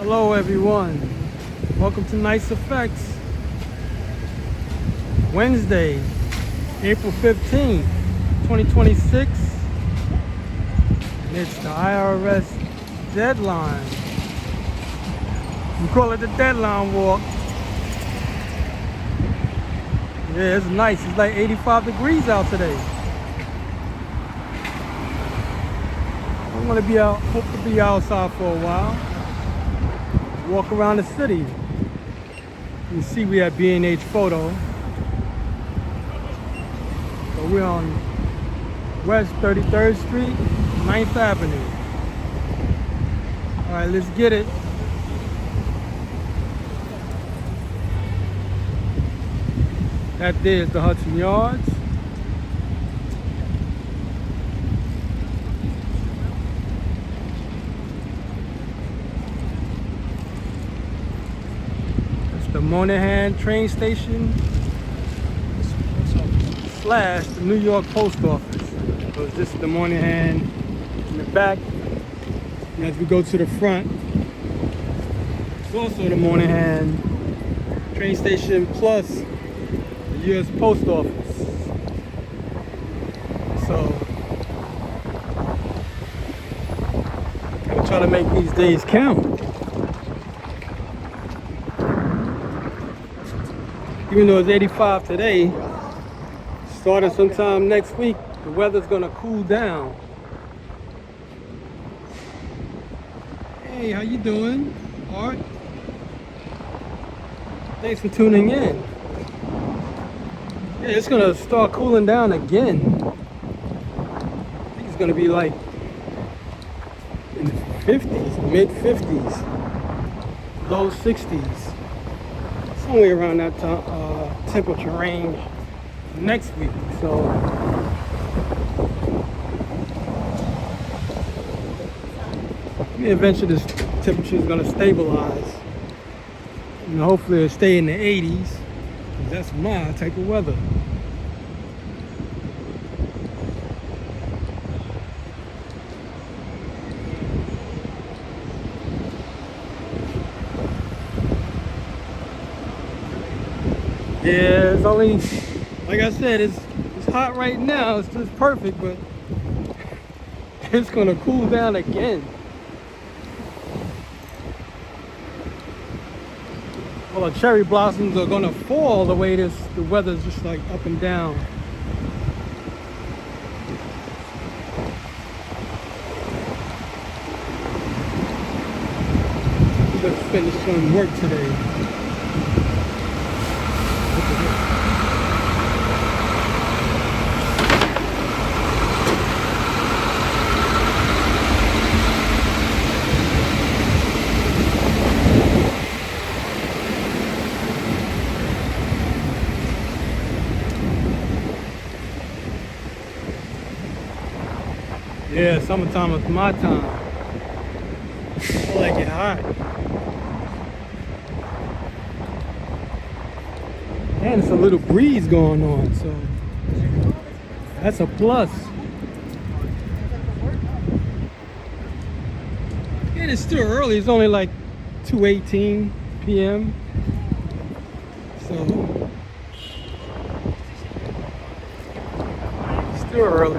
Hello everyone, welcome to Nice Effects. Wednesday, April 15th, 2026. And it's the IRS deadline. We call it the deadline walk. Yeah, it's nice. It's like 85 degrees out today. I'm gonna be out, hope to be outside for a while. Walk around the city. You can see we have B&H Photo. So we're on West 33rd Street, 9th Avenue. All right, let's get it. That there is the Hudson Yards. The Moynihan train station / the New York Post Office. So this is the Moynihan in the back. And as we go to the front, it's also the Moynihan train station plus the U.S. Post Office. So, gotta try to make these days count. Even though it's 85 today, starting sometime next week, the weather's gonna cool down. Hey, how you doing, Art? Thanks for tuning in. Yeah, it's gonna start cooling down again. I think it's gonna be like in the 50s, mid 50s, low 60s. Somewhere around that temperature range next week. So eventually this temperature is going to stabilize. And hopefully it'll stay in the 80s. 'Cause that's my type of weather. Yeah, it's only, like I said, it's hot right now. It's just perfect, but it's gonna cool down again. Well, the cherry blossoms are gonna fall the way the weather's just like up and down. Just finished some work today. Yeah, summertime is my time. I like it hot. And it's a little breeze going on, so that's a plus. And it's still early. It's only like 2:18 p.m. So still early.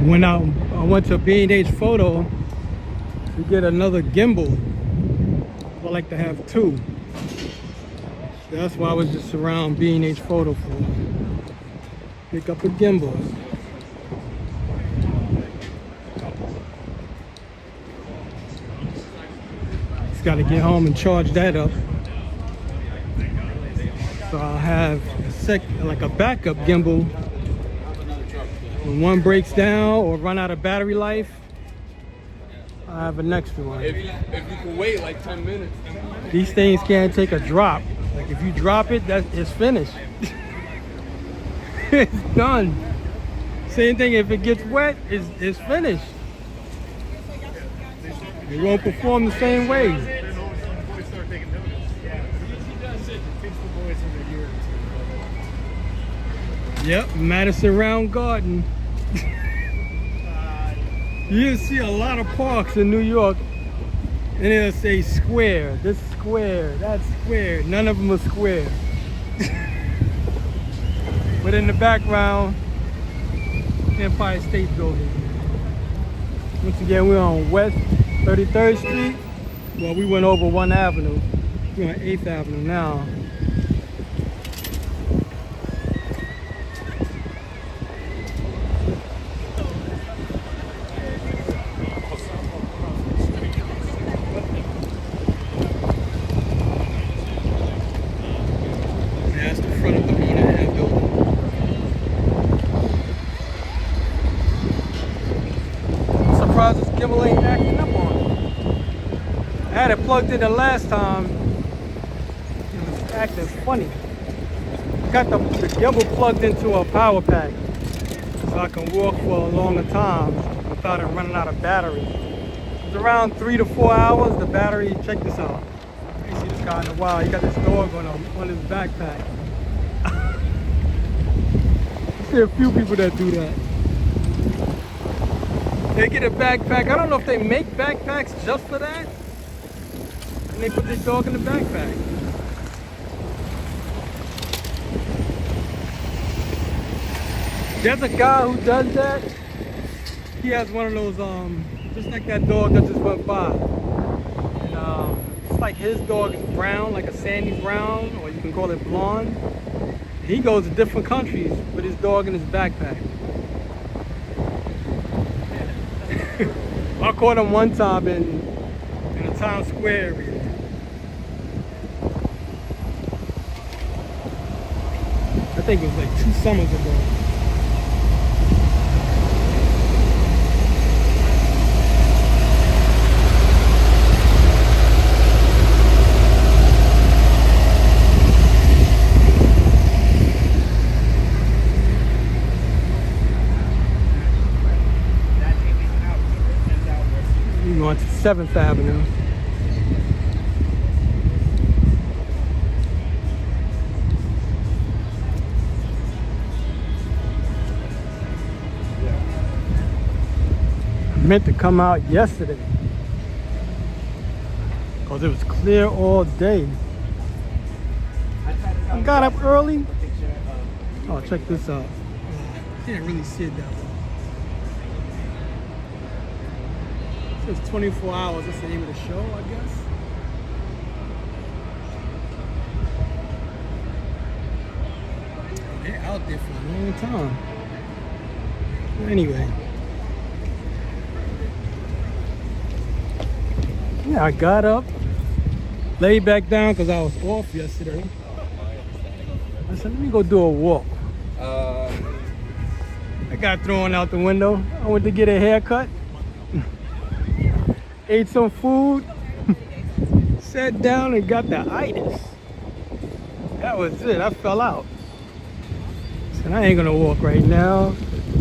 When I went to B&H Photo to get another gimbal. I like to have two. So that's why I was just around B&H Photo for. Pick up a gimbal. Just got to get home and charge that up. So I'll have a backup gimbal. When one breaks down or run out of battery life, I have an extra one. If you can wait like 10 minutes. These things can't take a drop. Like if you drop it, it's finished. It's done. Same thing, if it gets wet, it's finished. It won't perform the same way. Yep, Madison Square Garden. You see a lot of parks in New York, and it'll say square, this square, that square. None of them are square. But in the background, Empire State Building. Once again, we're on West 33rd Street. Well, we went over 1 Avenue. We're on 8th Avenue now. That's the front of the 1 Avenue building. I'm surprised this Gimbal ain't acting up on it. I had it plugged in the last time. It was acting funny. Got the Gimbal plugged into a power pack so I can walk for a longer time without it running out of battery. It's around 3 to 4 hours. The battery, check this out. You see this guy in a while. He got this dog on his backpack. I see a few people that do that. They get a backpack. I don't know if they make backpacks just for that. And they put their dog in the backpack. There's a guy who does that. He has one of those, just like that dog that just went by. And it's like his dog is brown, like a sandy brown, or you can call it blonde. He goes to different countries with his dog in his backpack. I caught him one time in a Times Square area. I think it was like 2 summers ago. We're going to 7th Avenue. Meant to come out yesterday because it was clear all day. I got up early. Oh, check this out. Can't really see it that well. It says 24 hours. That's the name of the show, I guess. They're out there for a long time. Anyway. Yeah, I got up, laid back down because I was off yesterday. I said, let me go do a walk. I got thrown out the window. I went to get a haircut, ate some food, sat down and got the itis. That was it. I fell out. I said, I ain't gonna walk right now.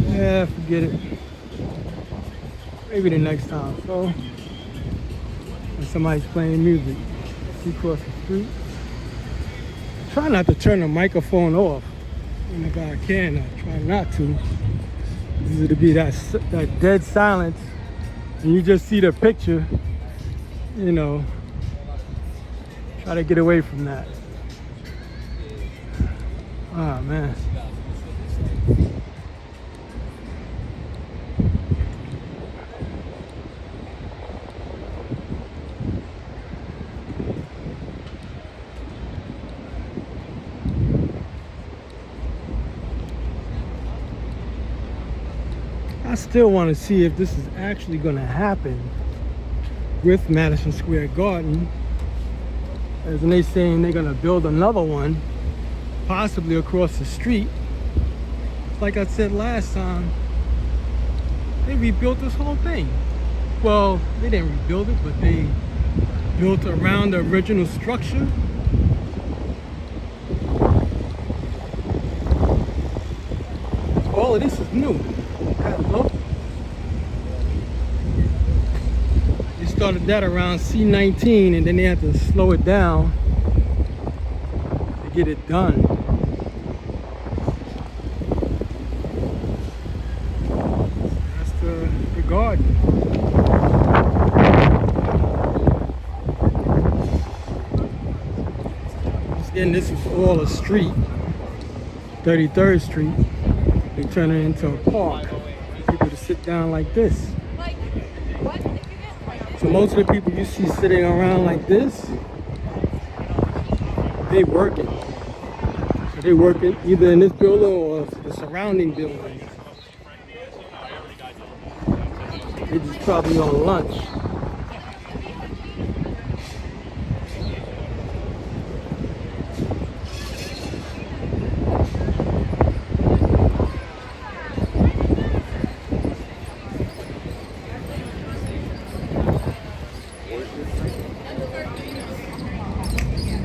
Yeah, forget it. Maybe the next time. So. And somebody's playing music. See across the street. Try not to turn the microphone off. And if I can, I try not to. This to be that dead silence, and you just see the picture. You know, try to get away from that. Oh man. I still want to see if this is actually going to happen with Madison Square Garden. As they saying they're going to build another one, possibly across the street. Like I said last time, they rebuilt this whole thing. Well, they didn't rebuild it, but they built around the original structure. All of this is new. Look. They started that around C19 and then they had to slow it down to get it done. park. Again, this is all a street, 33rd Street. They turn it into a park. People to sit down like this. So most of the people you see sitting around like this, they working. So they working either in this building or the surrounding buildings. They just probably on lunch.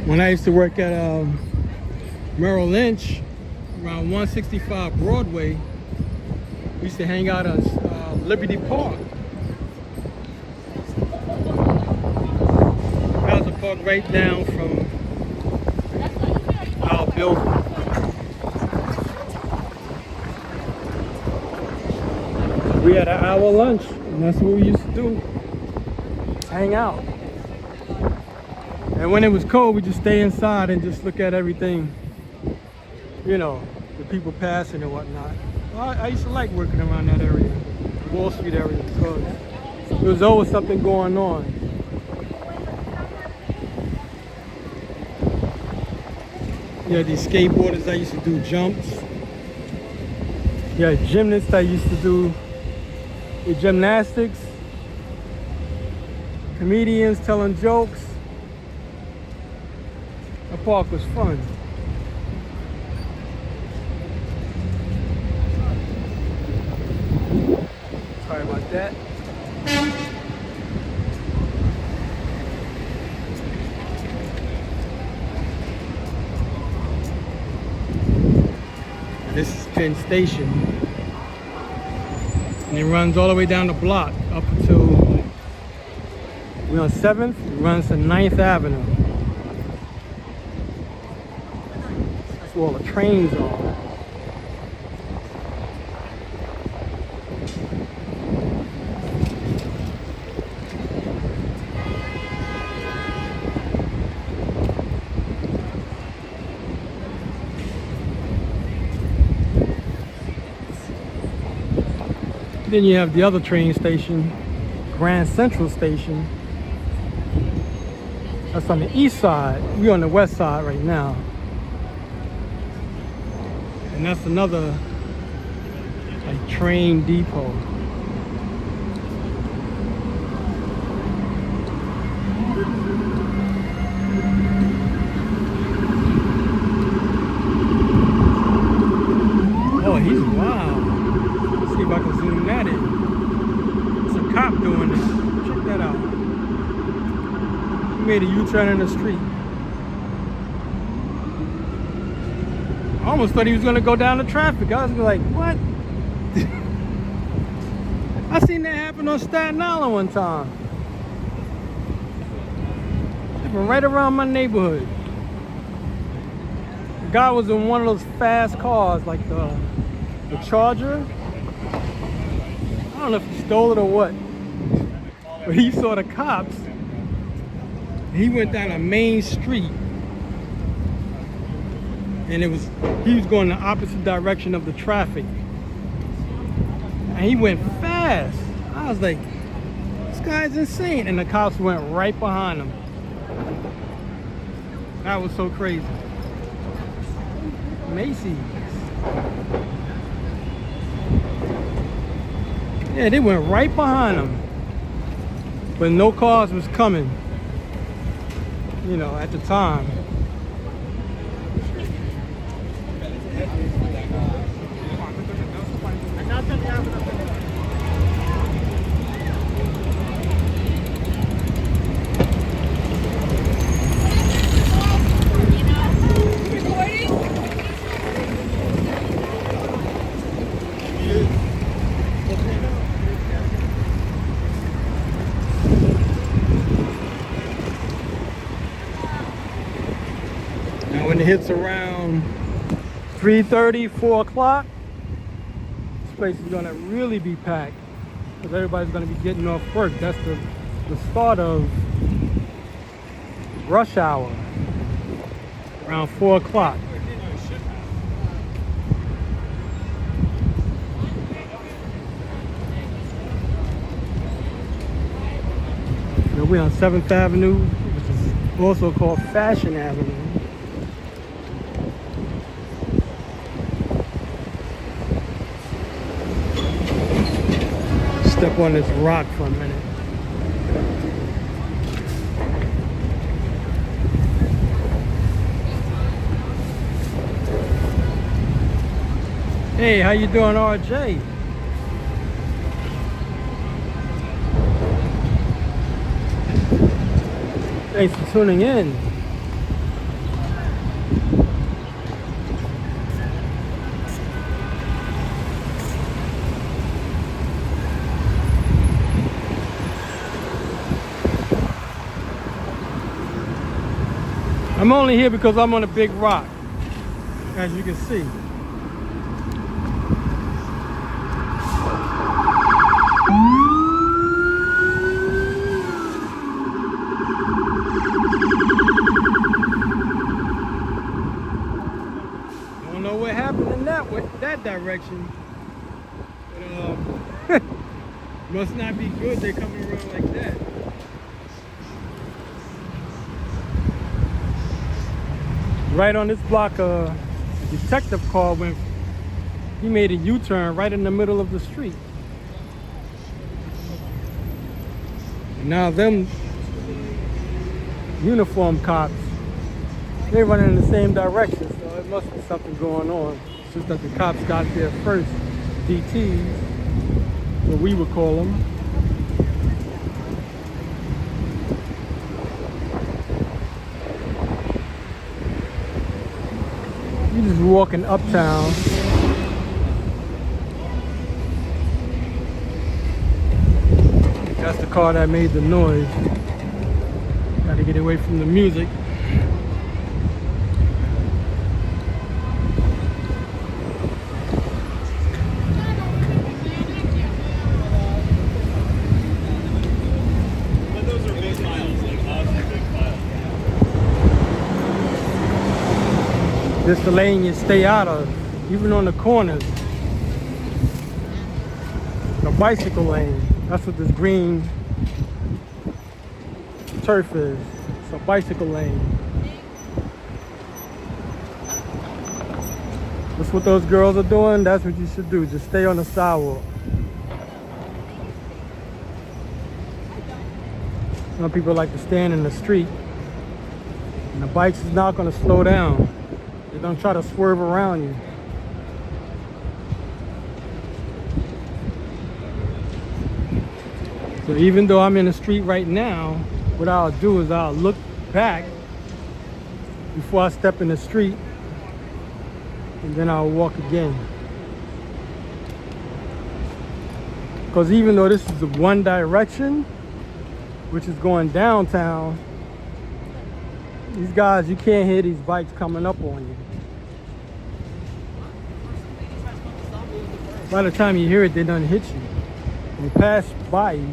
When I used to work at Merrill Lynch, around 165 Broadway, we used to hang out on Liberty Park. That was a park right down from our building. We had an hour lunch, and that's what we used to do. Hang out. And when it was cold, we just stay inside and just look at everything, you know, the people passing and whatnot. I used to like working around that area, Wall Street area, because there was always something going on. You had these skateboarders that used to do jumps. You had gymnasts that used to do the gymnastics. Comedians telling jokes. The park was fun. Sorry about that. This is Penn Station. And it runs all the way down the block up until we're on 7th, it runs to 9th Avenue. That's where all the trains are. Then you have the other train station, Grand Central Station. That's on the east side. We're on the west side right now. And that's another like train depot. Oh, he's wild. Let's see if I can zoom that in. It's a cop doing this. Check that out. He made a U-turn in the street. I almost thought he was gonna go down the traffic. I was like, what? I seen that happen on Staten Island one time. Happened right around my neighborhood. The guy was in one of those fast cars, like the Charger. I don't know if he stole it or what, but he saw the cops. He went down a main street, and he was going the opposite direction of the traffic, and he went fast. I was like, this guy's insane, and the cops went right behind him. That was so crazy. Macy's. Yeah, they went right behind him, but no cars was coming, you know, at the time. When it hits around 3:30, 4 o'clock, this place is gonna really be packed. because everybody's going to be getting off work. That's the start of rush hour, around 4 o'clock. So we're on 7th Avenue, which is also called Fashion Avenue. Step on this rock for a minute. Hey, how you doing, RJ? Thanks for tuning in. I'm only here because I'm on a big rock, as you can see. Don't know what happened in that direction, but must not be good. They're coming around like that. Right on this block, a detective car went. He made a U-turn right in the middle of the street. And now them uniform cops, they running in the same direction, so it must be something going on. It's just that the cops got there first. DTs, what we would call them. You're just walking uptown. That's the car that made the noise. Gotta get away from the music. This the lane you stay out of, even on the corners. The bicycle lane. That's what this green turf is. It's a bicycle lane. That's what those girls are doing. That's what you should do. Just stay on the sidewalk. Some people like to stand in the street. And the bikes is not going to slow down. They don't try to swerve around you. So even though I'm in the street right now, what I'll do is I'll look back before I step in the street, and then I'll walk again. Because even though this is the one direction, which is going downtown, these guys, you can't hear these bikes coming up on you. By the time you hear it, they done hit you. They pass by you.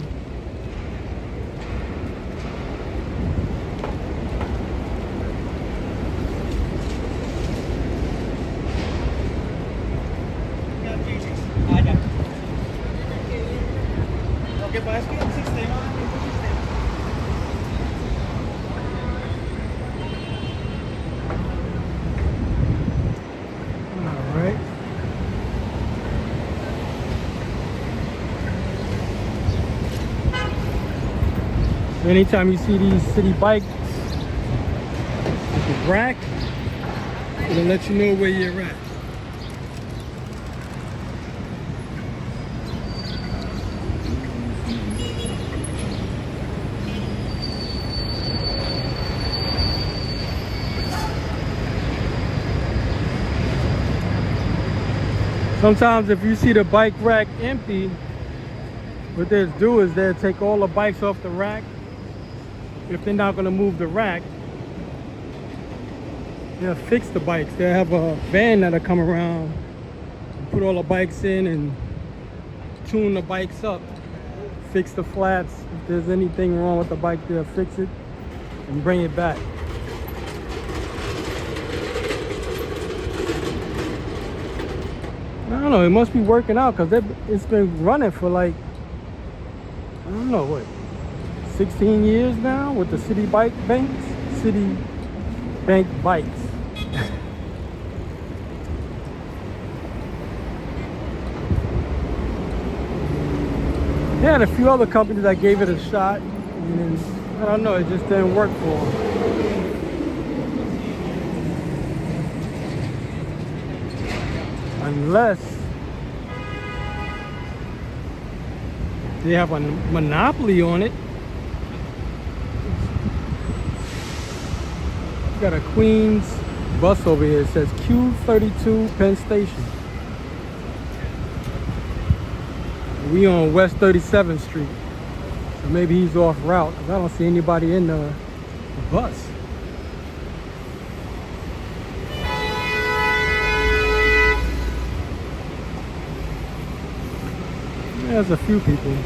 Anytime you see these city bikes with the rack, it'll let you know where you're at. Sometimes if you see the bike rack empty, what they'll do is they'll take all the bikes off the rack. If they're not going to move the rack, they'll fix the bikes. They'll have a van that'll come around and put all the bikes in and tune the bikes up. fix the flats. If there's anything wrong with the bike, they'll fix it and bring it back. I don't know, it must be working out because it's been running for like, I don't know, what, 16 years now with the City Bank bikes. They had a few other companies that gave it a shot, and I don't know, it just didn't work for them. Unless they have a monopoly on it. Got a Queens bus over here. It says Q32 Penn Station. We on West 37th Street. So maybe he's off route because I don't see anybody in the bus. There's a few people.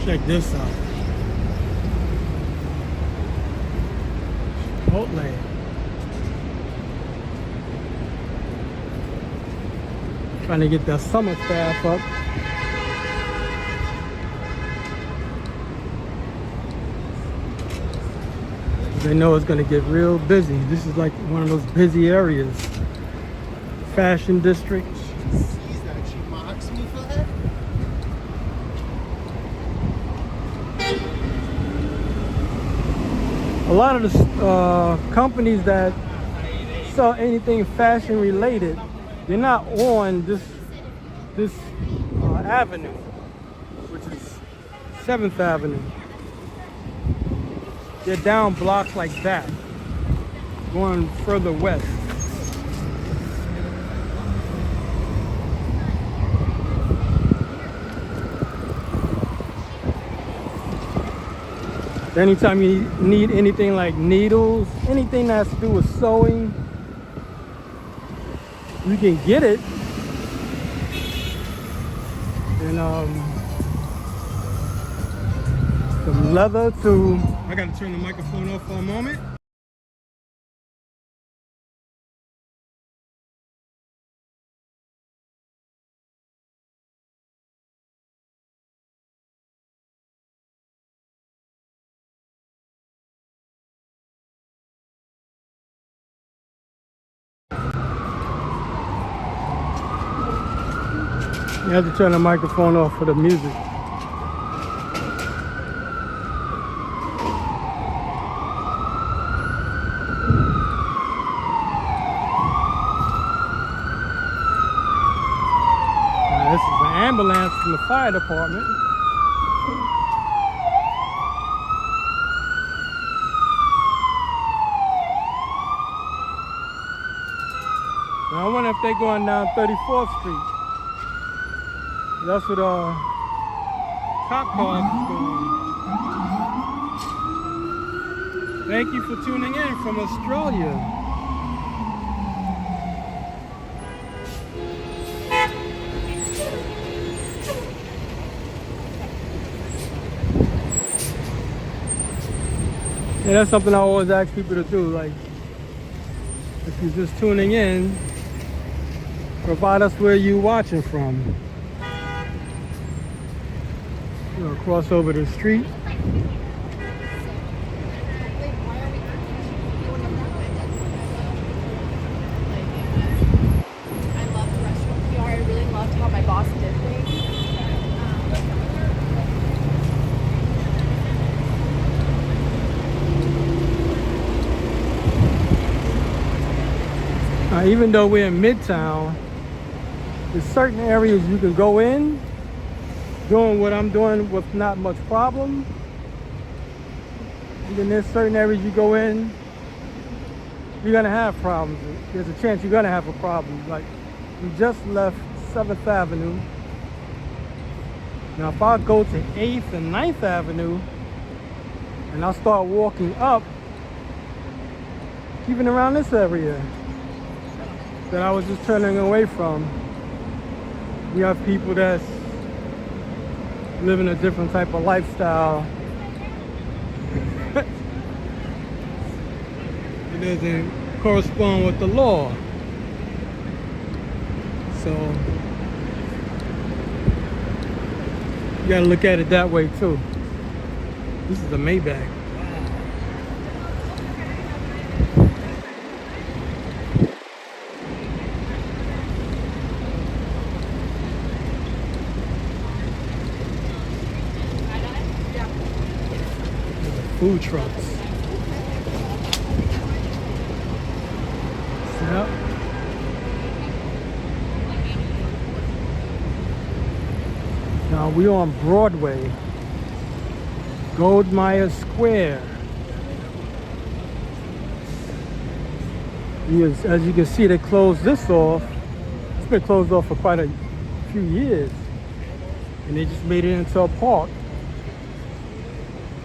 Check this out. Chipotle. Trying to get that summer staff up. They know it's going to get real busy. This is like one of those busy areas. Fashion districts. Sees that she mocks me for that. A lot of the companies that sell anything fashion related, they're not on this avenue, which is 7th Avenue. They're down blocks like that, going further west. Anytime you need anything like needles, anything that has to do with sewing, you can get it. And some leather too. I gotta turn the microphone off for a moment. You have to turn the microphone off for the music. Now, this is an ambulance from the fire department. Now I wonder if they're going down 34th Street. That's what cop cars is going. Thank you for tuning in from Australia. Yeah, that's something I always ask people to do. Like, if you're just tuning in, provide us where you're watching from. We'll cross over the street. I love the restaurant PR. I really loved how my boss did things. Even though we're in Midtown, there's certain areas you can go in, doing what I'm doing with not much problem. And then there's certain areas you go in, you're gonna have problems. There's a chance you're gonna have a problem. Like, we just left 7th Avenue. Now if I go to 8th and 9th Avenue, and I start walking up, even around this area that I was just turning away from, you have people that's living a different type of lifestyle. It doesn't correspond with the law. So you gotta look at it that way too. This is a Maybach. Food trucks. Yep. Now we're on Broadway, Golda Meir Square. Yes, as you can see, they closed this off. It's been closed off for quite a few years, and they just made it into a park.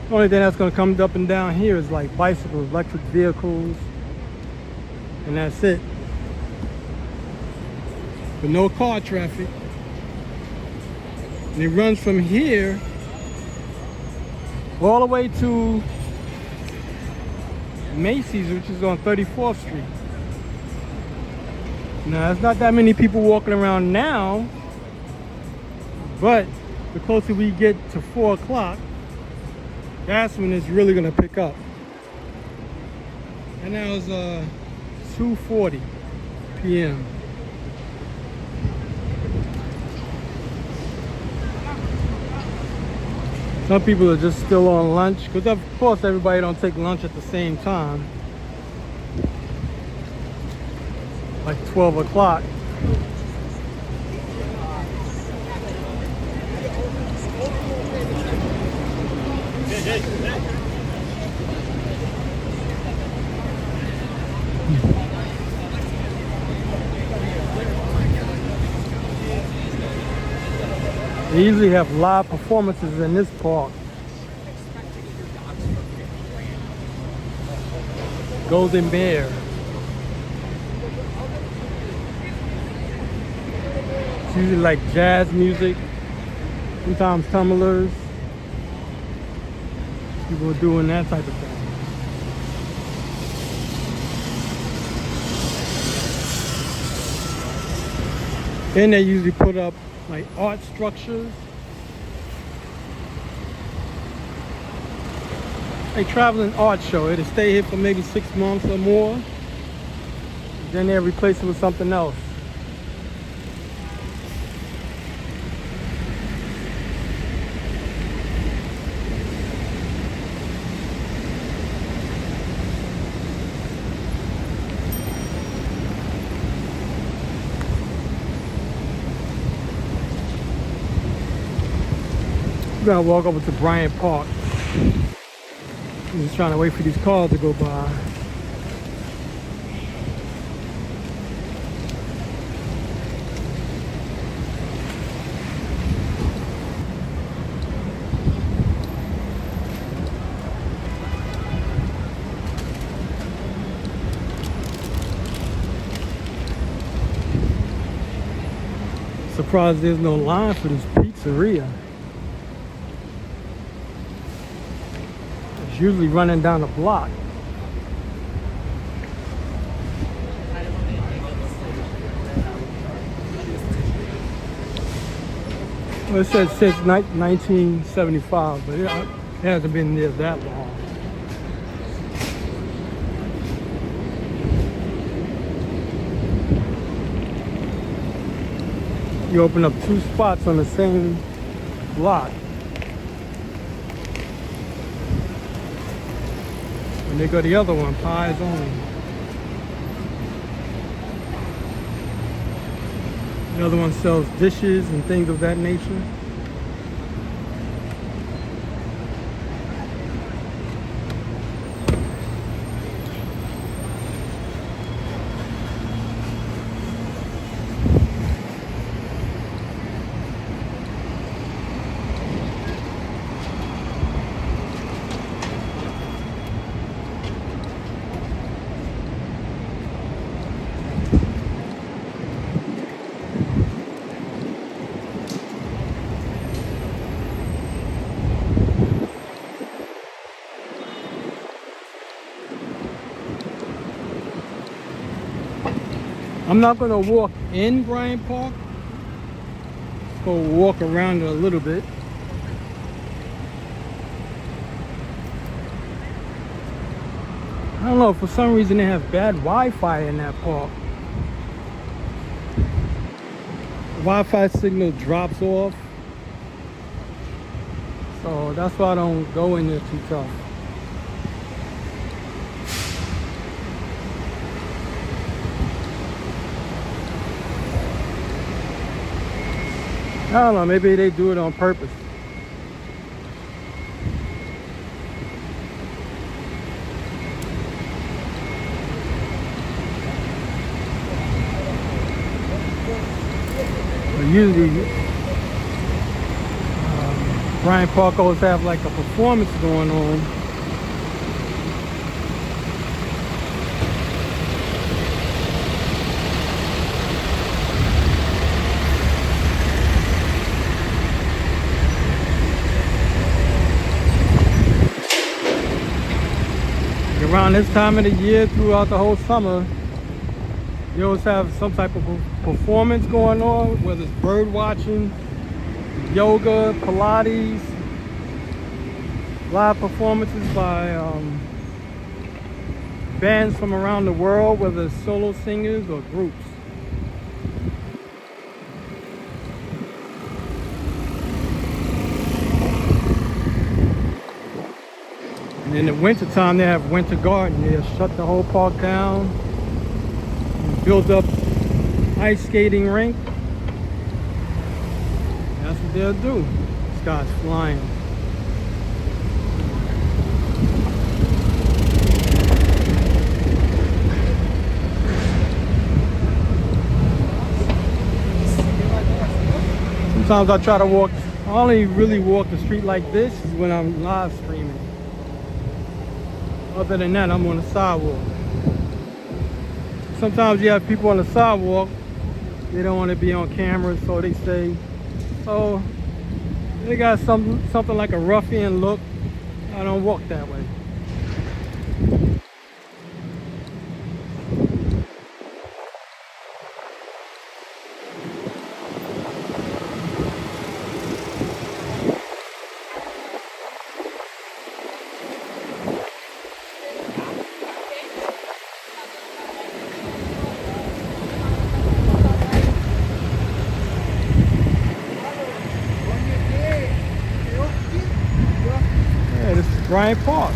The only thing that's going to come up and down here is like bicycles, electric vehicles, and that's it. But no car traffic. And it runs from here all the way to Macy's, which is on 34th Street. Now, there's not that many people walking around now, but the closer we get to 4 o'clock, that's when it's really gonna pick up. And now it's 2:40 p.m. Some people are just still on lunch, because of course everybody don't take lunch at the same time. Like 12 o'clock. They usually have live performances in this park. Golda Meir. It's usually like jazz music, sometimes tumblers. People are doing that type of thing. Then they usually put up like art structures. A traveling art show. It'll stay here for maybe 6 months or more. Then they'll replace it with something else. We're gonna walk over to Bryant Park. I'm just trying to wait for these cars to go by. Surprised there's no line for this pizzeria. It's usually running down the block. Well, it says since 1975, but it hasn't been there that long. You open up 2 spots on the same block. And they go the other one, pies only. The other one sells dishes and things of that nature. I'm not gonna walk in Bryant Park. Just go walk around it a little bit. I don't know, for some reason they have bad Wi-Fi in that park. The Wi-Fi signal drops off. So that's why I don't go in there too tough. I don't know, maybe they do it on purpose. But usually, Bryant Park always have like a performance going on. Around this time of the year, throughout the whole summer, you always have some type of performance going on, whether it's bird watching, yoga, Pilates, live performances by bands from around the world, whether it's solo singers or groups. And in the winter time, they have winter garden. They'll shut the whole park down and build up ice skating rink. That's what they'll do. This guy's flying. Sometimes I try to walk, I only really walk the street like this when I'm live streaming. Other than that, I'm on the sidewalk. Sometimes you have people on the sidewalk, they don't want to be on camera, so they say, oh, they got something like a ruffian look. I don't walk that way. Bryant Park.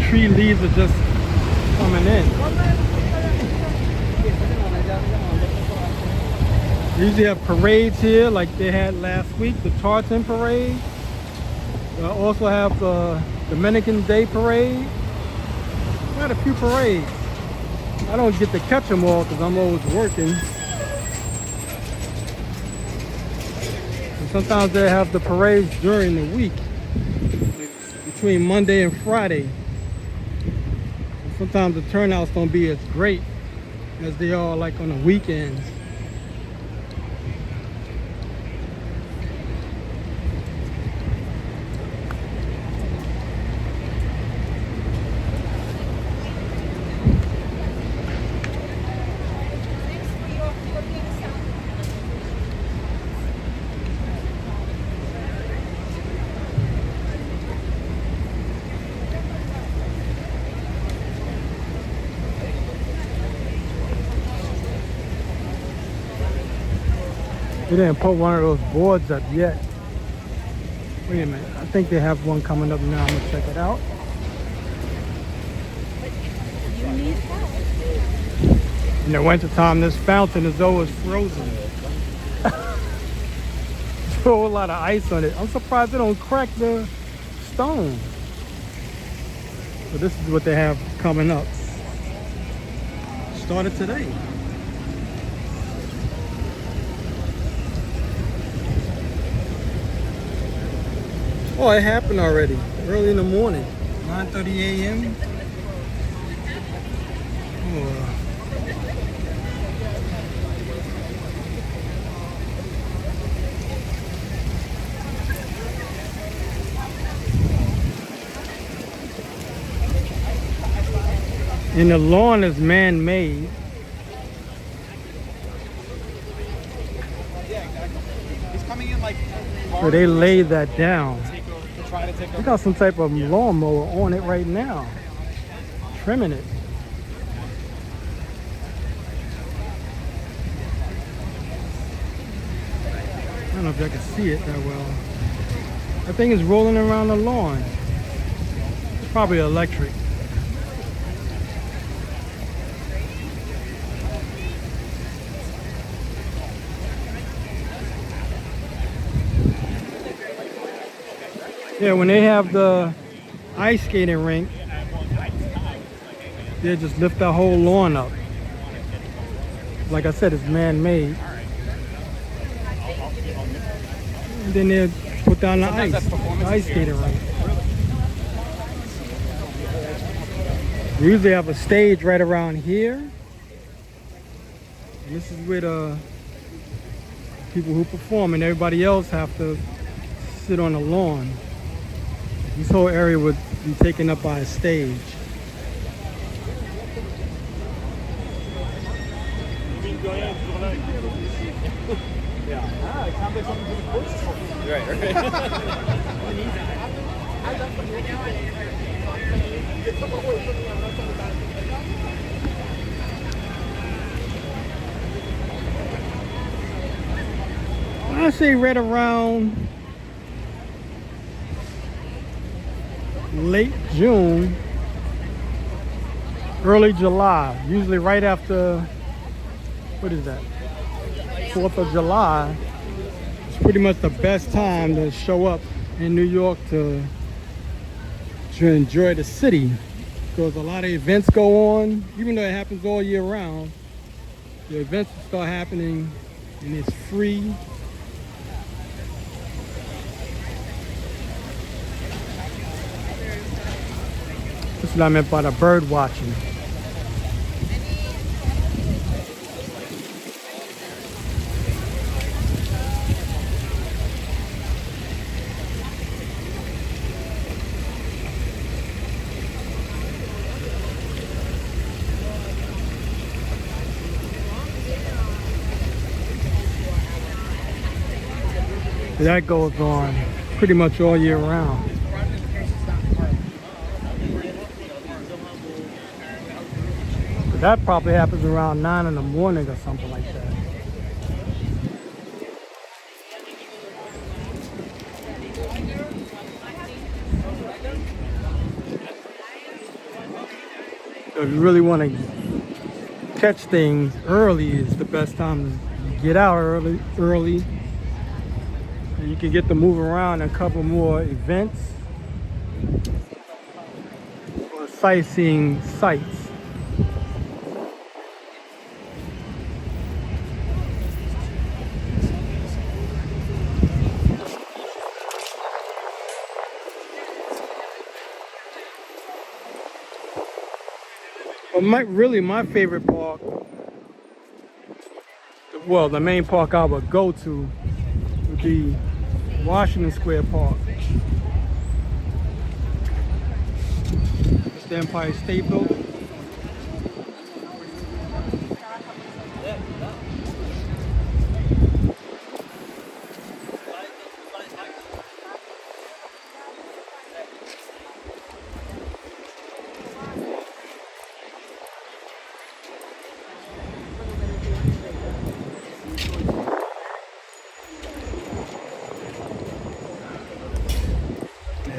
Tree leaves are just coming in. We usually have parades here like they had last week, the Tartan Parade. We also have the Dominican Day Parade. We had a few parades. I don't get to catch them all because I'm always working. Sometimes they have the parades during the week, between Monday and Friday. Sometimes the turnouts don't be as great as they are like on the weekends. They didn't put one of those boards up yet. Wait a minute. I think they have one coming up now. I'm gonna check it out. You need help. In the wintertime, this fountain is always frozen. Throw a lot of ice on it. I'm surprised they don't crack the stone. So this is what they have coming up. Started today. Oh, it happened already. Early in the morning. 9:30 a.m. Oh. And the lawn is man-made. He's coming in like. So they laid that down. Try to take They got some type of lawnmower on it right now. Trimming it. I don't know if I can see it that well. That thing is rolling around the lawn. It's probably electric. Yeah, when they have the ice skating rink, they just lift the whole lawn up. Like I said, it's man-made. And then they put down the ice skating rink. They usually have a stage right around here. And this is where the people who perform and everybody else have to sit on the lawn. This whole area would be taken up by a stage. I say right around late June, early July, usually right after, what is that, 4th of July. It's pretty much the best time to show up in New York to enjoy the city, because a lot of events go on. Even though it happens all year round, the events start happening and it's free. That's what I meant by the bird watching. That goes on pretty much all year round. That probably happens around 9 in the morning or something like that. So if you really want to catch things early, is the best time to get out early. And you can get to move around a couple more events or sightseeing sites. But my favorite park, well, the main park I would go to would be Washington Square Park. It's the Empire State Building.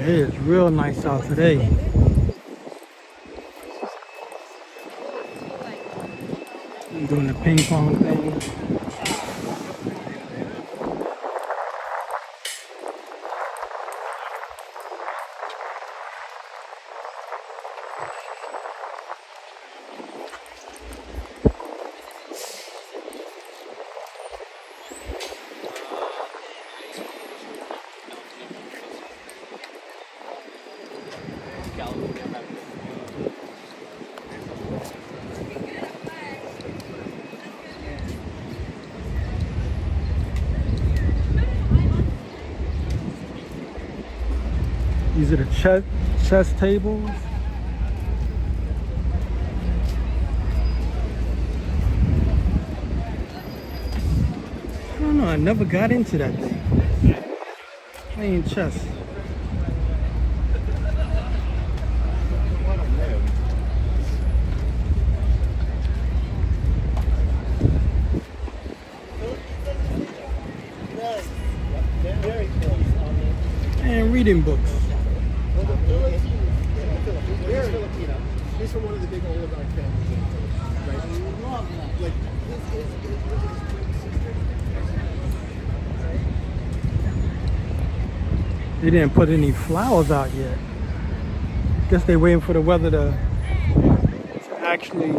It is real nice out today. I'm doing the ping pong thing. These are the chess tables. I don't know, I never got into that thing. Playing chess. And reading books. He's from one of the big oligarch families, right? Like, they didn't put any flowers out yet. Guess they're waiting for the weather to actually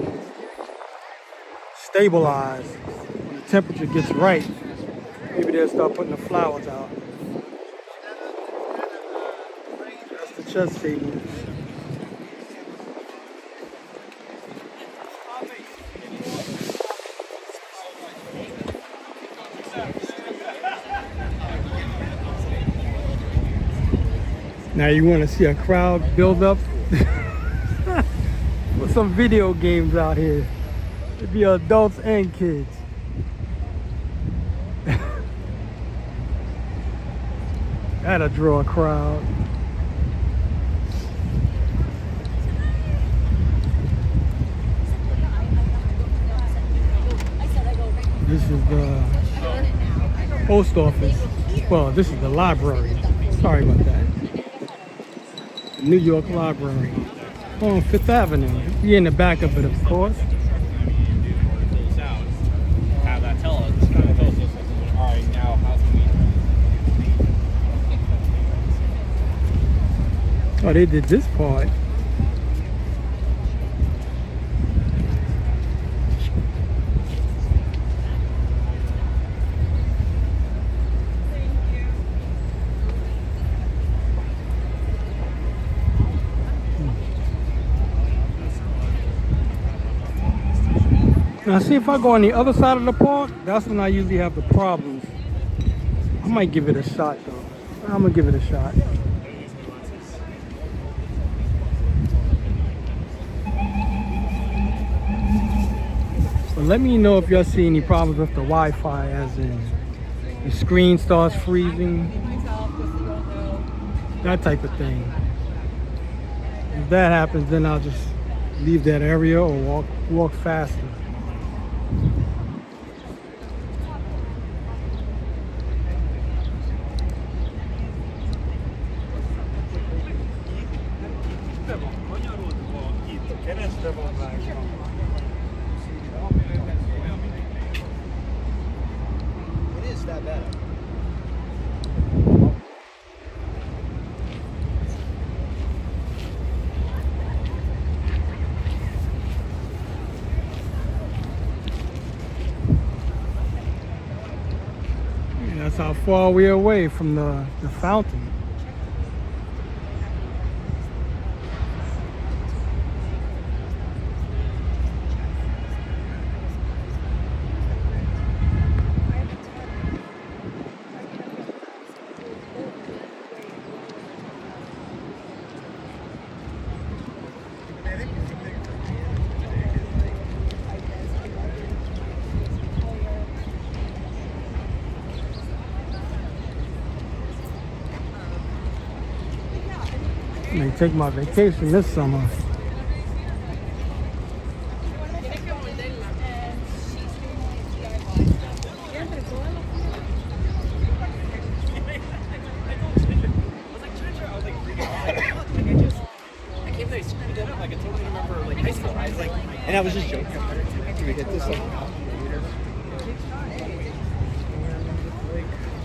stabilize. When the temperature gets right, maybe they'll start putting the flowers out. That's the chess table. Now you want to see a crowd build up with some video games out here. It'd be adults and kids. That'll draw a crowd. This is the post office. Well, this is the library. Sorry about that. New York Library on 5th Avenue. You're in the back of it, of course. have that tell us. It's kind of tells us, all right, now how can we? Oh, they did this part. Now see, if I go on the other side of the park, that's when I usually have the problems. I might give it a shot though. I'm gonna give it a shot. But let me know if y'all see any problems with the Wi-Fi, as in the screen starts freezing, that type of thing. If that happens, then I'll just leave that area or walk faster. It is that bad. That's how far we're away from the fountain. I may take my vacation this summer. I was just joking. We hit this like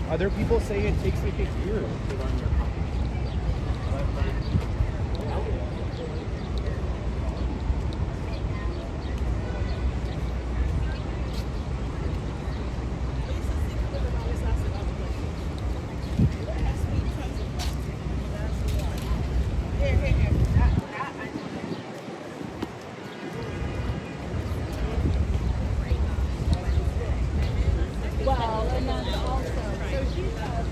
other people say it takes like a year to run your company. Well, and then also, so she said,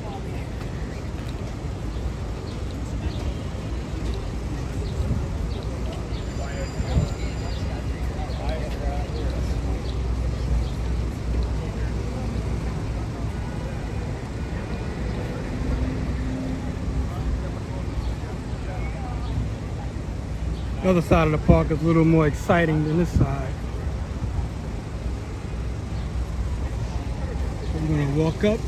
The other side of the park is a little more exciting than this side. So we're gonna walk up.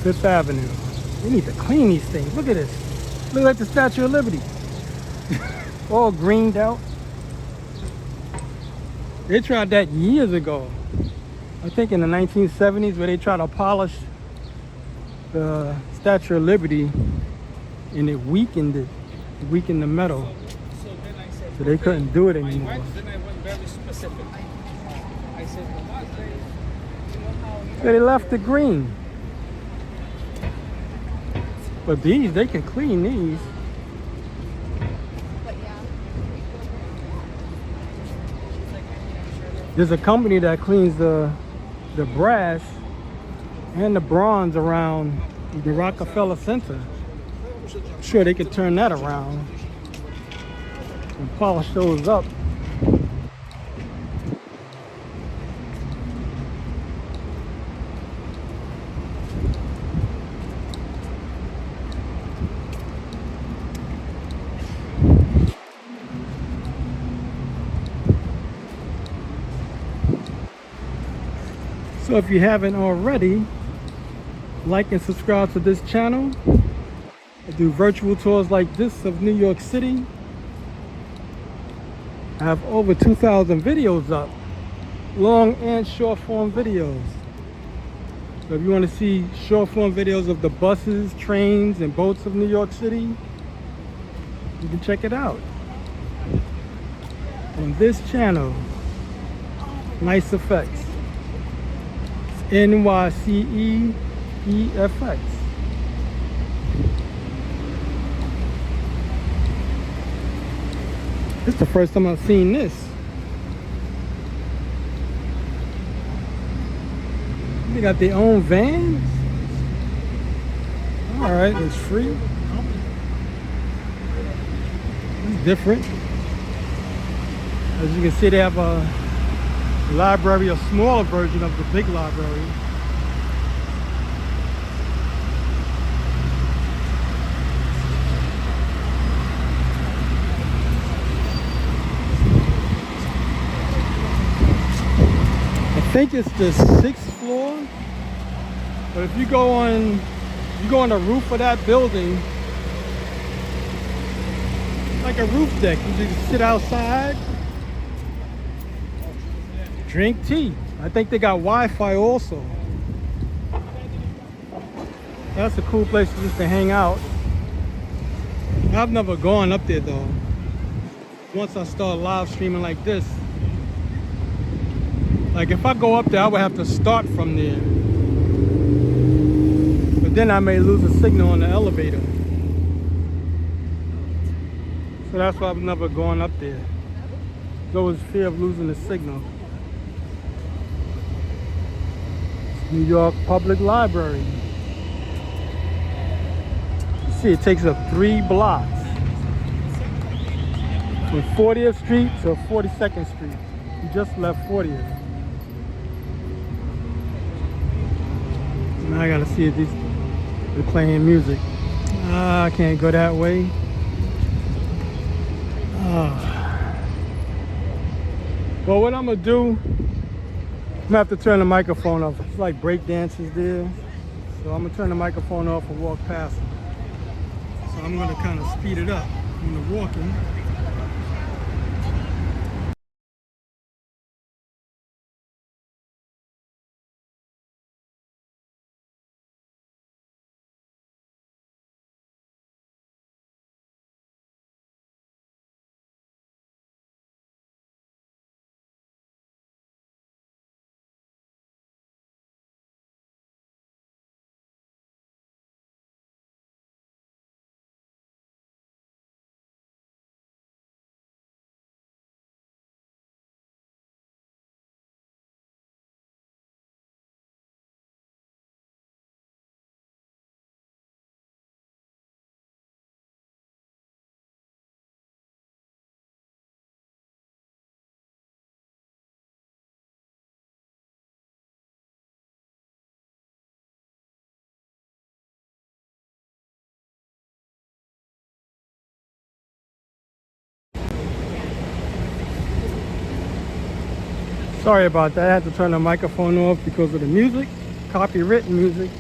Fifth Avenue. We need to clean these things. Look at this. Look like the Statue of Liberty. All greened out. They tried that years ago. I think in the 1970s, where they tried to polish the Statue of Liberty, and it weakened it. It weakened the metal. So then I said, So they couldn't do it anymore. then I went very specific. I said, well, not very, you know how you So they left it green. But these, they can clean these. but yeah. There's a company that cleans the brass and the bronze around the Rockefeller Center. I'm sure they could turn that around and polish those up. So if you haven't already, like and subscribe to this channel. I do virtual tours like this of New York City. I have over 2,000 videos up, long and short form videos. So if you want to see short form videos of the buses, trains, and boats of New York City, you can check it out on this channel, Nice Effects. NYCEEFX. This is the first time I've seen this. They got their own vans. All right, it's free. It's different. As you can see, they have a library, a smaller version of the big library. I think it's the 6th floor, but if you go on the roof of that building, it's like a roof deck. You just sit outside, drink tea. I think they got Wi-Fi also. That's a cool place just to hang out. I've never gone up there though. Once I start live streaming like this, like if I go up there, I would have to start from there. But then I may lose a signal on the elevator. So that's why I've never gone up there. There's always fear of losing the signal. New York Public Library. You see, it takes up 3 blocks. From 40th Street to 42nd Street. You just left 40th. Now I gotta see if they're playing music. I can't go that way. Well, what I'm gonna do, I'm gonna have to turn the microphone off. It's like break dances there. So I'm gonna turn the microphone off and walk past them. So I'm gonna kind of speed it up when we're walking. Sorry about that. I had to turn the microphone off because of the music, copywritten music.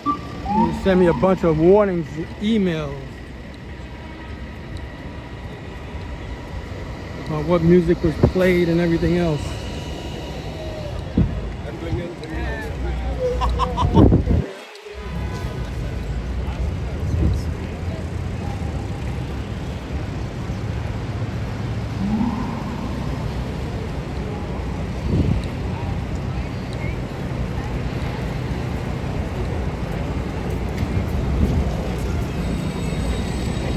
They sent me a bunch of warnings, emails about what music was played and everything else.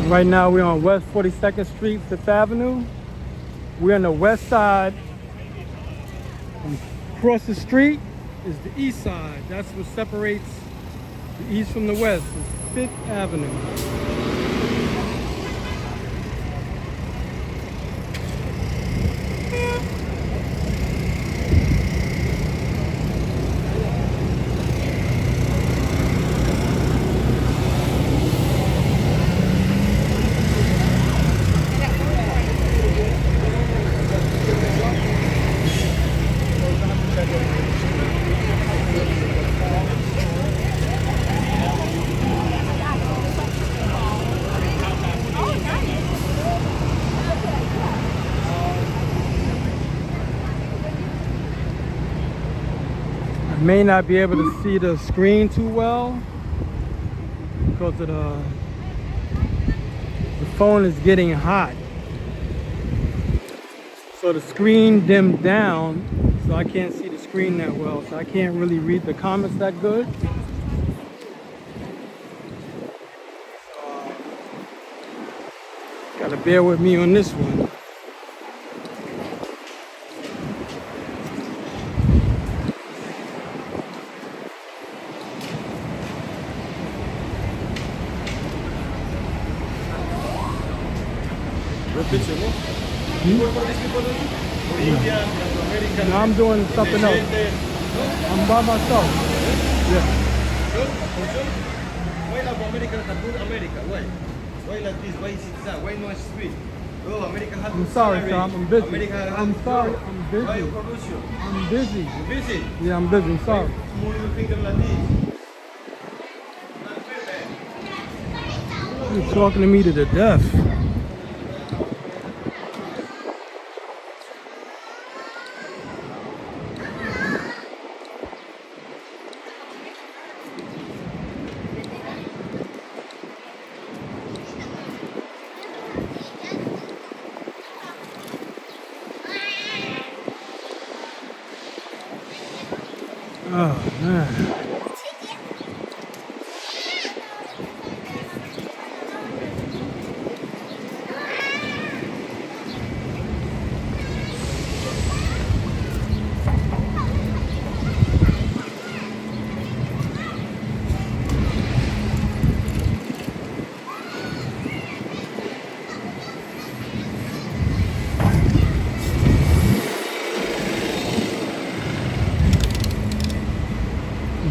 Right now we're on West 42nd Street, 5th Avenue. We're on the west side. And across the street is the east side. That's what separates the east from the west. It's 5th Avenue. May not be able to see the screen too well because of the phone is getting hot. So the screen dimmed down, so I can't see the screen that well. So I can't really read the comments that good. Gotta bear with me on this one. No, I'm doing something else. I'm by myself. Yeah. Why love America not good America? Why? Why like this? Why is it that? Why no street? Oh, America has I'm sorry, salary. Tom. I'm busy. America has I'm sorry. job. I'm Why busy. you corruption? I'm busy. You busy? Yeah, I'm busy. I'm sorry. Why you think like this? You're talking to me to the death. Oh, man.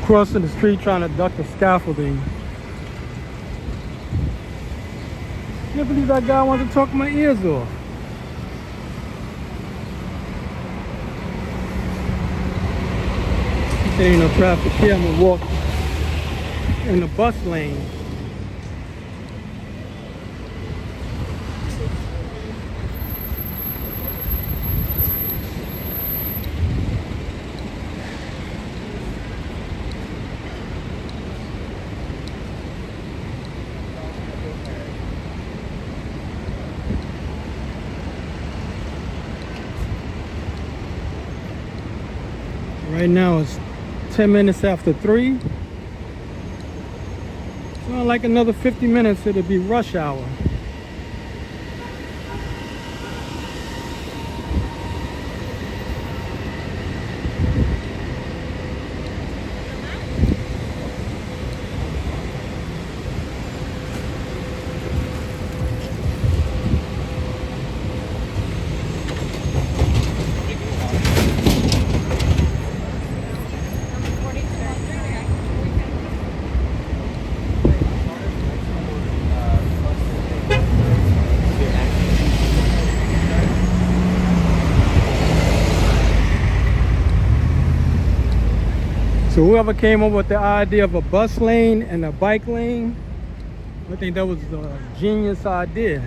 Crossing the street trying to duck the scaffolding. Can't believe that guy wanted to talk my ears off. There ain't no traffic here. I'm gonna walk in the bus lane. Right now it's 10 minutes after 3. So like another 50 minutes it'll be rush hour. So whoever came up with the idea of a bus lane and a bike lane, I think that was a genius idea.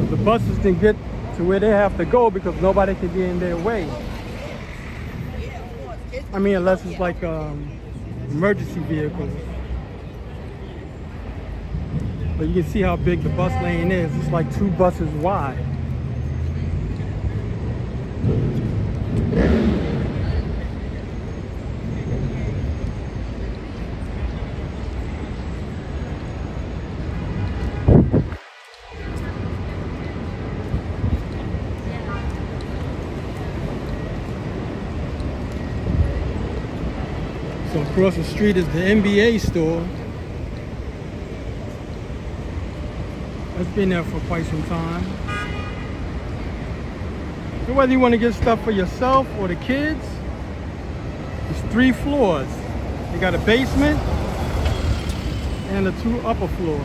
The buses can get to where they have to go because nobody can be in their way. I mean, unless it's like emergency vehicles. But you can see how big the bus lane is. It's like 2 buses wide. So across the street is the NBA store. That's been there for quite some time. So whether you want to get stuff for yourself or the kids, it's 3 floors. You got a basement and the 2 upper floors.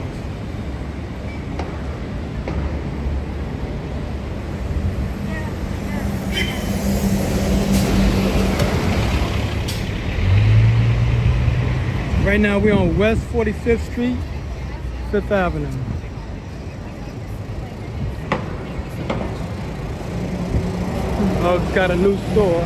Right now we're on West 45th Street, 5th Avenue. Oh, it's got a new store.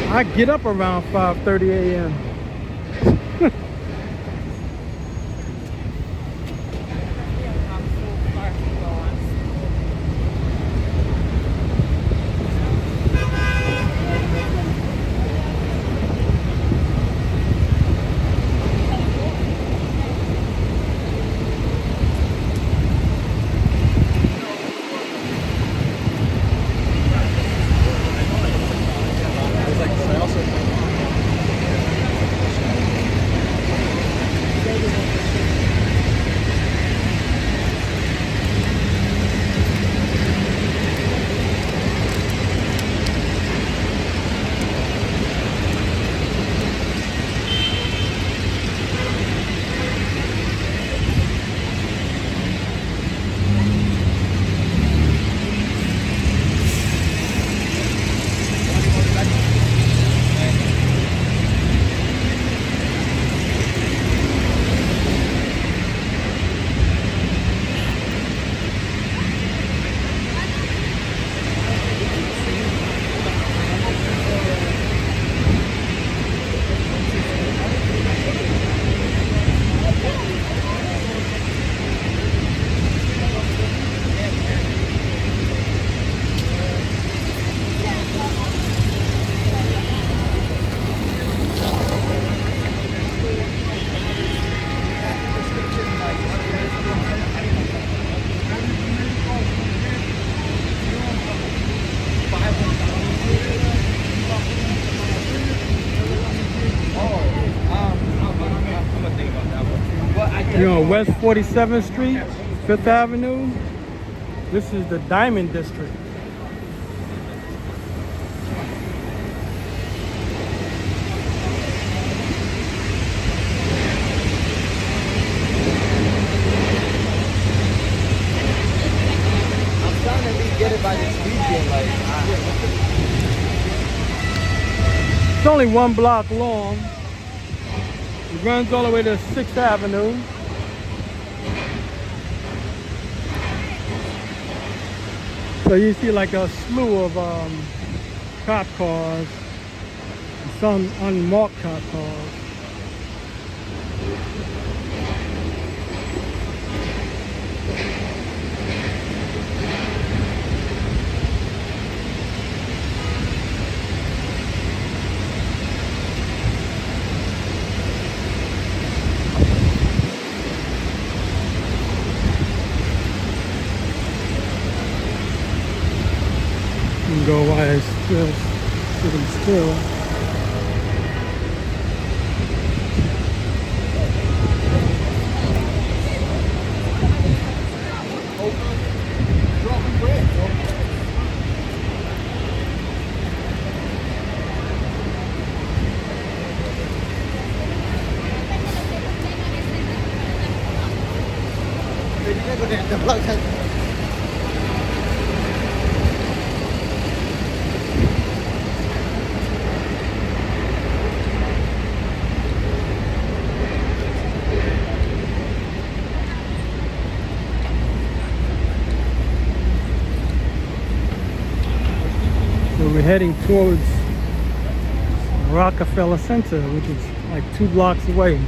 I get up around 5:30 a.m. You're on West 47th Street, 5th Avenue. This is the Diamond District. I'm trying to at least get it by this weekend. Like, It's only 1 block long. It runs all the way to 6th Avenue. So you see like a slew of cop cars, some unmarked cop cars. You can go while it's still sitting still. So we're heading towards Rockefeller Center, which is like 2 blocks away.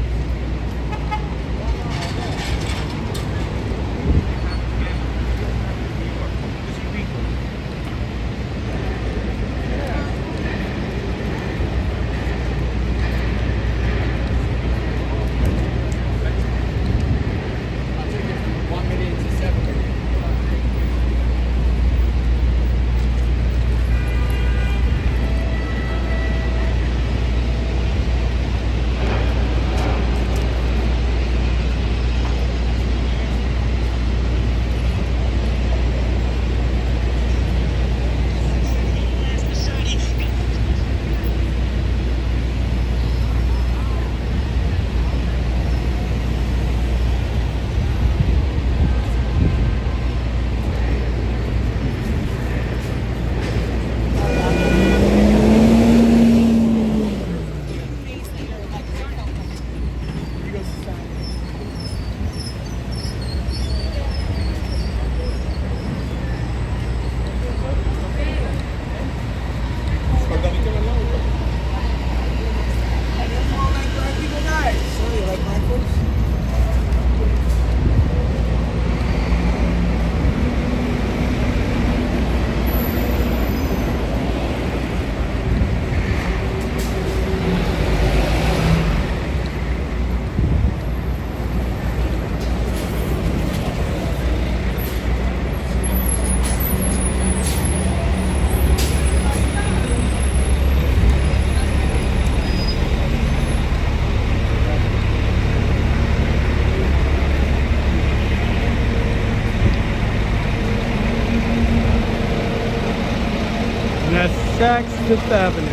Saks Fifth Avenue.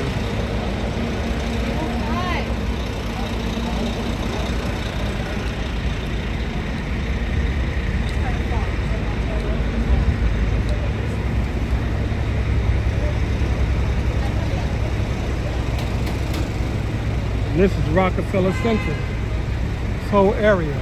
And this is Rockefeller Center. This whole area.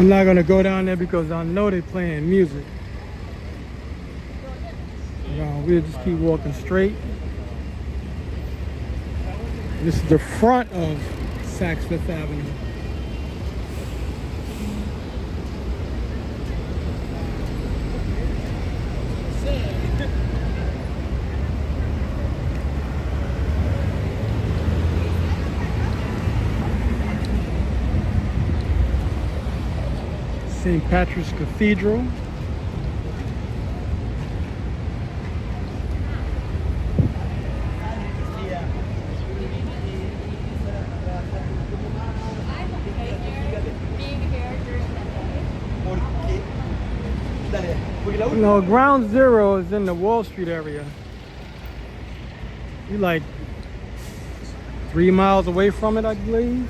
I'm not gonna go down there because I know they're playing music. We'll just keep walking straight. This is the front of Saks Fifth Avenue. St. Patrick's Cathedral. No, Ground Zero is in the Wall Street area. You're like 3 miles away from it, I believe.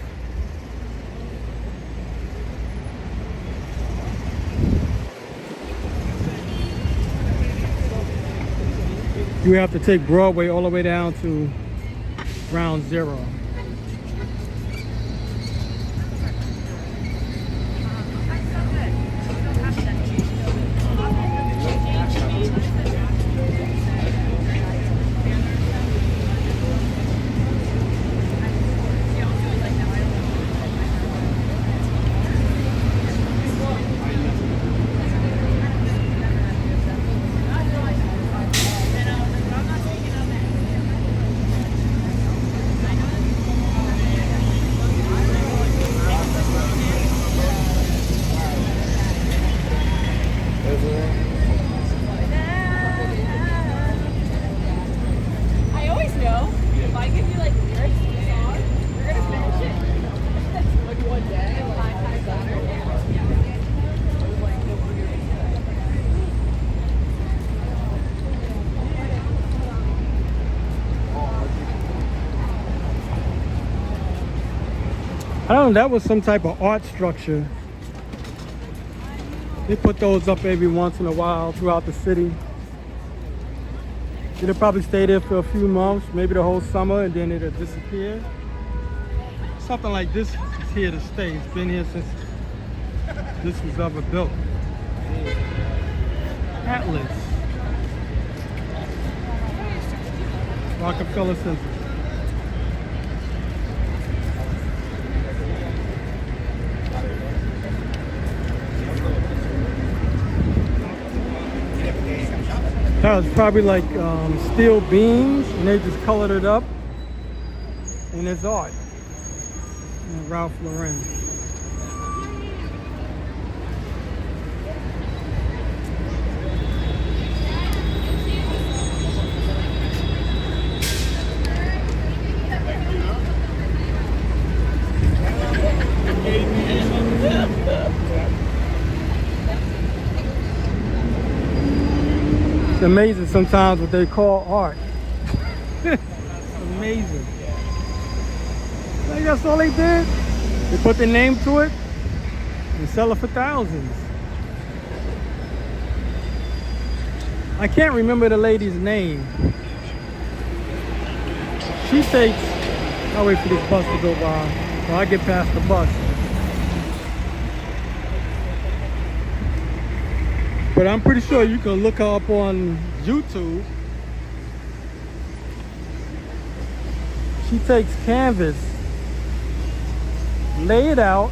You have to take Broadway all the way down to Ground Zero. I always know if I give you like lyrics to the song, you're gonna finish it. Like one day, like 5 times over. I don't know, that was some type of art structure. They put those up every once in a while throughout the city. It'll probably stay there for a few months, maybe the whole summer, and then it'll disappear. Something like this is here to stay. It's been here since this was ever built. Atlas. Rockefeller Center. That was probably like steel beams, and they just colored it up, and it's art. And Ralph Lauren. It's amazing sometimes what they call art. It's amazing. Like that's all they did. They put their name to it and sell it for thousands. I can't remember the lady's name. She takes, I'll wait for this bus to go by so I get past the bus. But I'm pretty sure you can look her up on YouTube. She takes canvas, lay it out.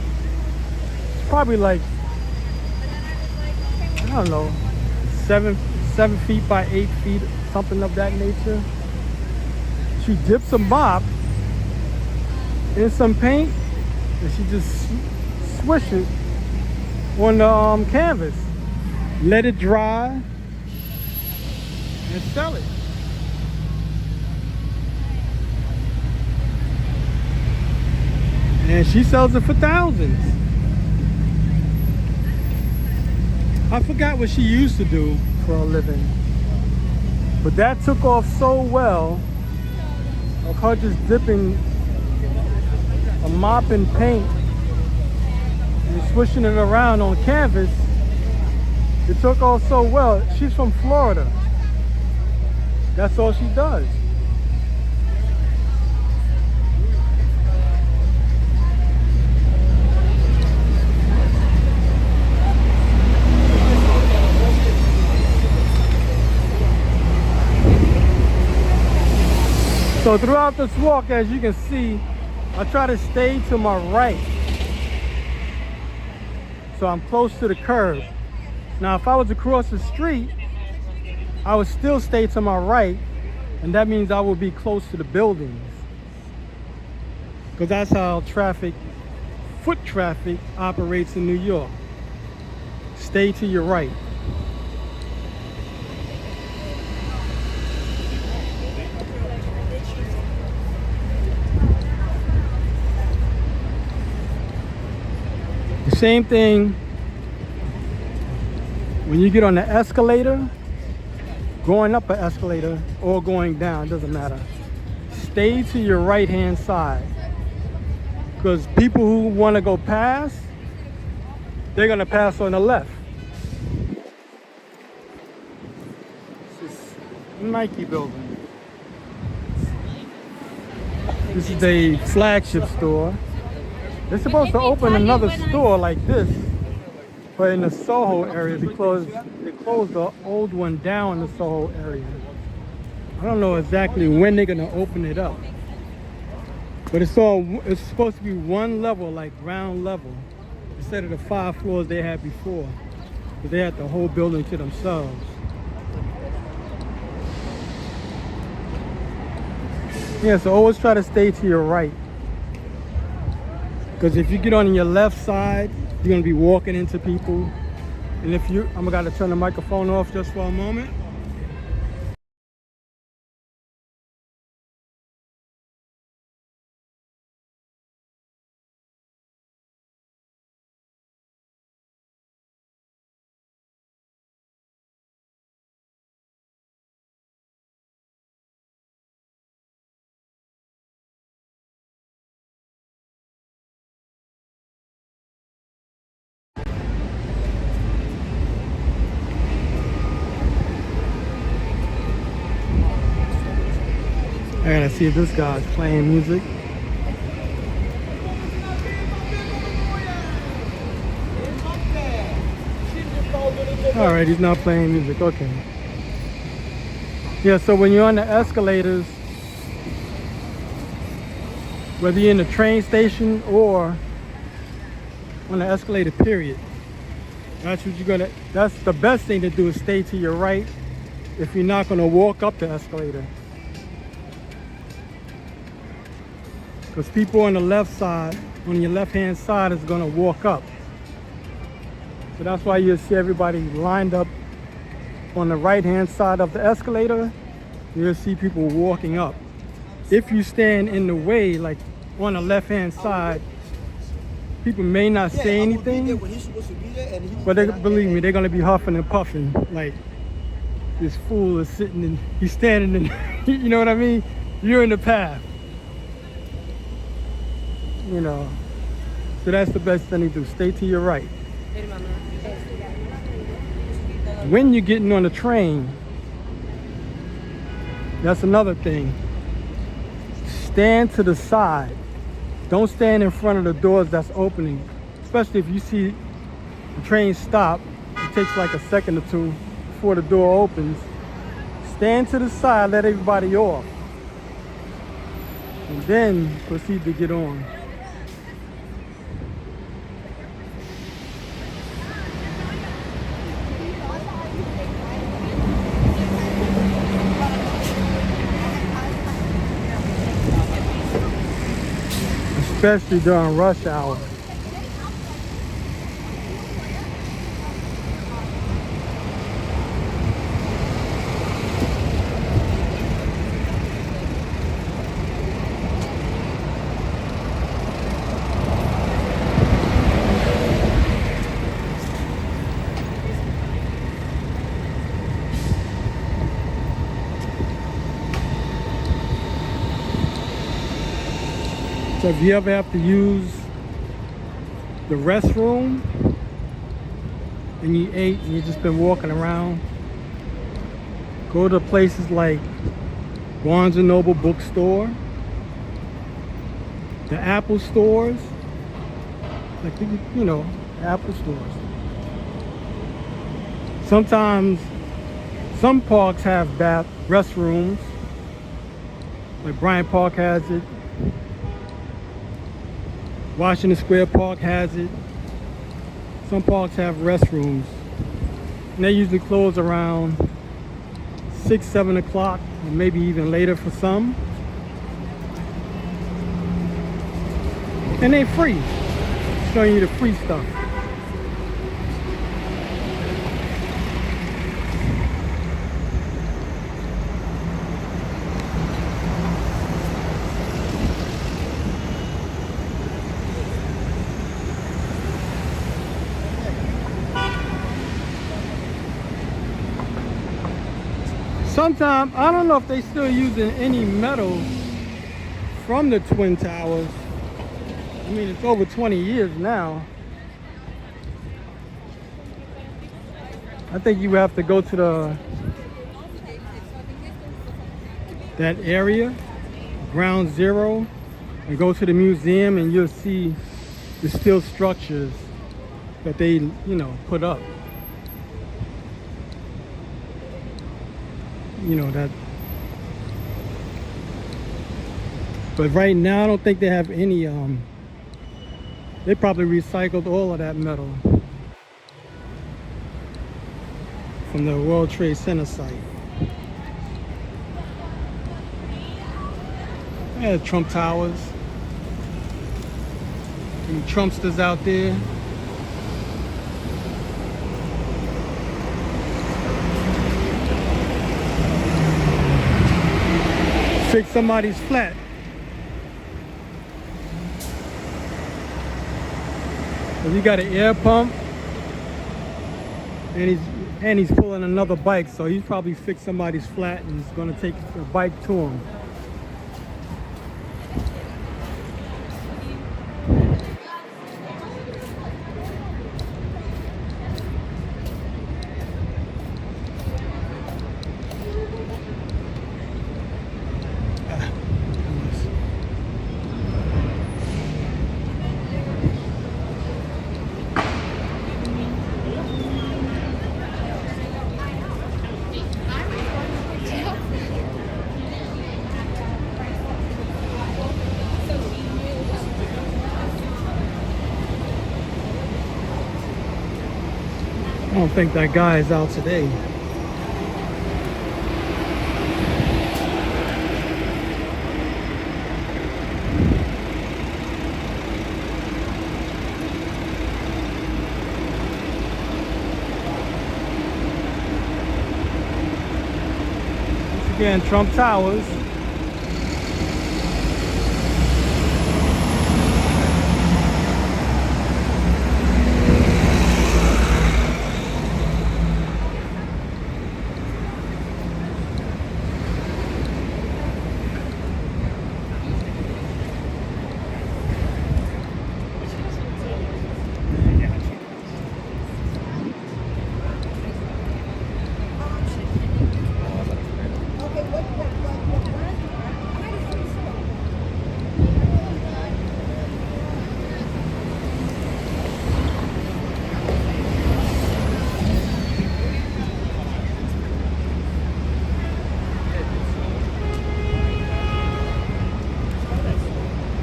It's probably like, I don't know, 7 feet by 8 feet, something of that nature. She dips a mop in some paint and she just swish it on the canvas. Let it dry and sell it. And she sells it for thousands. I forgot what she used to do for a living. But that took off so well of her just dipping a mop in paint and swishing it around on canvas. It took off so well. She's from Florida. That's all she does. So throughout this walk, as you can see, I try to stay to my right. So I'm close to the curb. Now, if I was across the street, I would still stay to my right, and that means I would be close to the buildings. Because that's how foot traffic operates in New York. Stay to your right. The same thing when you get on the escalator, going up an escalator or going down, it doesn't matter. Stay to your right hand side. Because people who want to go past, they're going to pass on the left. This is Nike building. This is the flagship store. They're supposed to open another store like this, but in the Soho area because they closed the old one down in the Soho area. I don't know exactly when they're gonna open it up, but it's supposed to be one level, like ground level, instead of the 5 floors they had before, because they had the whole building to themselves. Yeah, so always try to stay to your right. Because if you get on your left side, you're gonna be walking into people. And if I'm gonna turn the microphone off just for a moment. I gotta see if this guy's playing music. All right, he's not playing music, okay. Yeah, so when you're on the escalators, whether you're in the train station or on the escalator period, that's the best thing to do is stay to your right if you're not gonna walk up the escalator. Because people on the left side, on your left hand side, is gonna walk up. So that's why you'll see everybody lined up on the right hand side of the escalator. You'll see people walking up. If you stand in the way, like on the left hand side, people may not say anything, but believe me, they're gonna be huffing and puffing. Like, this fool is sitting and he's standing in, you know what I mean? You're in the path. You know, so that's the best thing to do. Stay to your right. When you're getting on the train, that's another thing. Stand to the side. Don't stand in front of the doors that's opening. Especially if you see the train stop, it takes like a second or two before the door opens. Stand to the side, let everybody off, and then proceed to get on. Especially during rush hour. So if you ever have to use the restroom and you ate and you've just been walking around, go to places like Barnes & Noble bookstore, the Apple stores, like, you know, Apple stores. Sometimes some parks have restrooms, Like Bryant Park has it. Washington Square Park has it. Some parks have restrooms. And they usually close around 6, 7 o'clock, or maybe even later for some. And they're free. Showing you the free stuff. Sometimes, I don't know if they still using any metal from the Twin Towers. I mean, it's over 20 years now. I think you have to go to that area, Ground Zero, and go to the museum, and you'll see the steel structures that they, put up. That. But right now, I don't think they have any. They probably recycled all of that metal from the World Trade Center site. Yeah, Trump Towers. Any Trumpsters out there? Fix somebody's flat. So you got an air pump, and he's pulling another bike, so he's probably fixed somebody's flat and he's gonna take a bike to him. I don't think that guy is out today. Once again, Trump Towers.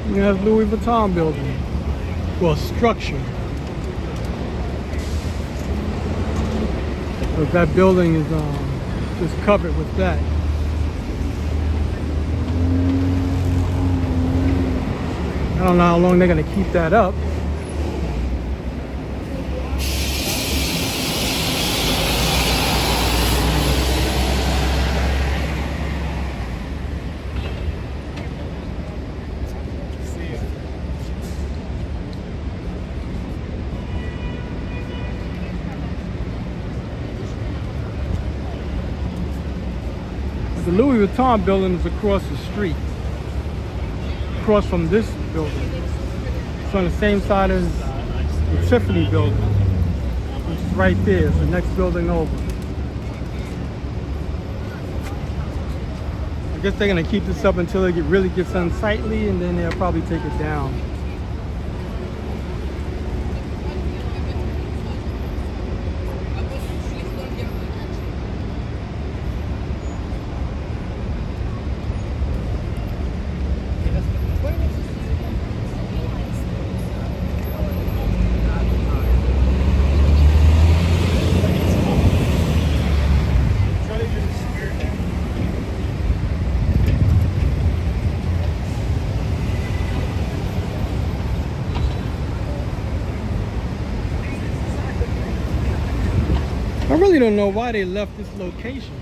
You have Louis Vuitton building. Well, structure. But that building is just covered with that. I don't know how long they're gonna keep that up. The Louis Vuitton building is across the street, across from this building. It's on the same side as the Tiffany building, which is right there. It's the next building over. I guess they're gonna keep this up until it really gets unsightly, and then they'll probably take it down. really don't know why they left this location.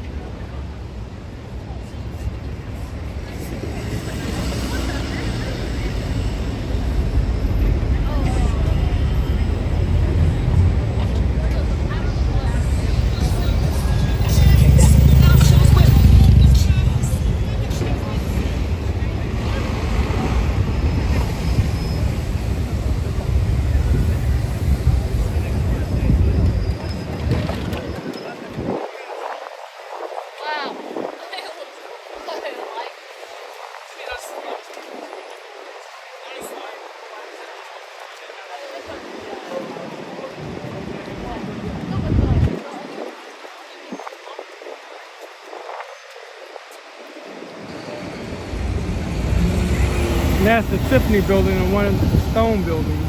And that's the Tiffany building and one of the Stone buildings.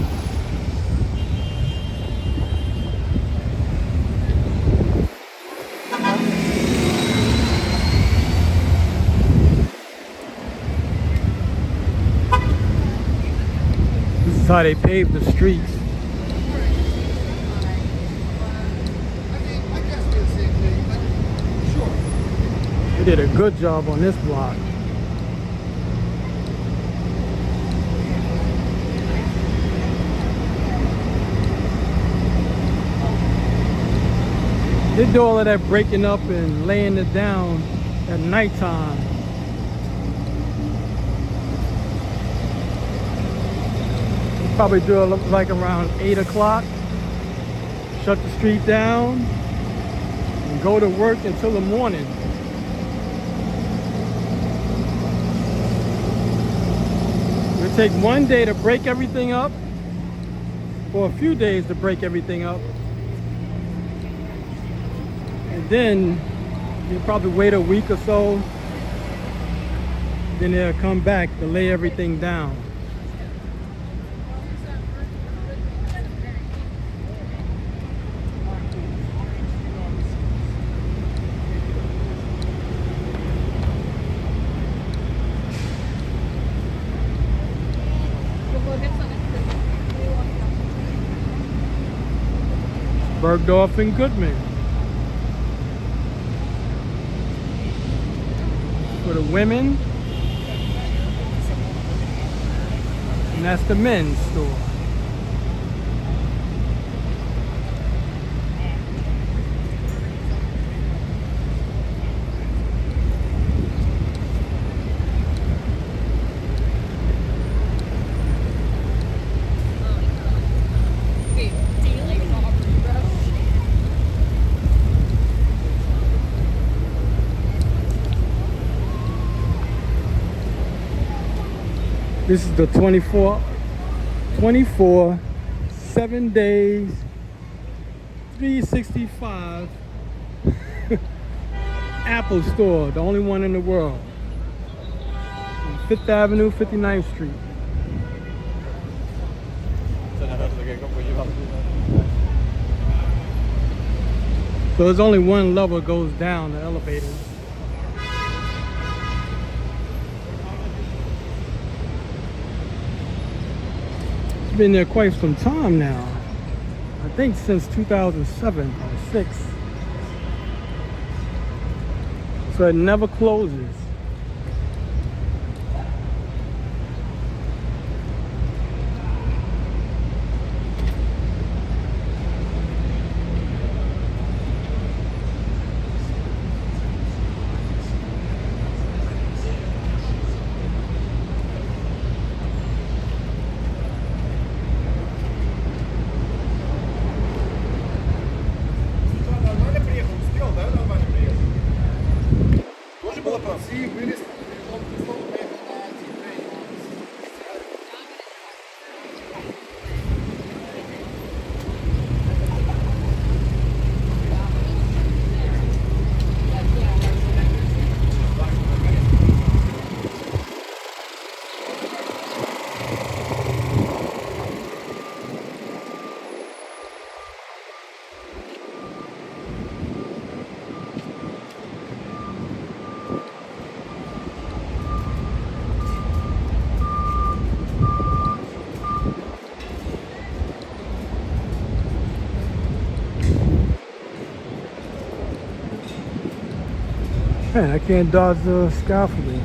This is how they paved the streets. They did a good job on this block. They do all of that breaking up and laying it down at nighttime. They probably do it like around 8 o'clock. Shut the street down and go to work until the morning. It take one day to break everything up, or a few days to break everything up. And then you'll probably wait a week or so. Then they'll come back to lay everything down. Bergdorf and Goodman. For the women, and that's the men's store. This is the 24, 7 days, 365 Apple store, the only one in the world. On 5th Avenue, 59th Street. So there's only one level goes down, the elevator. Been there quite some time now. I think since 2007 or 6. So it never closes. Man, I can't dodge the scaffolding.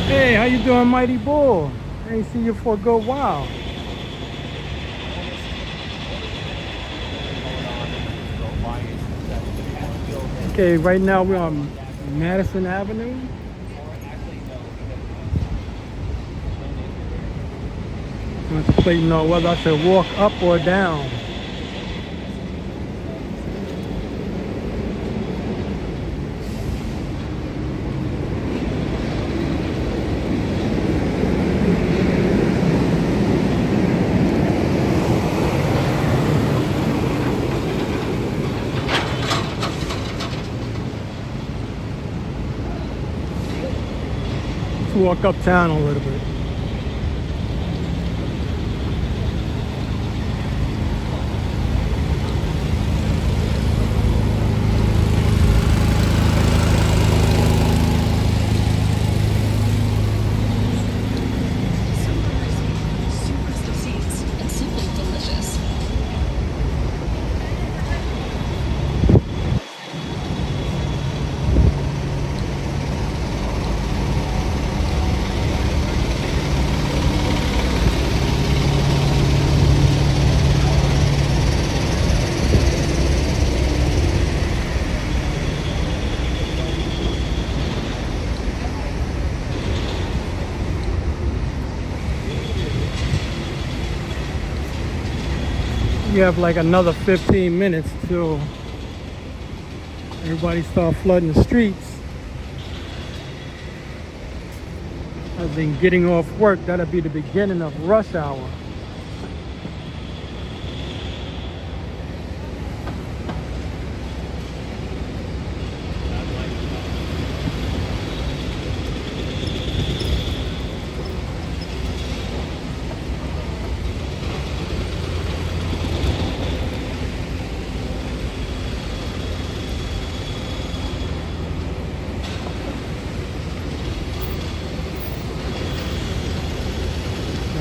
Hey, how you doing, Mighty Bull? I ain't seen you for a good while. Okay, right now we're on Madison Avenue. I want to plate know whether I should walk up or down. Walk uptown a little bit. We have like another 15 minutes till everybody start flooding the streets. I've been getting off work. That'll be the beginning of rush hour.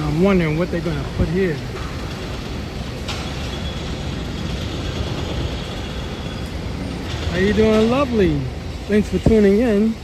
I'm wondering what they're gonna put here. How you doing, lovely? Thanks for tuning in.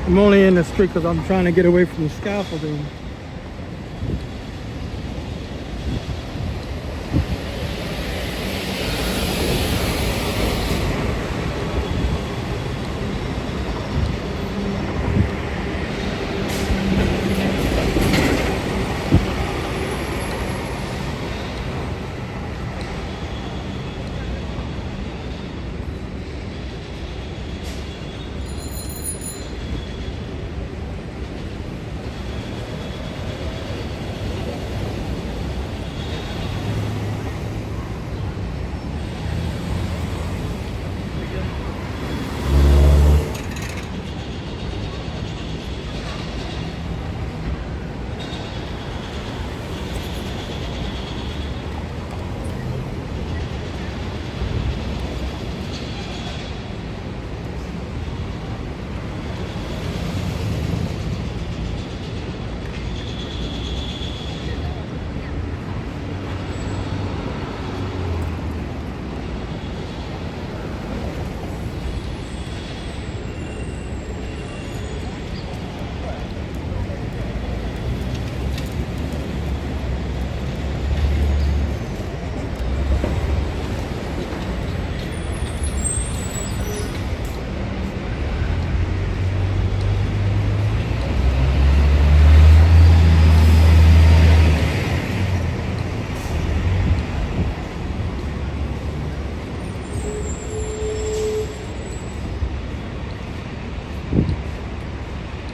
I'm only in the street because I'm trying to get away from the scaffolding.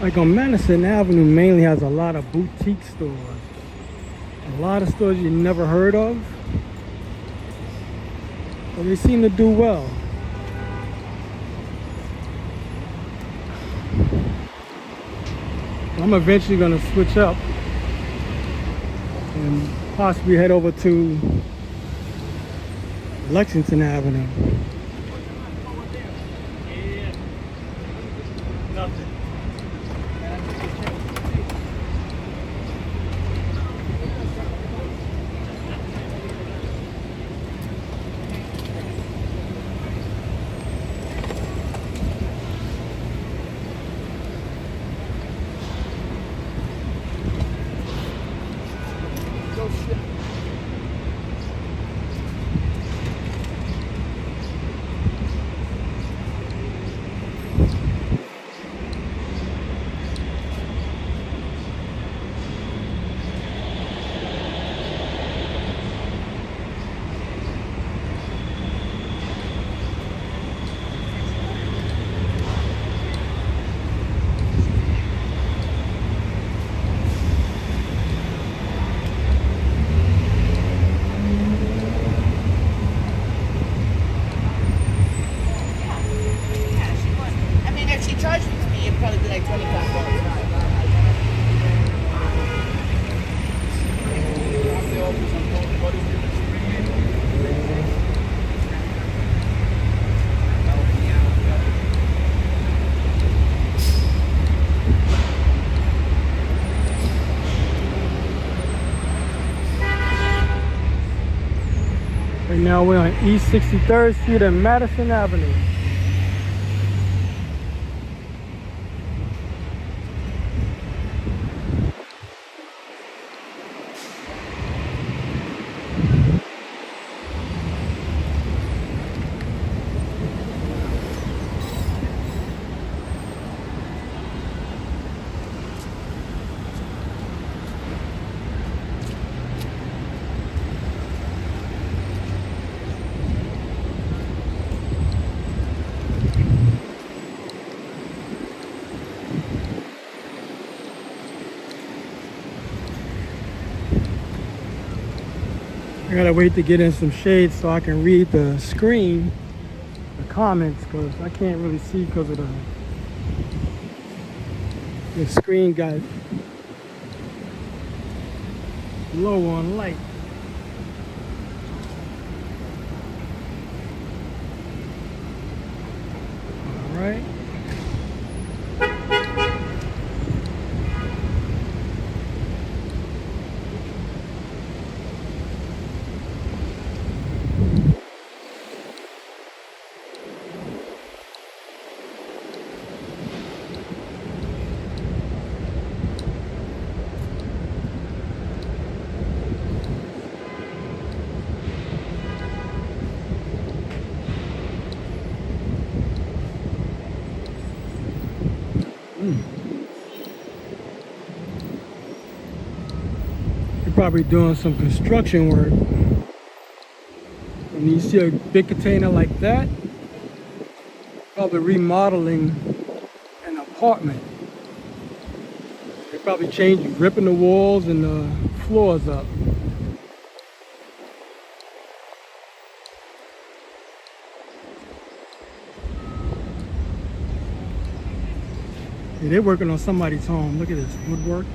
Like on Madison Avenue mainly has a lot of boutique stores. A lot of stores you never heard of. But they seem to do well. I'm eventually going to switch up and possibly head over to Lexington Avenue. Nothing. I mean, if she charged me, it'd probably be like $25. Right now we're on East 63rd Street and Madison Avenue. I gotta wait to get in some shade so I can read the screen, the comments, because I can't really see because of the screen got low on light. All right. They're probably doing some construction work. When you see a big container like that, probably remodeling an apartment. They're probably ripping the walls and the floors up. Yeah, they're working on somebody's home. Look at this woodwork.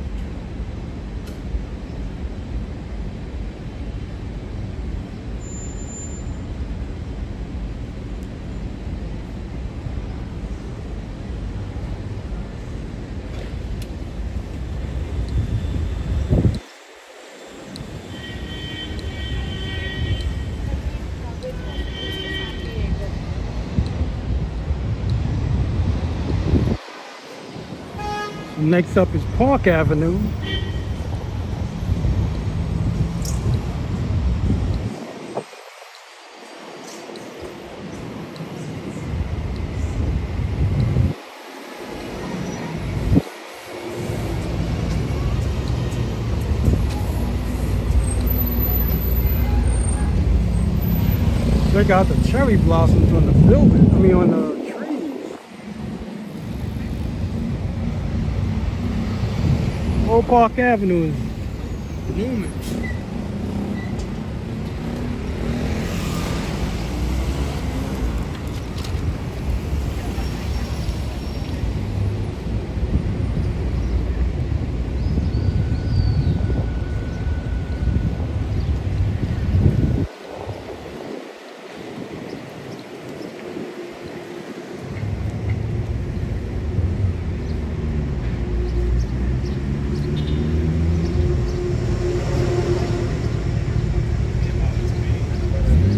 Next up is Park Avenue. Check out the cherry blossoms on the building. I mean on the trees. Old Park Avenue is booming.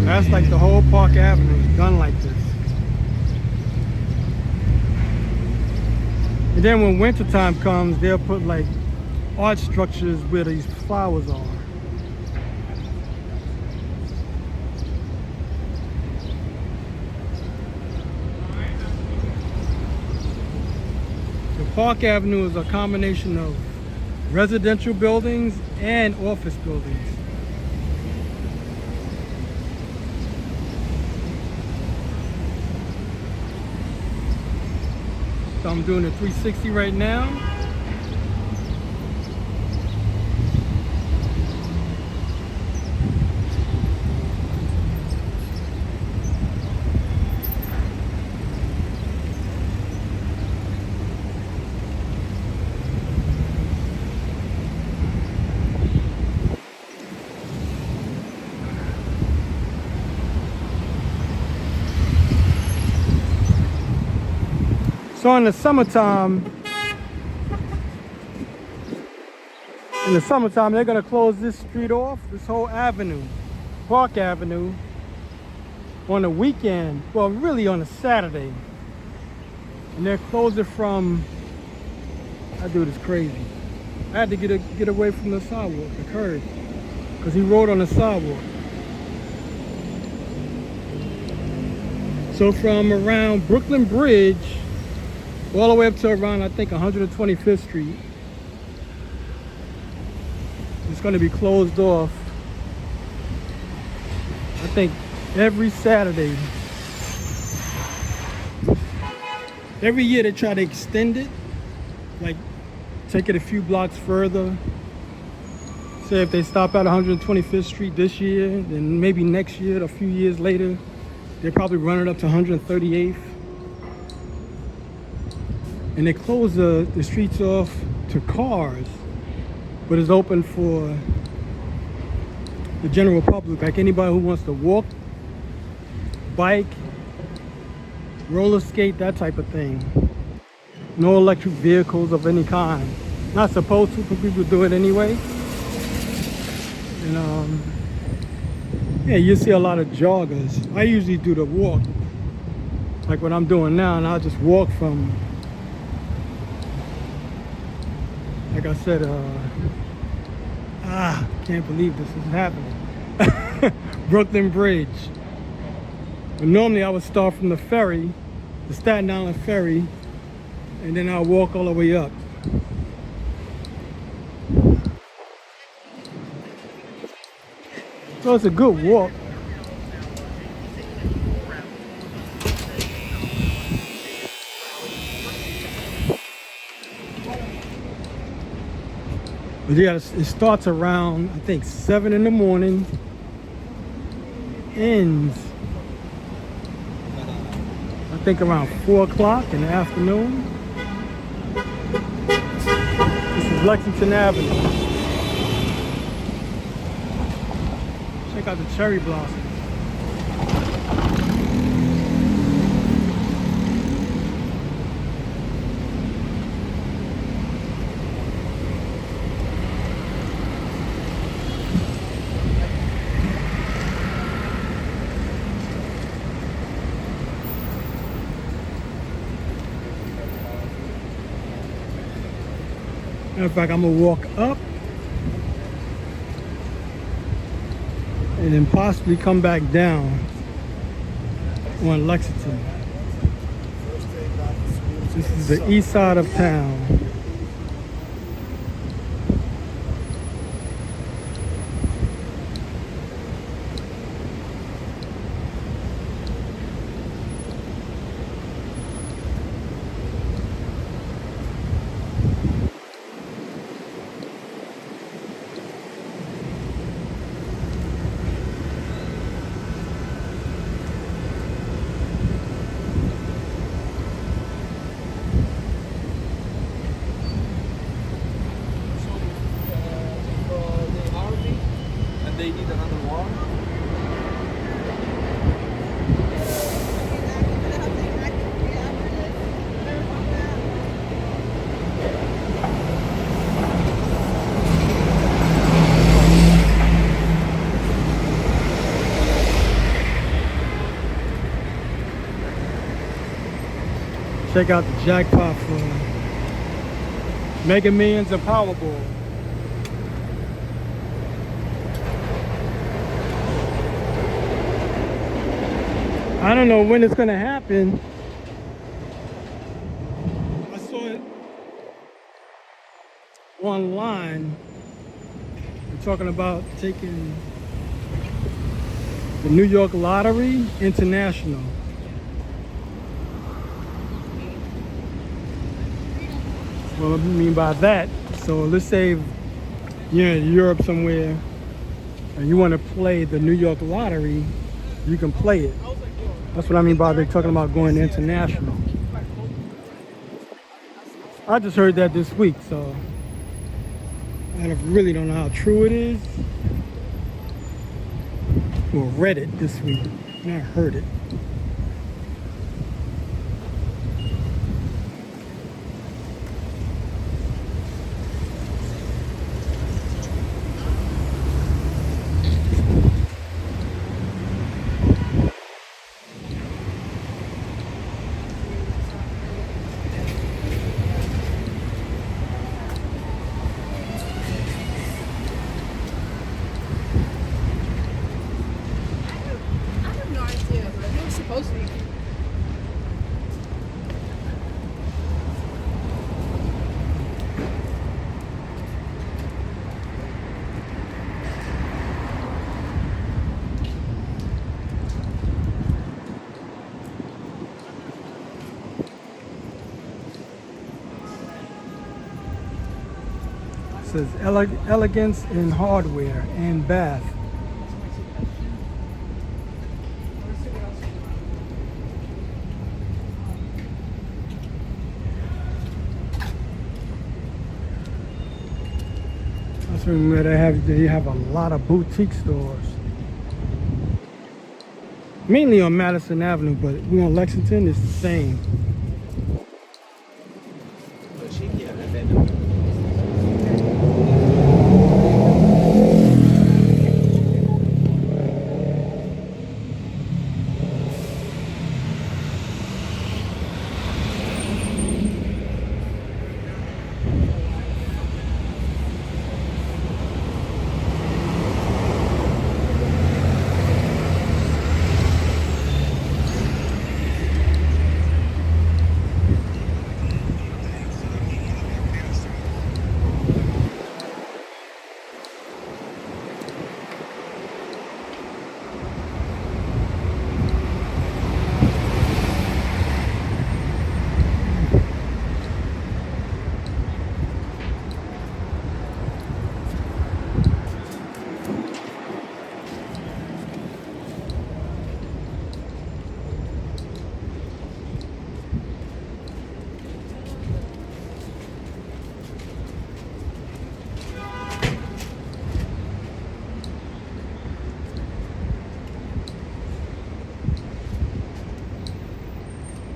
That's like the whole Park Avenue is done like this. And then when wintertime comes, they'll put like art structures where these flowers are. The Park Avenue is a combination of residential buildings and office buildings. So I'm doing a 360 right now. So in the summertime, they're gonna close this street off, this whole avenue, Park Avenue, on the weekend. Well, really on a Saturday. And they're closing from, that dude is crazy. I had to get away from the sidewalk, the curb, because he rode on the sidewalk. So from around Brooklyn Bridge, all the way up to around, I think, 125th Street. It's going to be closed off, I think, every Saturday. Every year they try to extend it, like take it a few blocks further. Say if they stop at 125th Street this year, then maybe next year, a few years later, they probably run it up to 138th. And they close the streets off to cars, but it's open for the general public, like anybody who wants to walk, bike, roller skate, that type of thing. No electric vehicles of any kind. Not supposed to, but people do it anyway. And yeah, you see a lot of joggers. I usually do the walk, like what I'm doing now, and I'll just walk from, like I said, can't believe this is happening. Brooklyn Bridge. But normally I would start from the ferry, the Staten Island ferry, and then I'll walk all the way up. So it's a good walk. But yeah, it starts around, I think, 7 in the morning, ends, I think, around 4 o'clock in the afternoon. This is Lexington Avenue. Check out the cherry blossoms. In fact, I'm gonna walk up and then possibly come back down on Lexington. This is the east side of town. check out the jackpot for Mega Millions and Powerball. I don't know when it's gonna happen. I saw it online. They're talking about taking the New York Lottery international. What I mean by that, so let's say you're in Europe somewhere and you want to play the New York Lottery, you can play it. That's what I mean by they're talking about going international. I just heard that this week, so I really don't know how true it is. Or read it this week, and I heard it. Says elegance in hardware and bath. That's where they have a lot of boutique stores. Mainly on Madison Avenue, but we on Lexington, it's the same.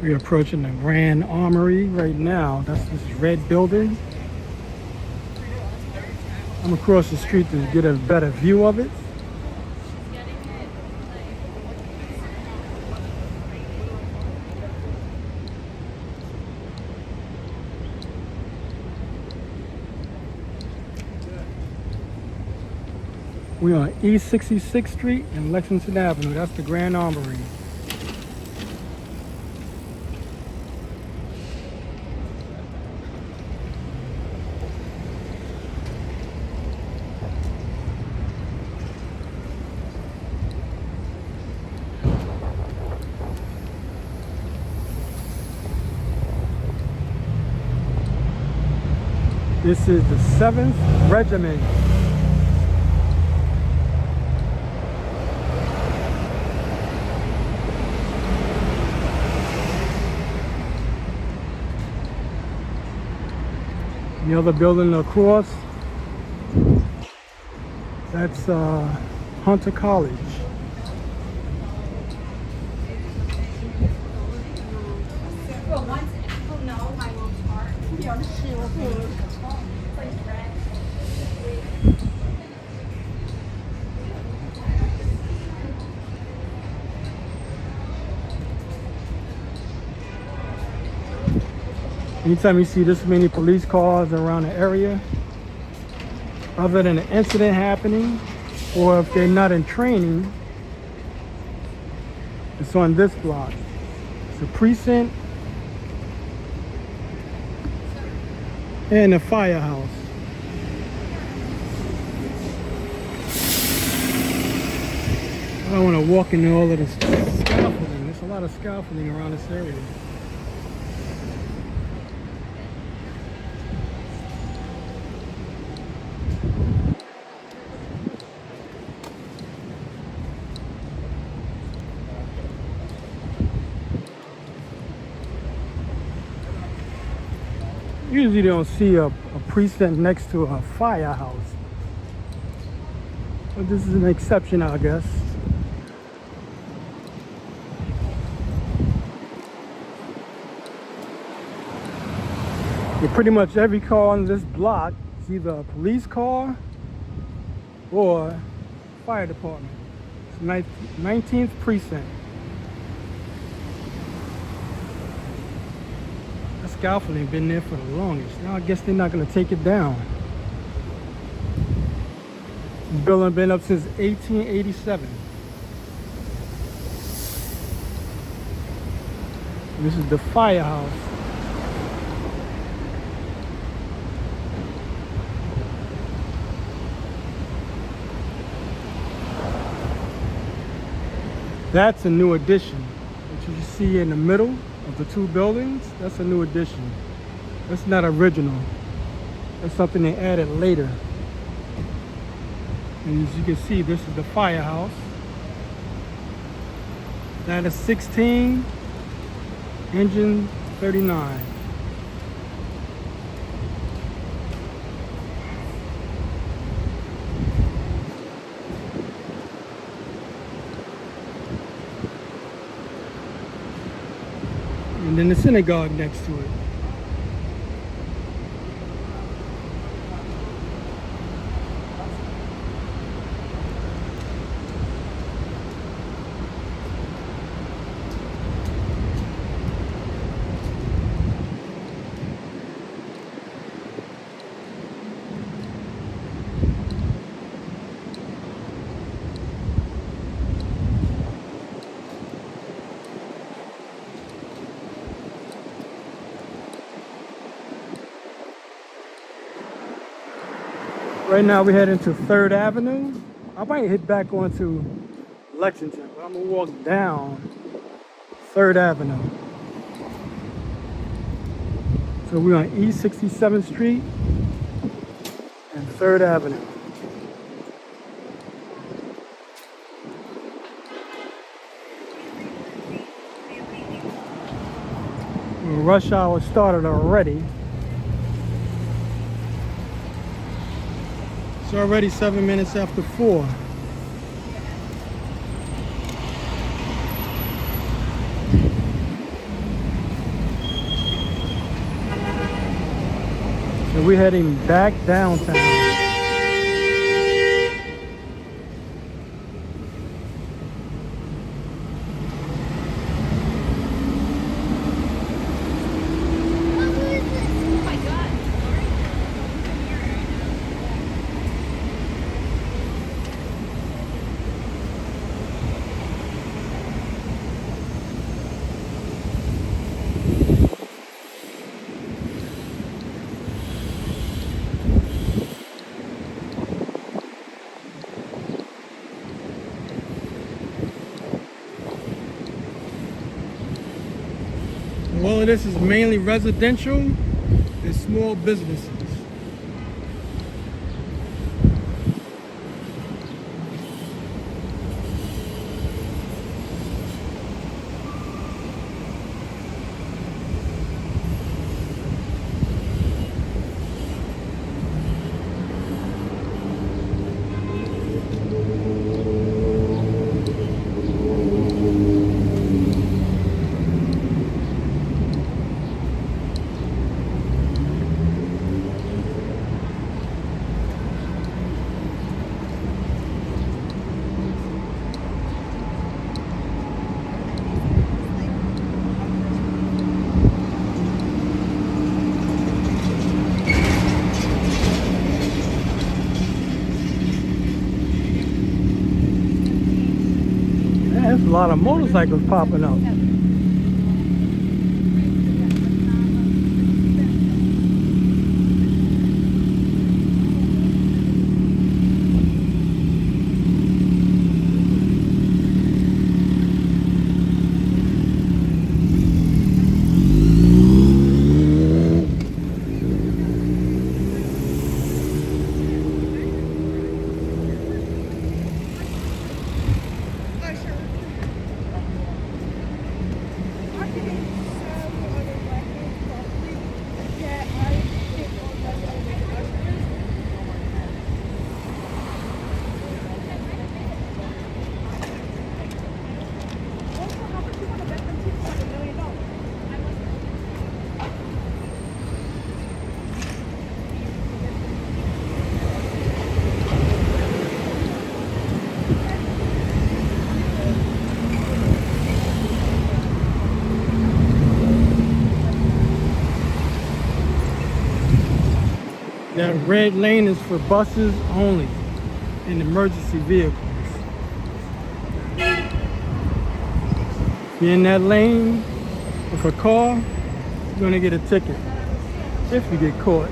We're approaching the Grand Armory right now. That's this red building. I'm across the street to get a better view of it. We're on East 66th Street and Lexington Avenue. That's the Grand Armory. This is the 7th Regiment. The other building across, that's Hunter College. Well, once people know my mom's heart, Anytime you see this many police cars around the area, other than an incident happening, or if they're not in training, it's on this block. It's a precinct and a firehouse. I don't want to walk into all of this scaffolding. There's a lot of scaffolding around this area. Usually you don't see a precinct next to a firehouse. But this is an exception, I guess. But pretty much every car on this block is either a police car or fire department. It's 19th precinct. That scaffolding been there for the longest. Now I guess they're not gonna take it down. This building been up since 1887. This is the firehouse. That's a new addition. What you see in the middle of the two buildings, that's a new addition. That's not original. That's something they added later. And as you can see, this is the firehouse. That is 16, engine 39. And then the synagogue next to it. Right now we're heading to 3rd Avenue. I might hit back onto Lexington, but I'm gonna walk down 3rd Avenue. So we're on East 67th Street and 3rd Avenue. Well, rush hour started already. It's already 7 minutes after 4. So we're heading back downtown. All of this is mainly residential and small businesses. There's a lot of motorcycles popping up. That red lane is for buses only and emergency vehicles. If you're in that lane with a car, you're gonna get a ticket if you get caught.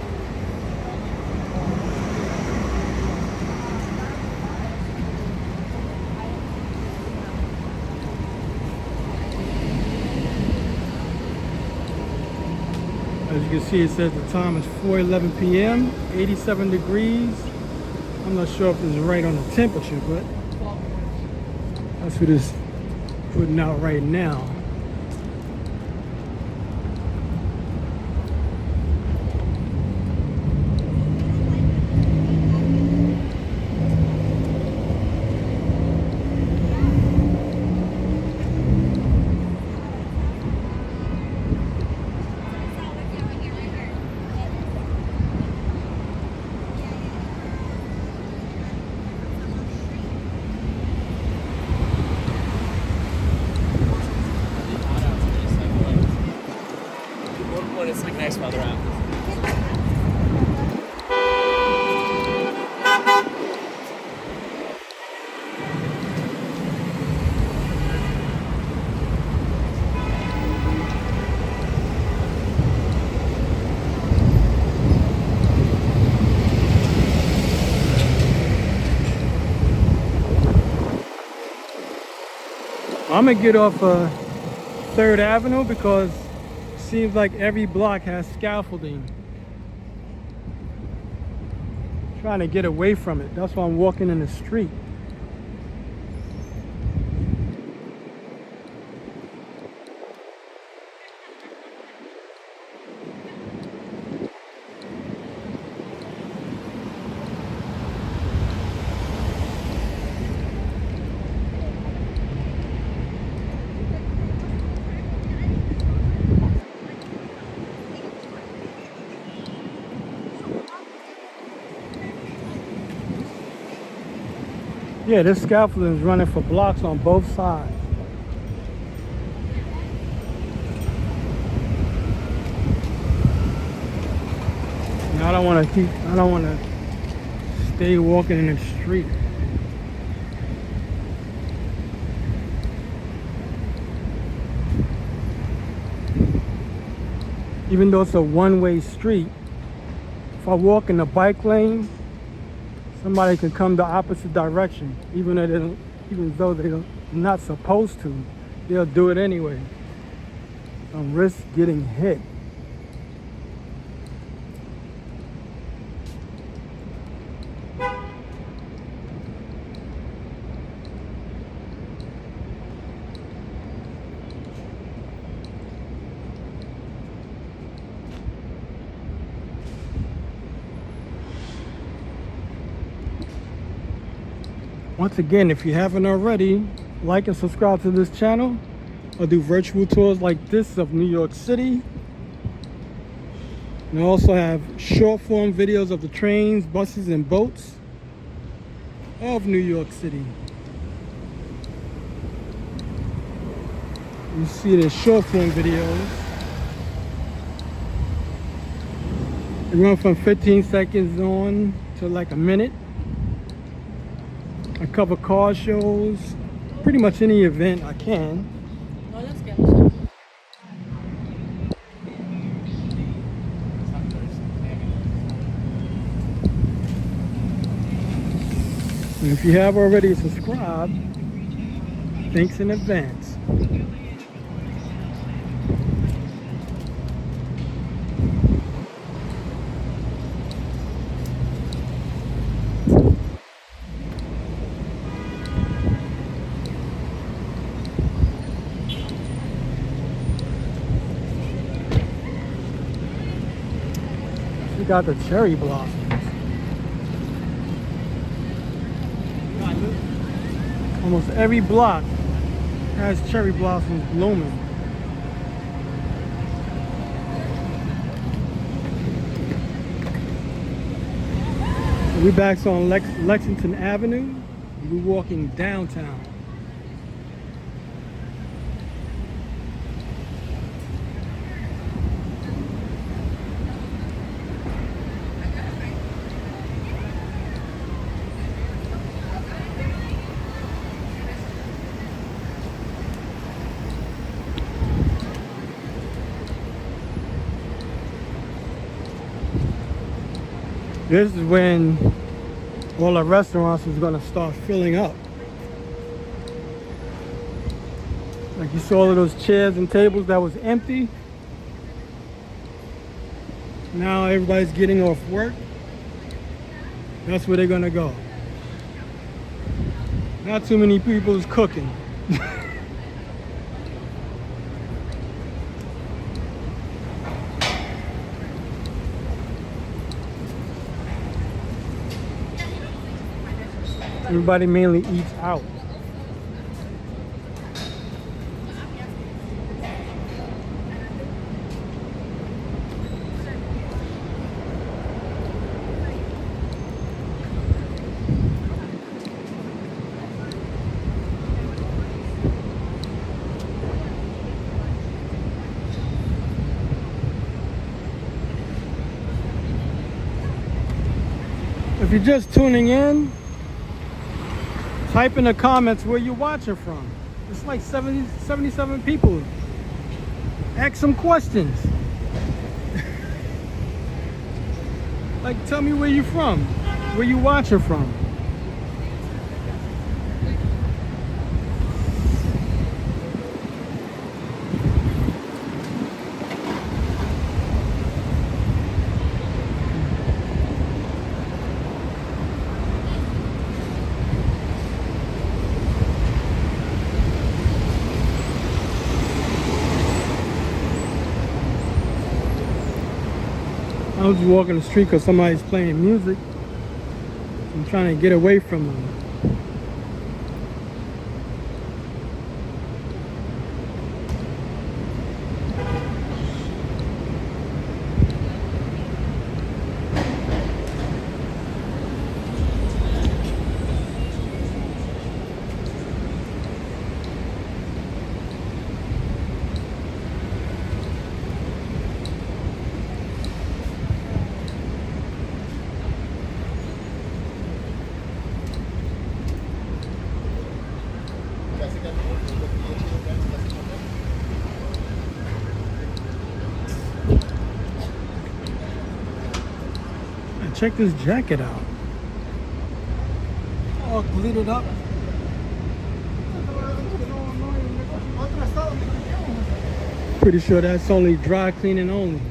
As you can see, it says the time is 4:11 p.m., 87 degrees. I'm not sure if it's right on the temperature, but that's what it's putting out right now. It's like nice weather out. I'm gonna get off 3rd Avenue because it seems like every block has scaffolding. Trying to get away from it. That's why I'm walking in the street. Yeah, this scaffolding is running for blocks on both sides. And I don't want to stay walking in the street. Even though it's a one-way street, if I walk in the bike lane, somebody can come the opposite direction, even though they're not supposed to. They'll do it anyway. Some risk getting hit. Once again, if you haven't already, like and subscribe to this channel. I'll do virtual tours like this of New York City. And I also have short form videos of the trains, buses, and boats of New York City. You see the short form videos. They run from 15 seconds on to like a minute. I cover car shows, pretty much any event I can. No, let's get it. And if you have already subscribed, thanks in advance. We got the cherry blossoms. Almost every block has cherry blossoms blooming. We're back on Lexington Avenue. We're walking downtown. This is when all the restaurants is gonna start filling up. Like you saw all of those chairs and tables that was empty. Now everybody's getting off work. That's where they're gonna go. Not too many people is cooking. Everybody mainly eats out. If you're just tuning in, type in the comments where you're watching from. It's like 77 people. Ask some questions. Like, tell me where you're from, where you watching from. I was just walking the street because somebody's playing music. I'm trying to get away from them. Check this jacket out. All glittered up. Pretty sure that's only dry cleaning only.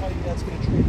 somebody that's going to trade.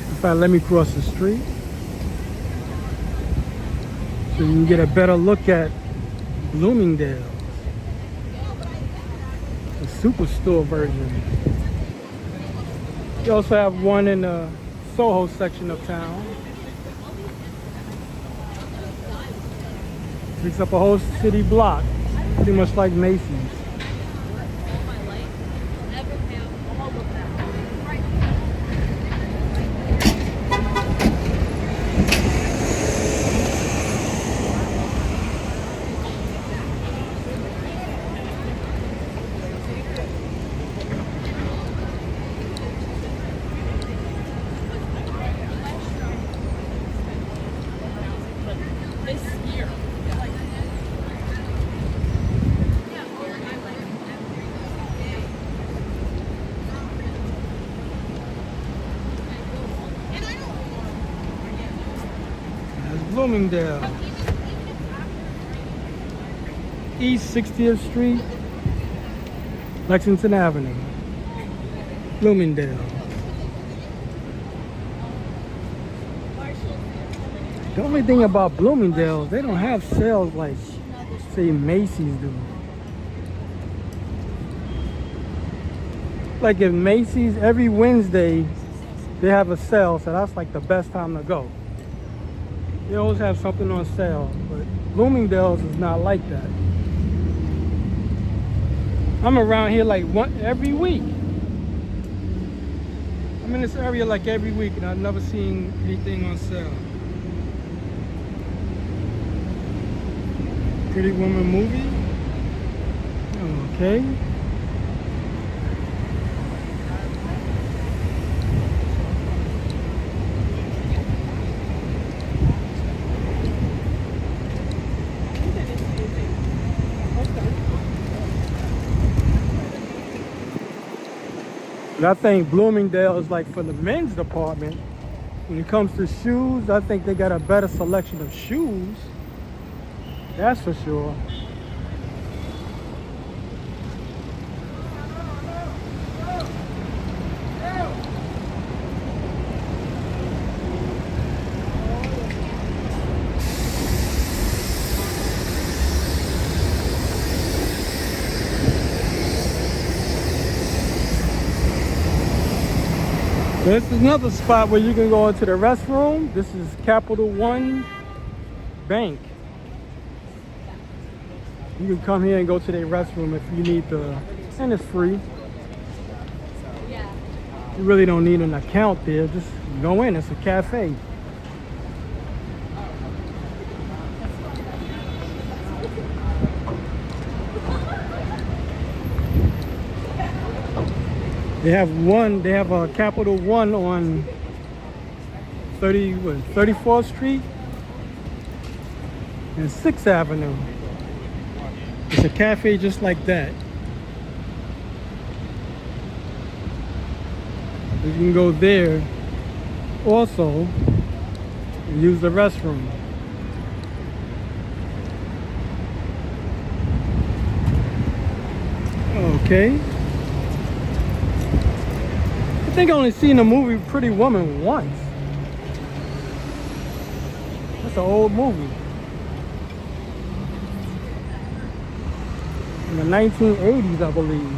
In fact, let me cross the street so you can get a better look at Bloomingdale, the superstore version. You also have one in the Soho section of town. Takes up a whole city block, pretty much like Macy's. Bloomingdale, East 60th Street, Lexington Avenue, Bloomingdale. The only thing about Bloomingdale, they don't have sales like, say, Macy's do. Like in Macy's, every Wednesday, they have a sale, so that's like the best time to go. They always have something on sale, but Bloomingdale's is not like that. I'm around here like every week. I'm in this area like every week and I've never seen anything on sale. Pretty Woman movie? Okay. But I think Bloomingdale is like for the men's department. When it comes to shoes, I think they got a better selection of shoes. That's for sure. This is another spot where you can go into the restroom. This is Capital One Bank. You can come here and go to their restroom if you need to, and it's free. You really don't need an account there. Just go in. It's a cafe. They have a Capital One on 34th Street and 6th Avenue. It's a cafe just like that. You can go there also and use the restroom. Okay. I think I only seen the movie Pretty Woman once. That's an old movie. In the 1980s, I believe.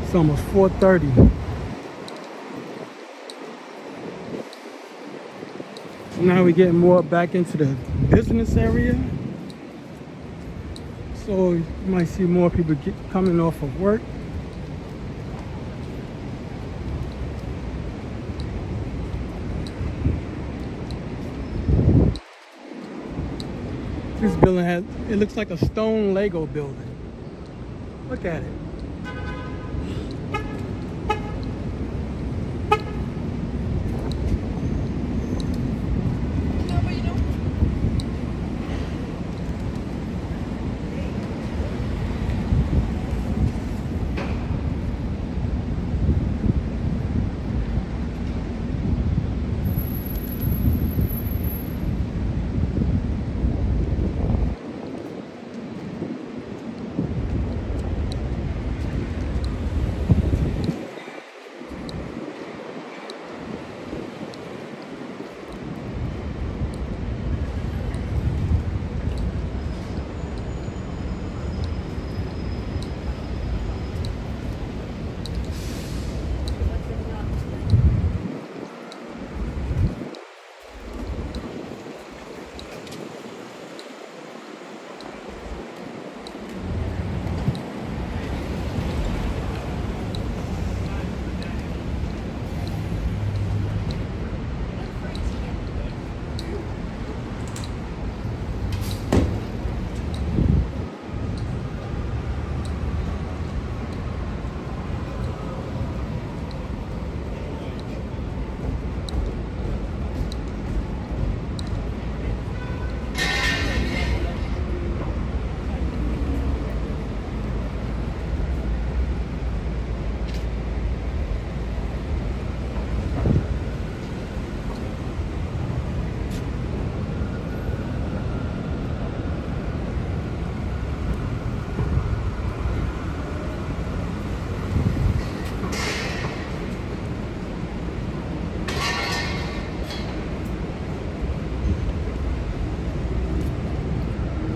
It's almost 4:30. Now we're getting more back into the business area. So you might see more people coming off of work. This building it looks like a stone Lego building. Look at it.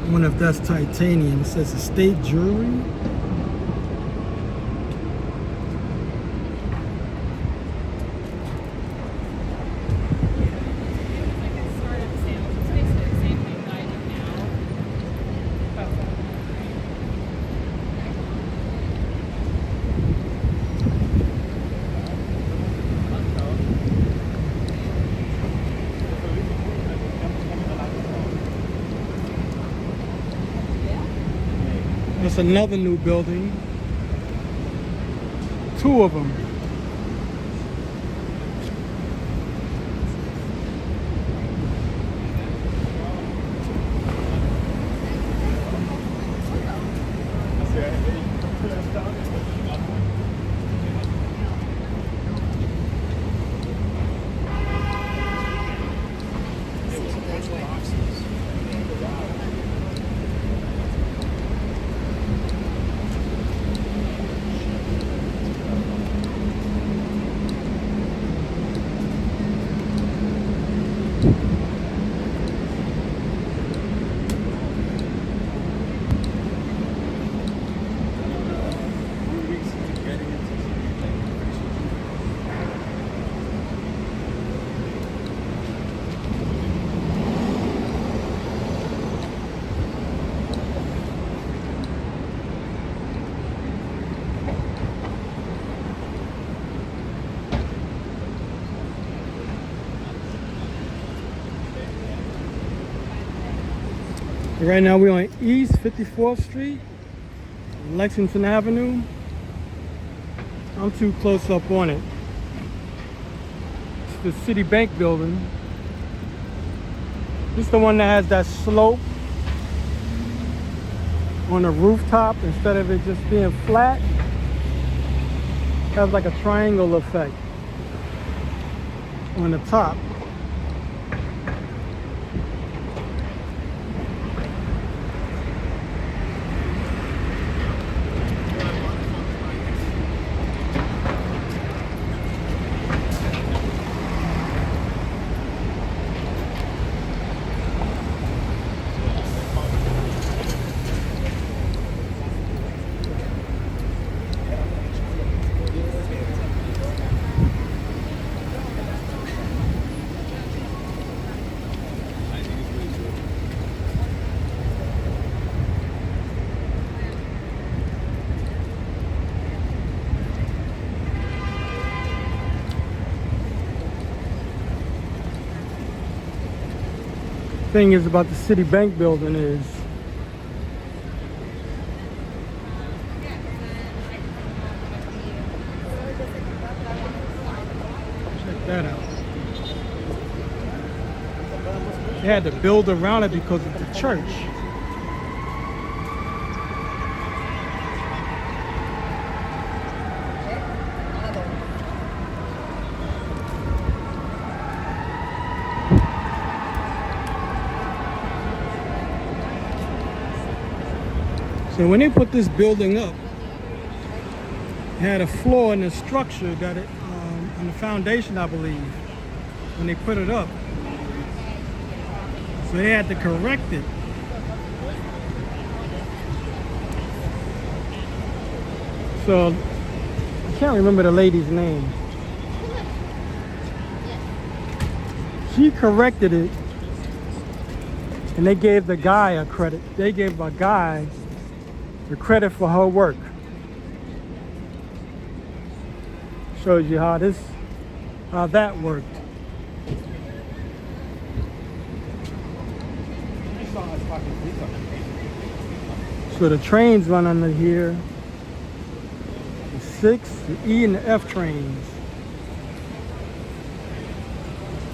I wonder if that's titanium. It says estate jewelry. That's another new building. 2 of them. Right now we're on East 54th Street, Lexington Avenue. I'm too close up on it. It's the Citibank building. This is the one that has that slope on the rooftop instead of it just being flat. It has like a triangle effect on the top. Thing is about the Citibank building is check that out. They had to build around it because of the church. So when they put this building up, it had a flaw in the structure that it, on the foundation, I believe, when they put it up. So they had to correct it. So I can't remember the lady's name. She corrected it, and they gave the guy a credit. They gave a guy the credit for her work. Shows you how that worked. So the trains run under here. The 6, the E, and the F trains.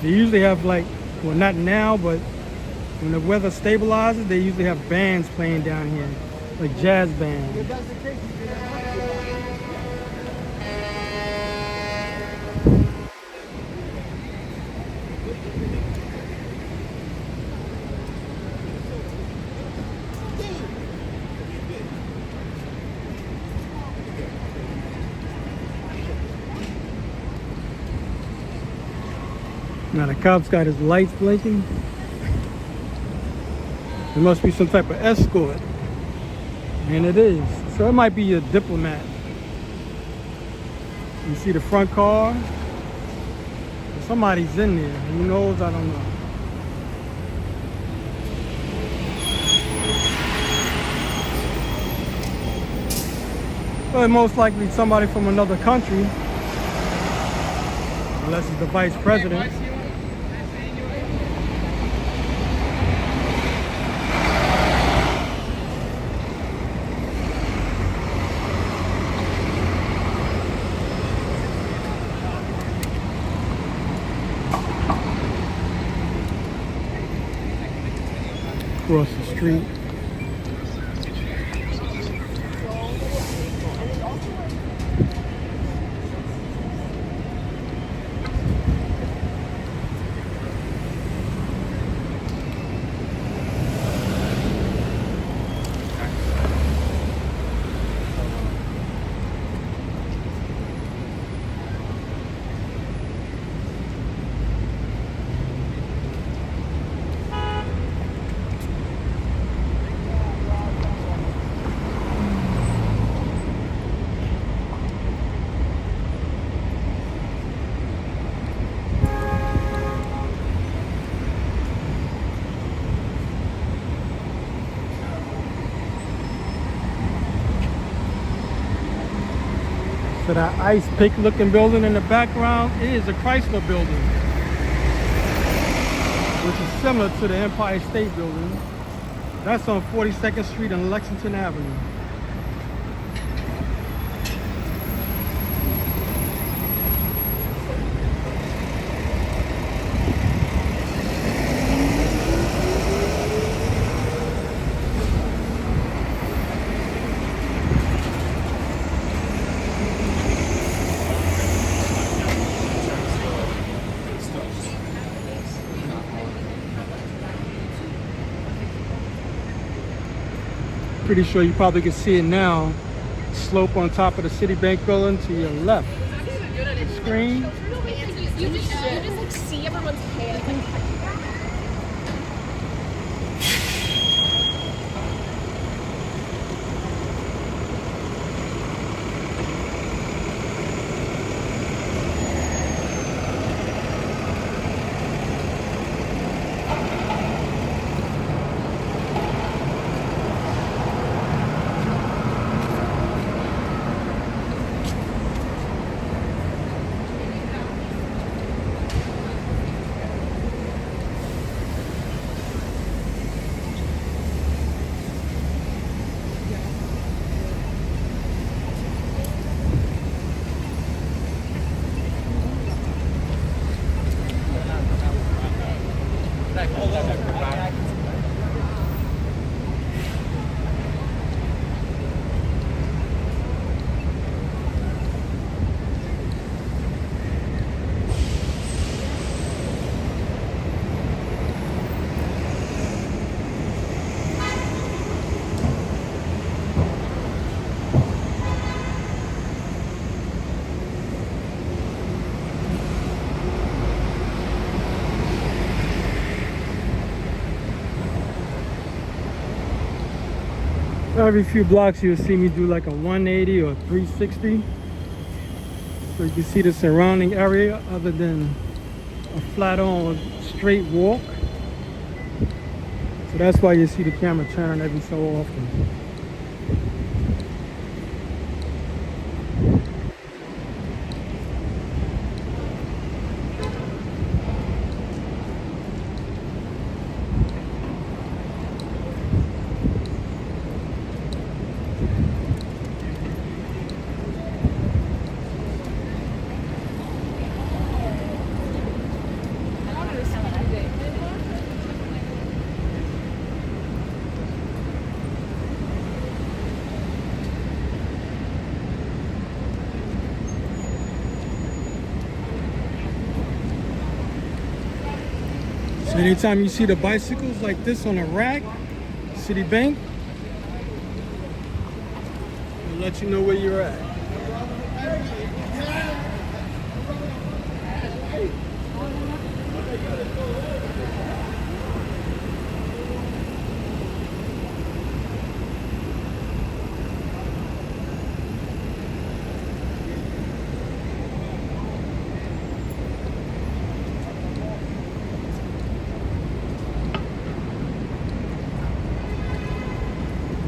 They usually have like, well, not now, but when the weather stabilizes, they usually have bands playing down here. Like jazz band. Now the cop's got his lights blinking. There must be some type of escort. And it is. So it might be a diplomat. You see the front car? Somebody's in there. Who knows? I don't know. But most likely somebody from another country. Unless it's the vice president. across the street. So that ice pick looking building in the background is the Chrysler Building, which is similar to the Empire State Building. That's on 42nd Street and Lexington Avenue. Pretty sure you probably can see it now. Slope on top of the Citibank building to your left. Screen. You just like see everyone's hands. Every few blocks you'll see me do like a 180 or 360. So you can see the surrounding area other than a flat on straight walk. So that's why you see the camera turn every so often. So anytime you see the bicycles like this on a rack, Citibank, it'll let you know where you're at.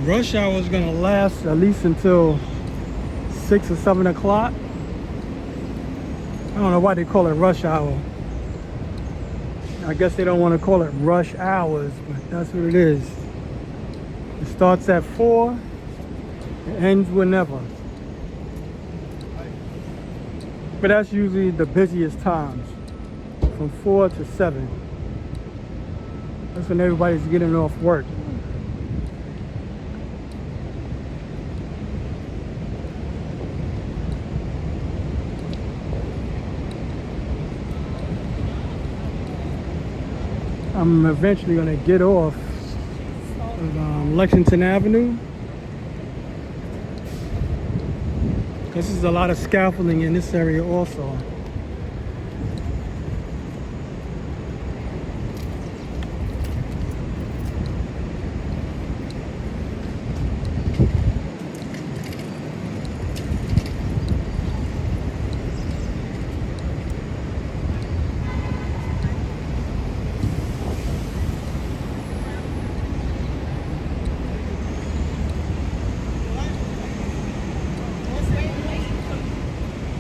Rush hour is gonna last at least until 6 or 7 o'clock. I don't know why they call it rush hour. I guess they don't want to call it rush hours, but that's what it is. It starts at 4, it ends whenever. But that's usually the busiest times, from 4 to 7. That's when everybody's getting off work. I'm eventually going to get off of Lexington Avenue, because there's a lot of scaffolding in this area also.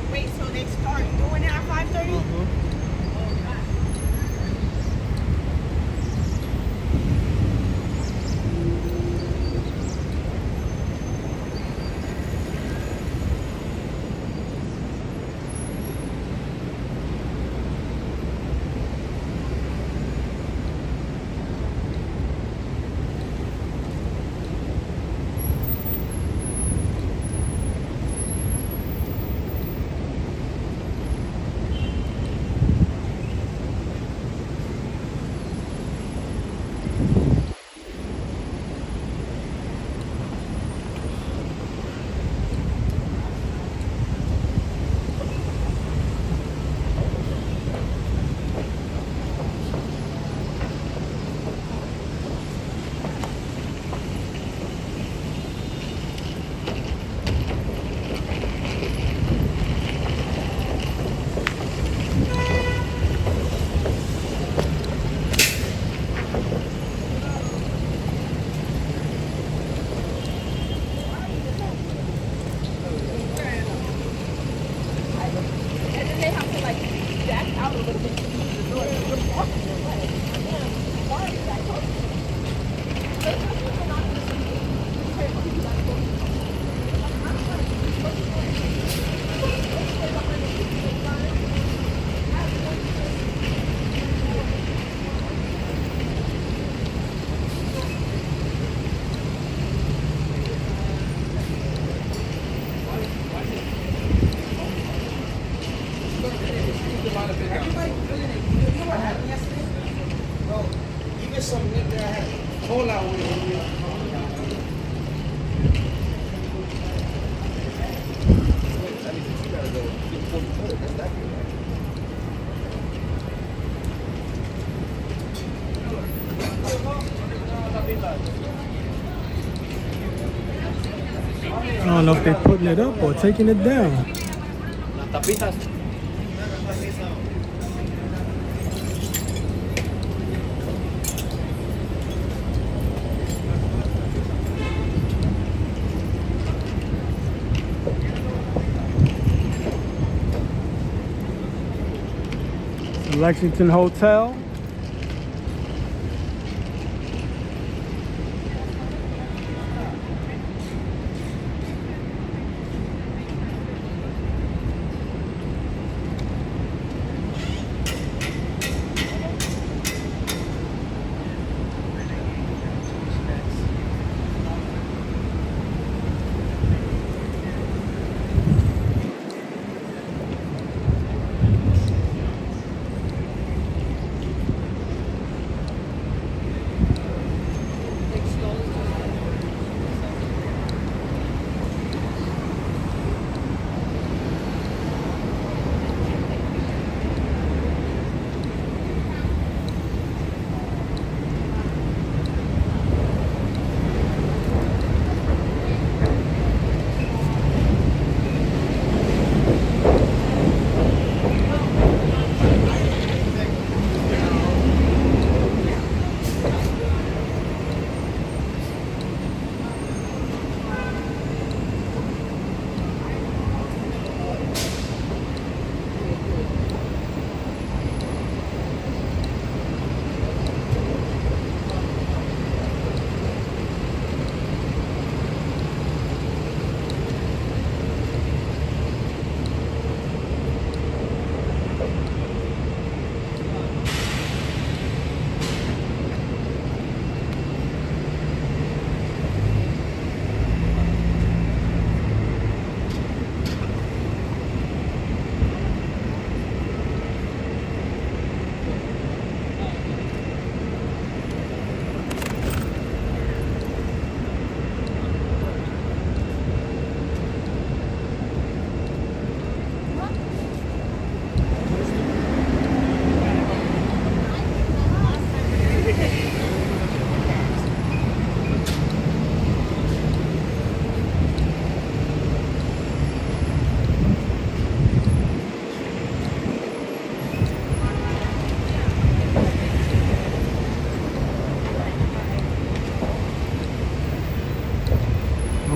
Wait, so they start doing it at 5:30? And then they have to like back out a little bit to use the door. You're walking your way. Why is that close? Even some nigga that had cola out with him. I don't know if they're putting it up or taking it down. Lexington Hotel.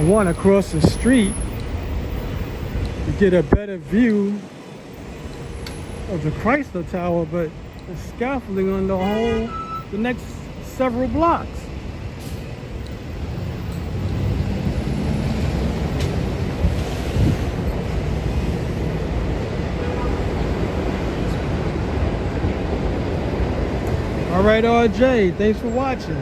I want to cross the street to get a better view of the Chrysler Tower, but the scaffolding on the next several blocks. All right, RJ, thanks for watching.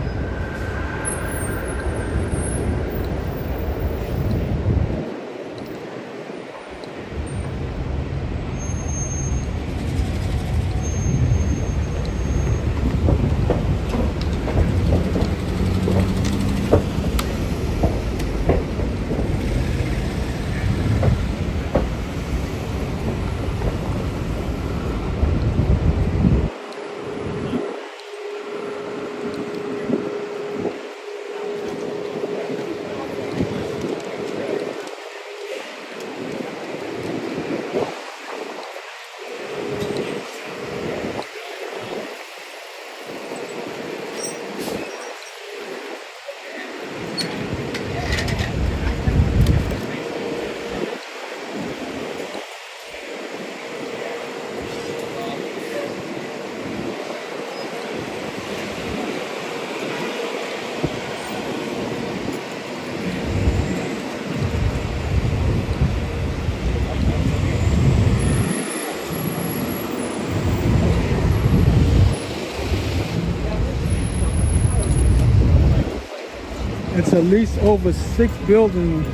It's at least over 6 buildings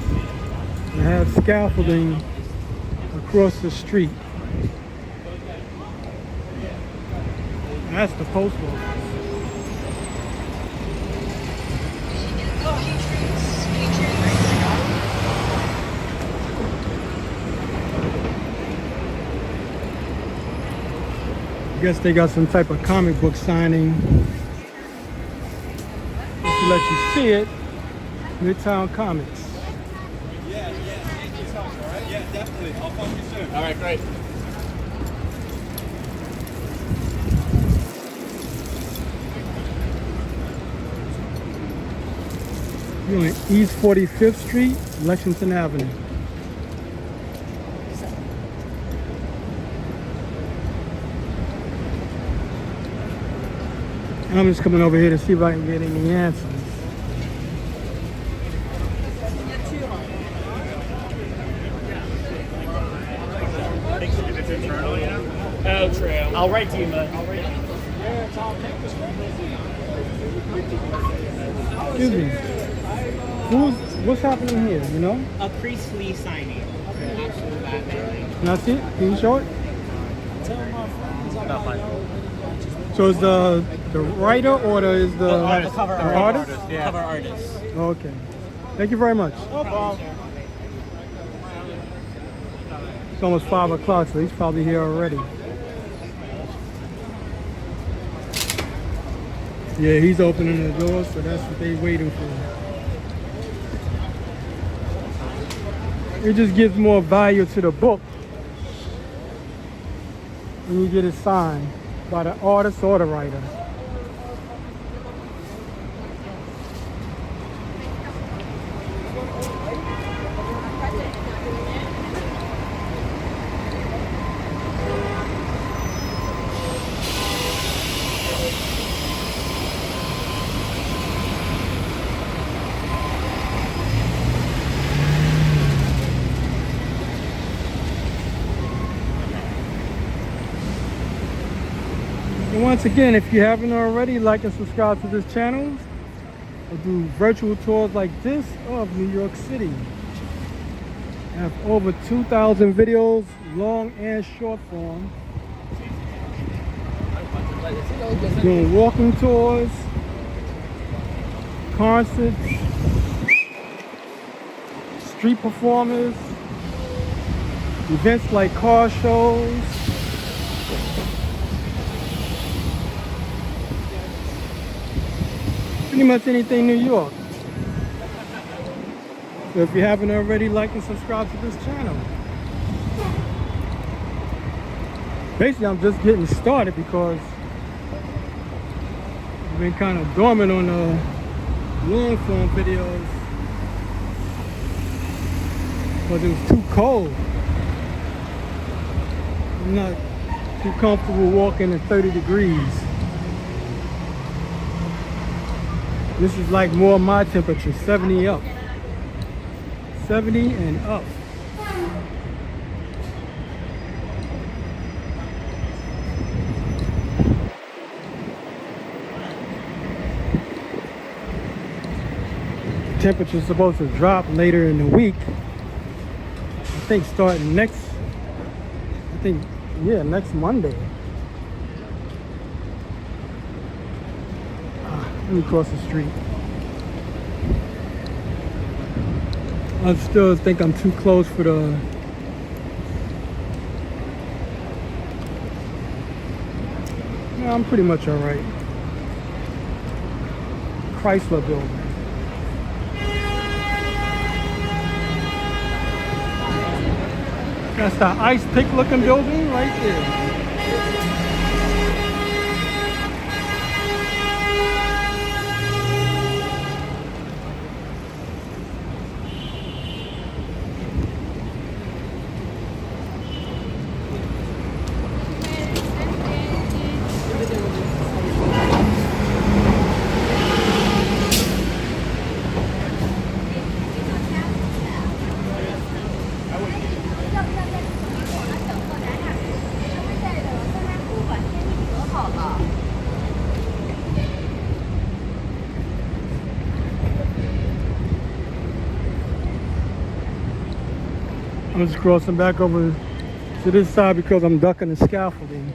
that have scaffolding across the street. That's the post office. I guess they got some type of comic book signing. Just to let you see it. Midtown Comics. Yeah, definitely. I'll phone you soon. All right, great. You're on East 45th Street, Lexington Avenue. And I'm just coming over here to see if I can get any answers. I'll write to you, bud. Excuse me. What's happening here, you know? A Chrysler signing. Absolute Batman. Can I see it? Can you show it? So is the writer or is the cover artist? Yeah. Cover artist. Okay. Thank you very much. No problem. It's almost 5 o'clock, so he's probably here already. Yeah, he's opening the door, so that's what they're waiting for. It just gives more value to the book when you get it signed by the artist or the writer. And once again, if you haven't already, like and subscribe to this channel. I do virtual tours like this of New York City. I have over 2,000 videos, long and short form. Doing walking tours, concerts, street performers, events like car shows. Pretty much anything New York. So if you haven't already, like and subscribe to this channel. Basically, I'm just getting started because I've been kind of dormant on the long form videos. because it was too cold. I'm not too comfortable walking at 30 degrees. This is like more my temperature, 70 up. 70 and up. Temperature's supposed to drop later in the week. I think starting next Monday. Let me cross the street. I still think I'm too close for the no, I'm pretty much all right. Chrysler Building. That's the ice pick looking building right there. I'm just crossing back over to this side because I'm ducking the scaffolding.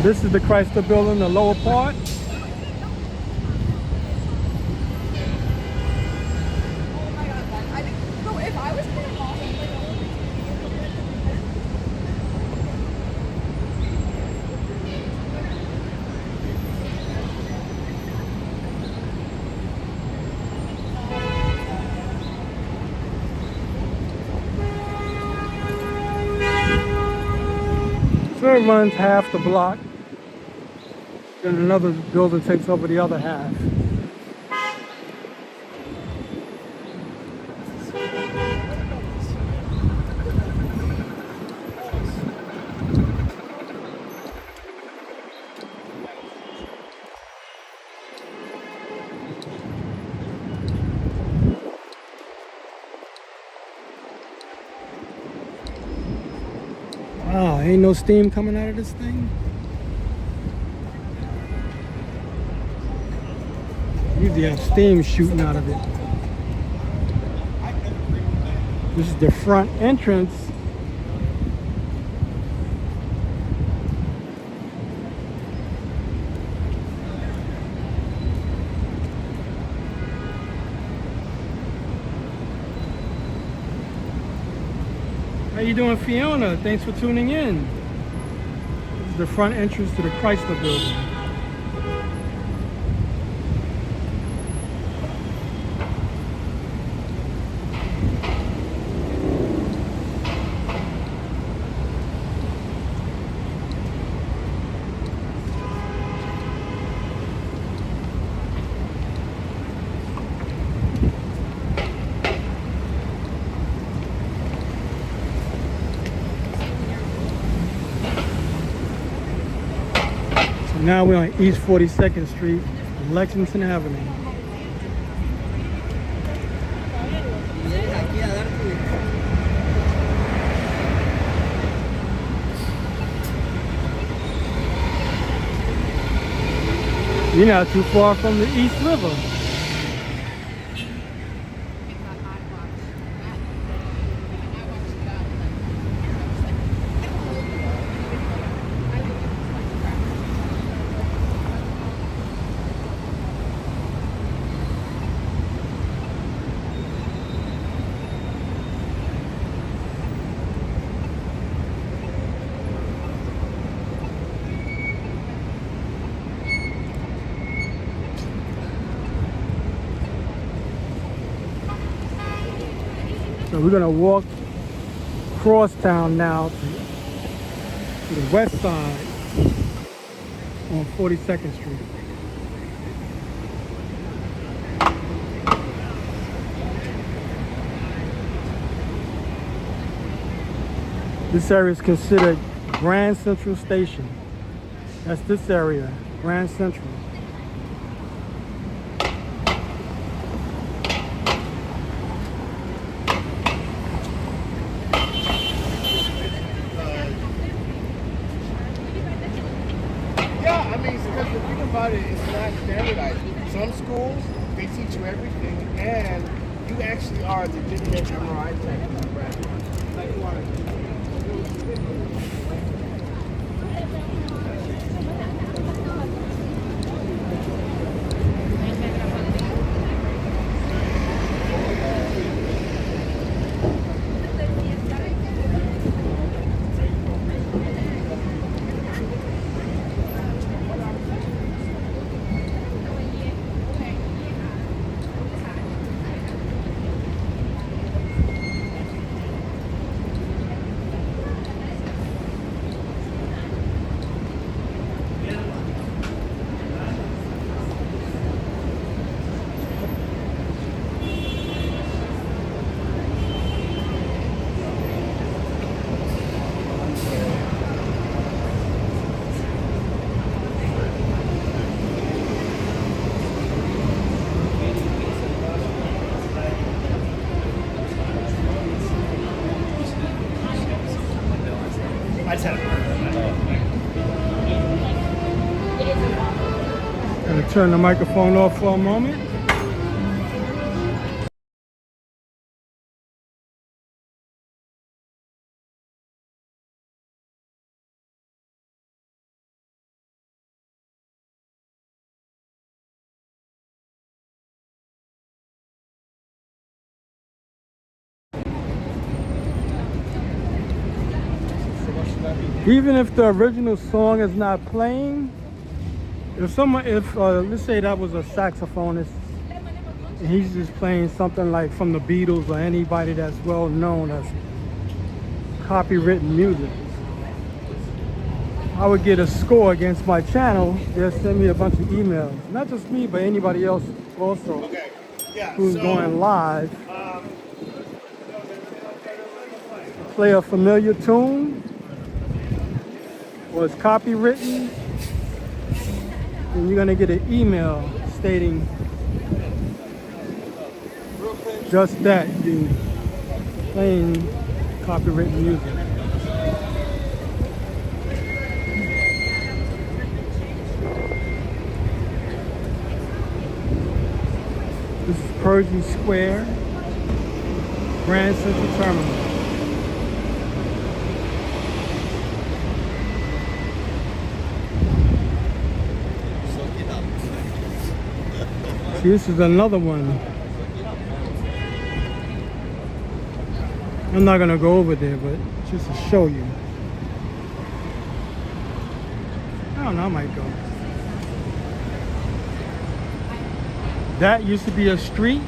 This is the Chrysler Building, the lower part. So it runs half the block. Then another building takes over the other half. Wow, ain't no steam coming out of this thing? Usually have steam shooting out of it. This is the front entrance. How you doing, Fiona? Thanks for tuning in. This is the front entrance to the Chrysler Building. Now we're on East 42nd Street, Lexington Avenue. You're not too far from the East River. So we're gonna walk across town now to the west side on 42nd Street. This area is considered Grand Central Station. That's this area, Grand Central. Yeah, I mean, because the thing about it, it's not standardized. Some schools, they teach you everything, and you actually are a legitimate MRI tech. Like you are. Gonna turn the microphone off for a moment. Even if the original song is not playing, if let's say that was a saxophonist and he's just playing something like from the Beatles or anybody that's well known as copywritten music, I would get a score against my channel. They'll send me a bunch of emails. Not just me, but anybody else also who's going live. Play a familiar tune or it's copywritten, and you're gonna get an email stating just that, you playing copywritten music. This is Pershing Square, Grand Central Terminal. See, this is another one. I'm not gonna go over there, but just to show you. I don't know, I might go. That used to be a street,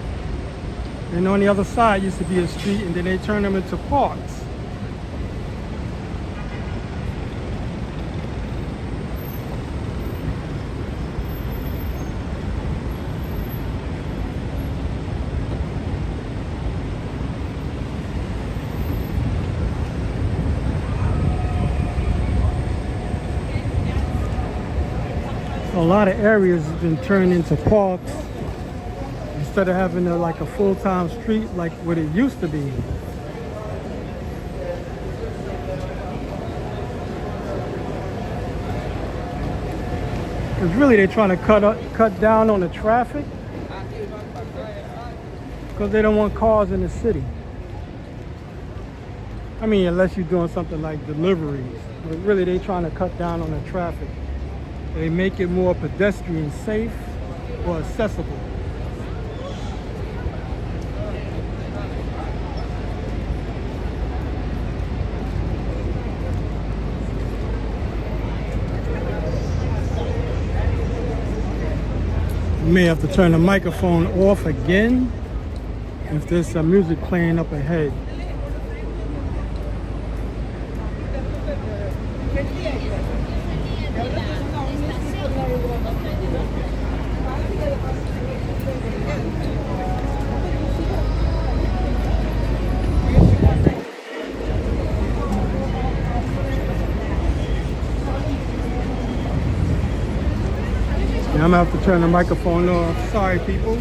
and on the other side used to be a street, and then they turned them into parks. A lot of areas have been turned into parks instead of having like a full-time street like what it used to be. Because really they're trying to cut down on the traffic because they don't want cars in the city. I mean, unless you're doing something like deliveries. But really they're trying to cut down on the traffic. They make it more pedestrian safe or accessible. You may have to turn the microphone off again if there's some music playing up ahead. I'm gonna have to turn the microphone off. Sorry, people.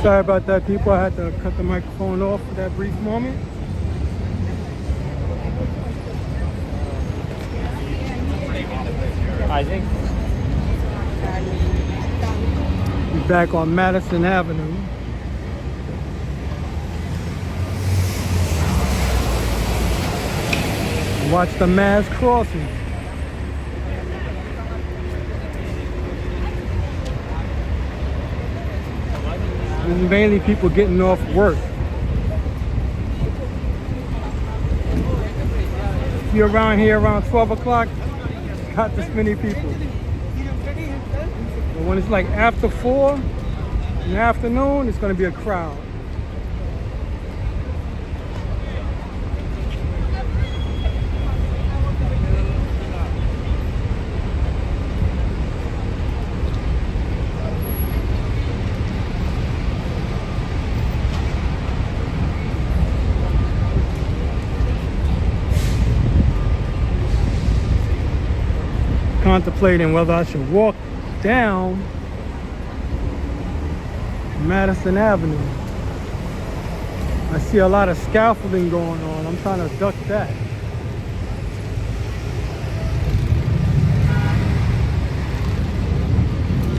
Sorry about that, people. I had to cut the microphone off for that brief moment. I think. We're back on Madison Avenue. Watch the mass crossing. This is mainly people getting off work. If you're around here around 12 o'clock, not this many people. But when it's like after 4 in the afternoon, it's going to be a crowd. Contemplating whether I should walk down Madison Avenue. I see a lot of scaffolding going on. I'm trying to duck that.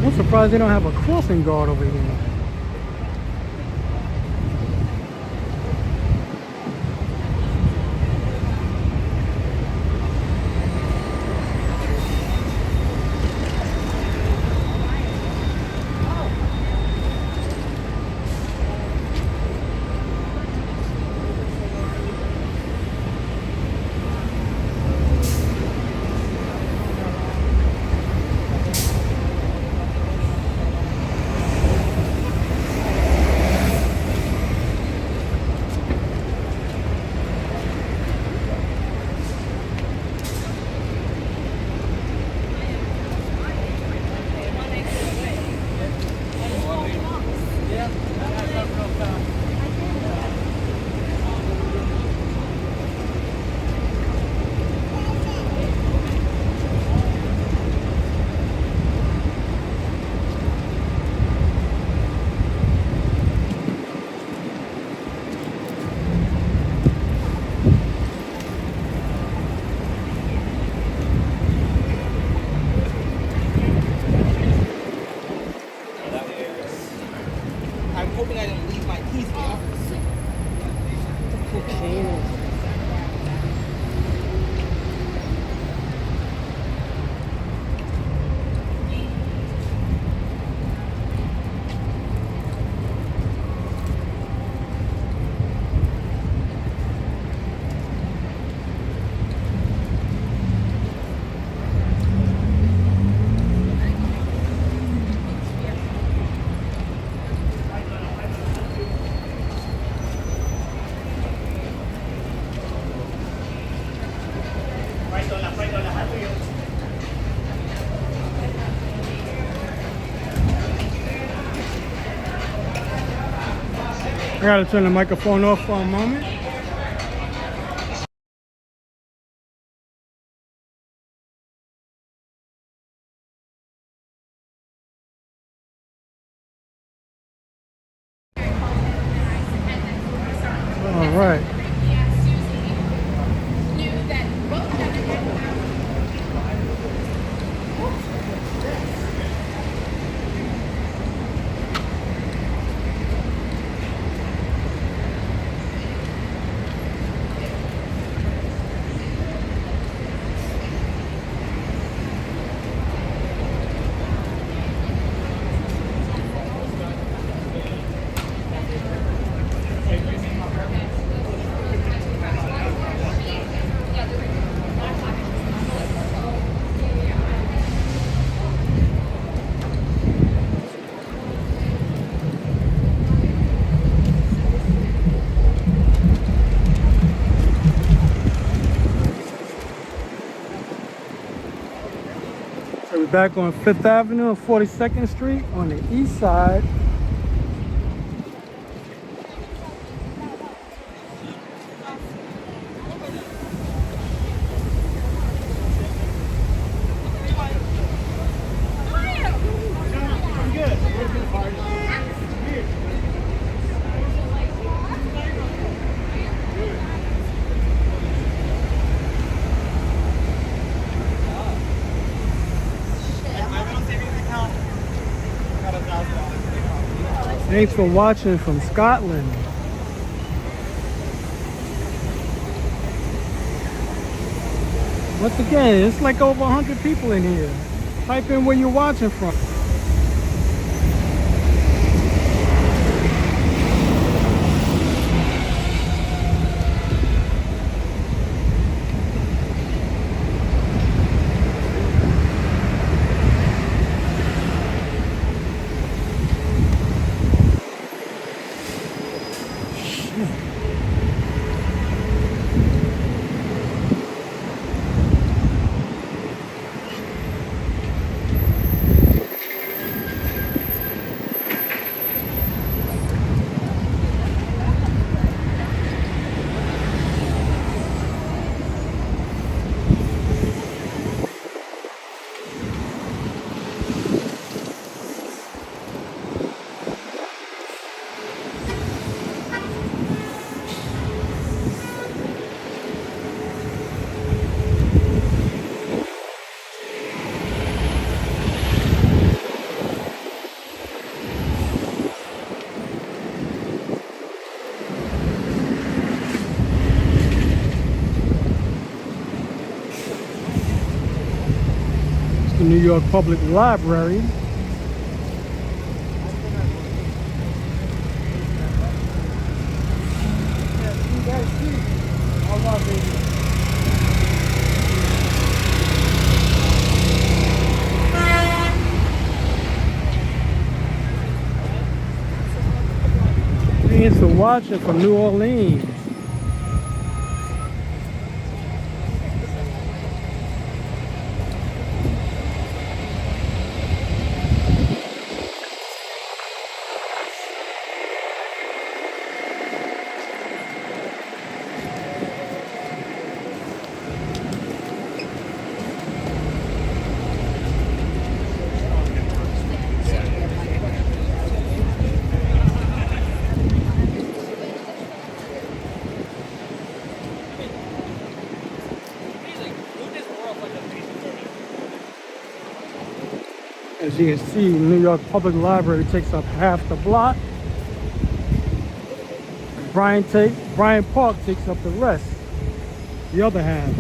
I'm surprised they don't have a crossing guard over here. I gotta turn the microphone off for a moment. All right. So we're back on 5th Avenue and 42nd Street on the east side. Thanks for watching from Scotland. Once again, it's like over 100 people in here. Type in where you're watching from. The New York Public Library. Thanks for watching from New Orleans. As you can see, New York Public Library takes up half the block. Bryant Park takes up the rest, the other half.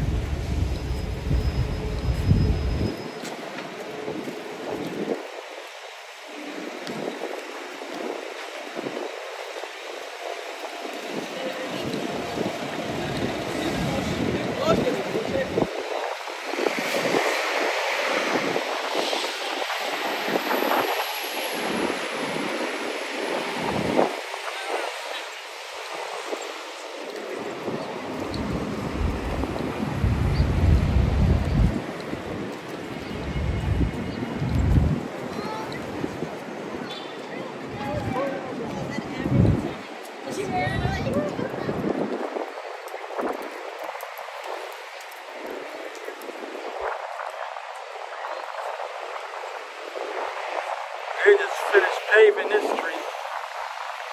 They just finished paving this street,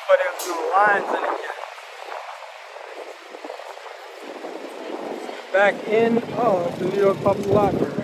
but there's no lines in it yet. Back end of the New York Public Library.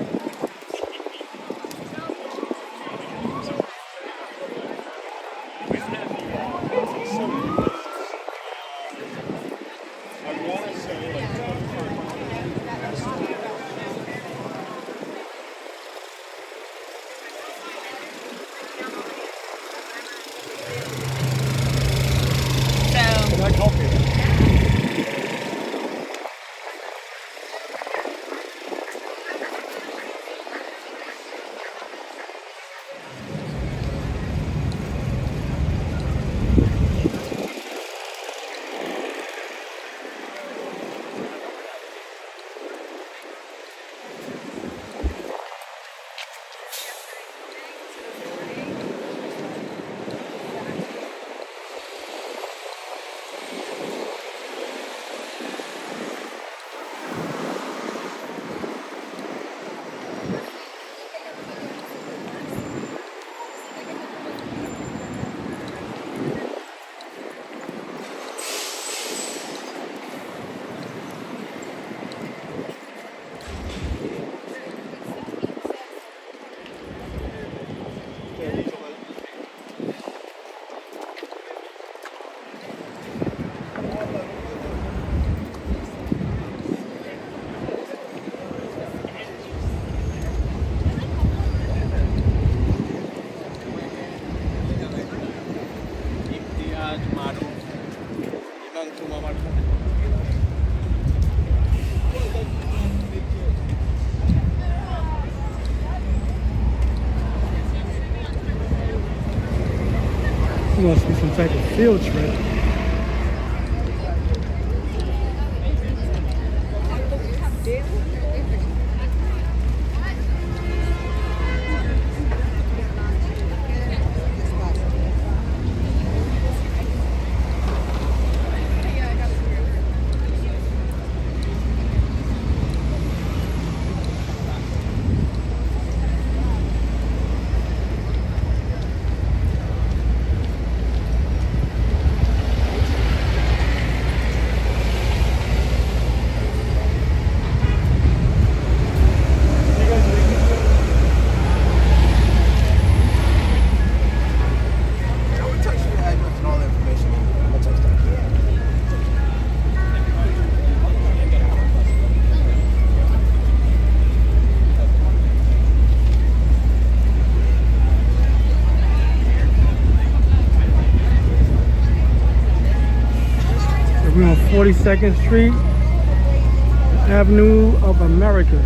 It must be some type of field trip. We're on 42nd Street, Avenue of America.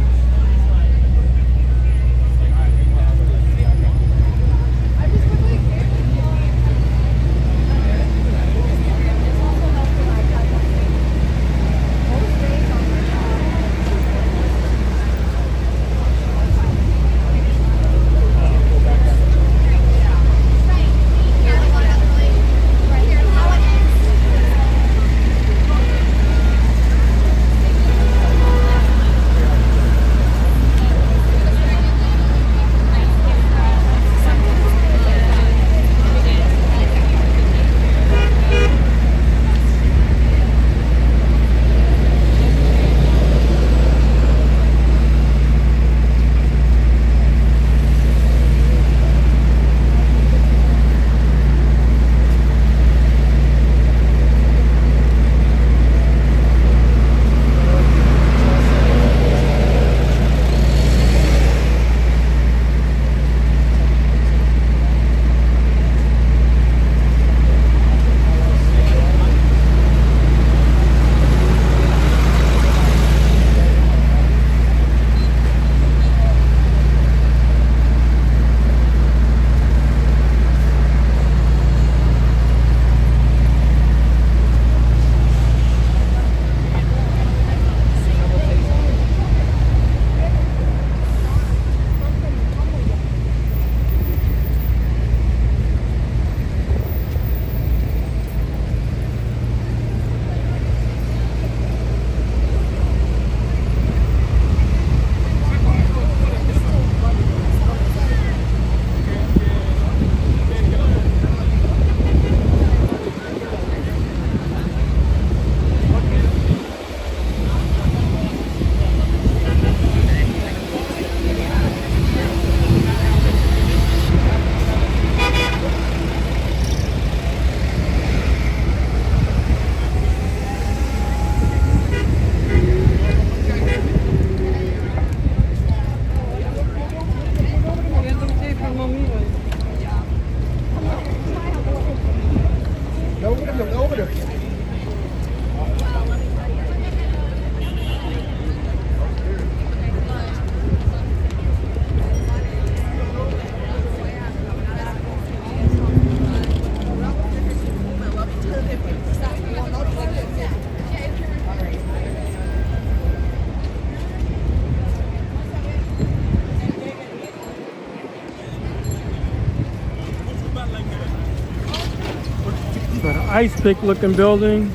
ice pick looking building,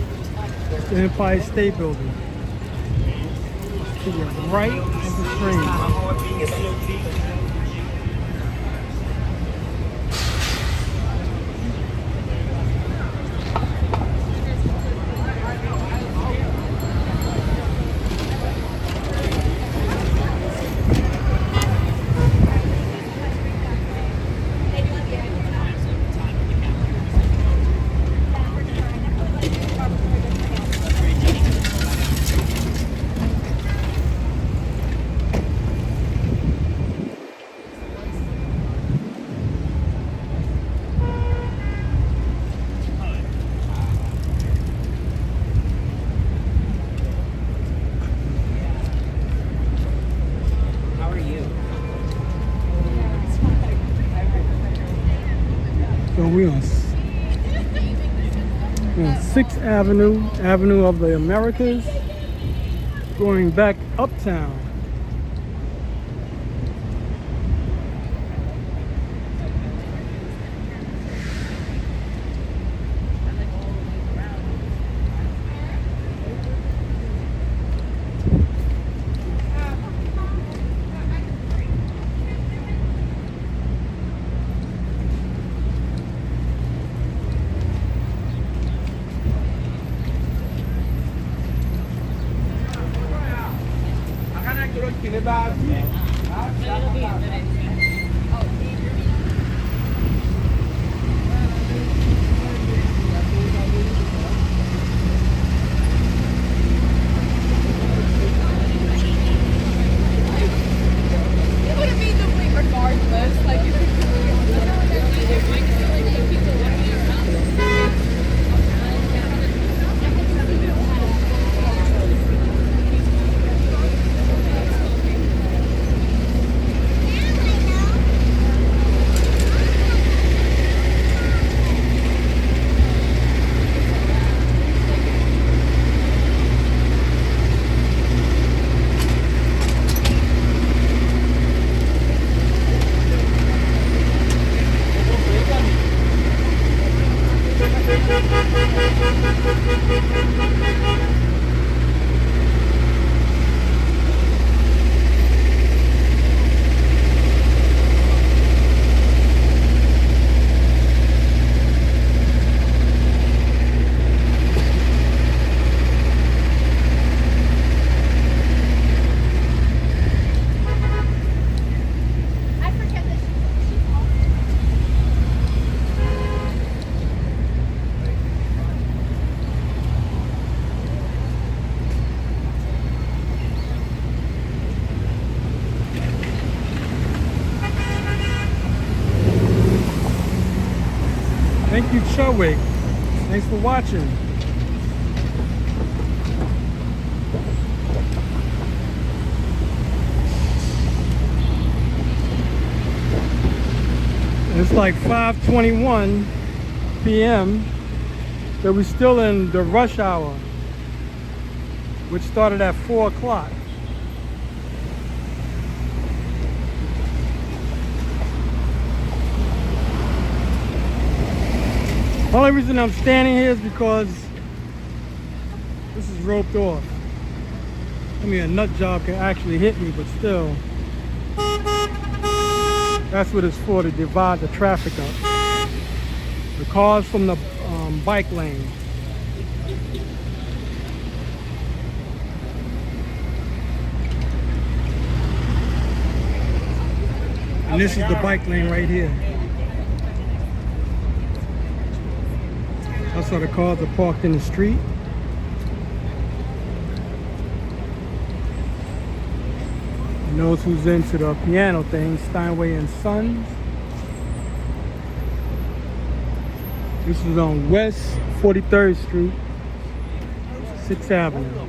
the Empire State Building. To the right of the screen. So we're on 6th Avenue, Avenue of the Americas, going back uptown. Thank you, Chowig. Thanks for watching. It's like 5:21 p.m. So we're still in the rush hour, which started at 4 o'clock. The only reason I'm standing here is because this is roped off. I mean, a nut job can actually hit me, but still. That's what it's for, to divide the traffic up. The cars from the bike lane. And this is the bike lane right here. That's why the cars are parked in the street. And those who's into the piano thing, Steinway and Sons. This is on West 43rd Street, 6th Avenue.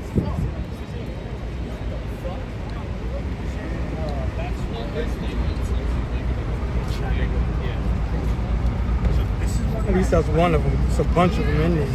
At least that's one of them. It's a bunch of them in there.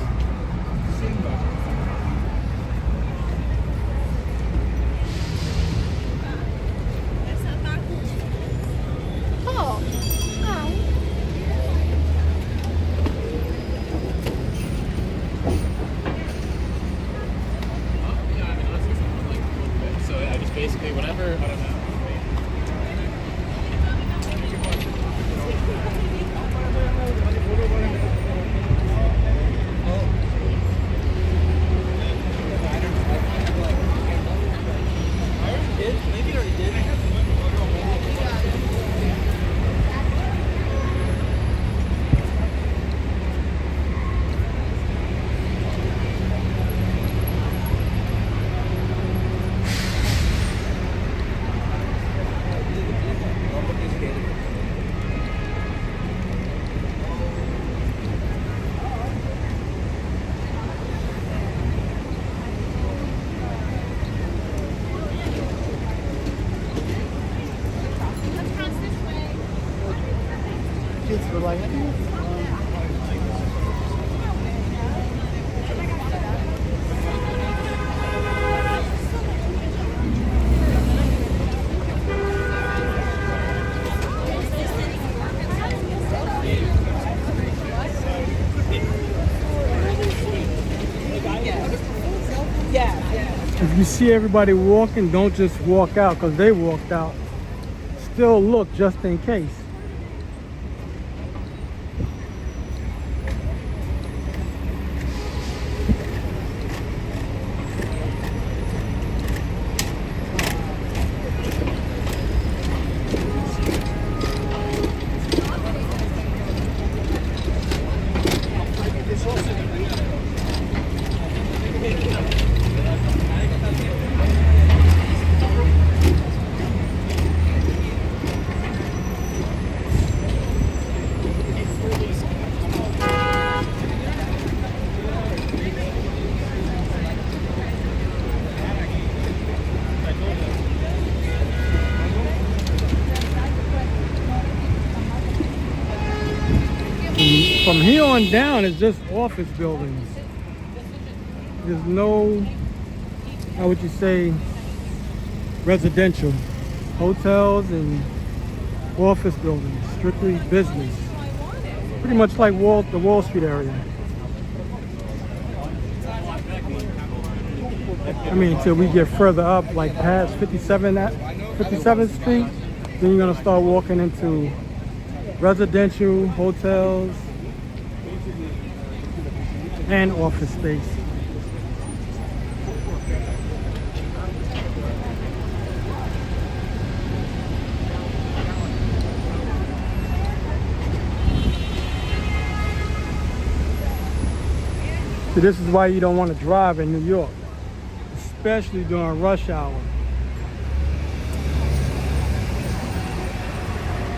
If you see everybody walking, don't just walk out because they walked out. Still look just in case. From here on down, it's just office buildings. There's no, how would you say, residential. Hotels and office buildings, strictly business. Pretty much like the Wall Street area. I mean, until we get further up, like past 57th Street, then you're gonna start walking into residential, hotels, and office space. So this is why you don't want to drive in New York, especially during rush hour.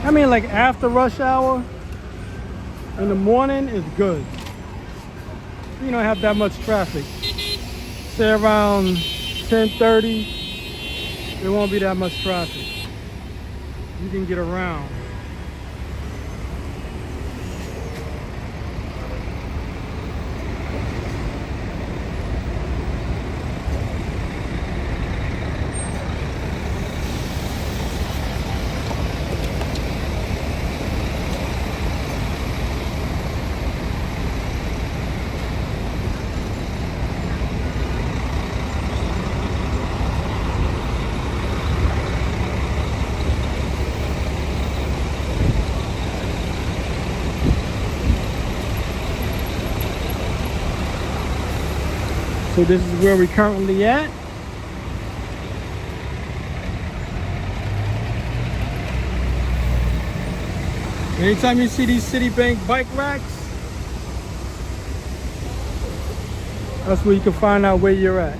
I mean, like after rush hour, in the morning is good. You don't have that much traffic. Say around 10:30, there won't be that much traffic. You can get around. So this is where we're currently at. Anytime you see these Citibank bike racks, that's where you can find out where you're at.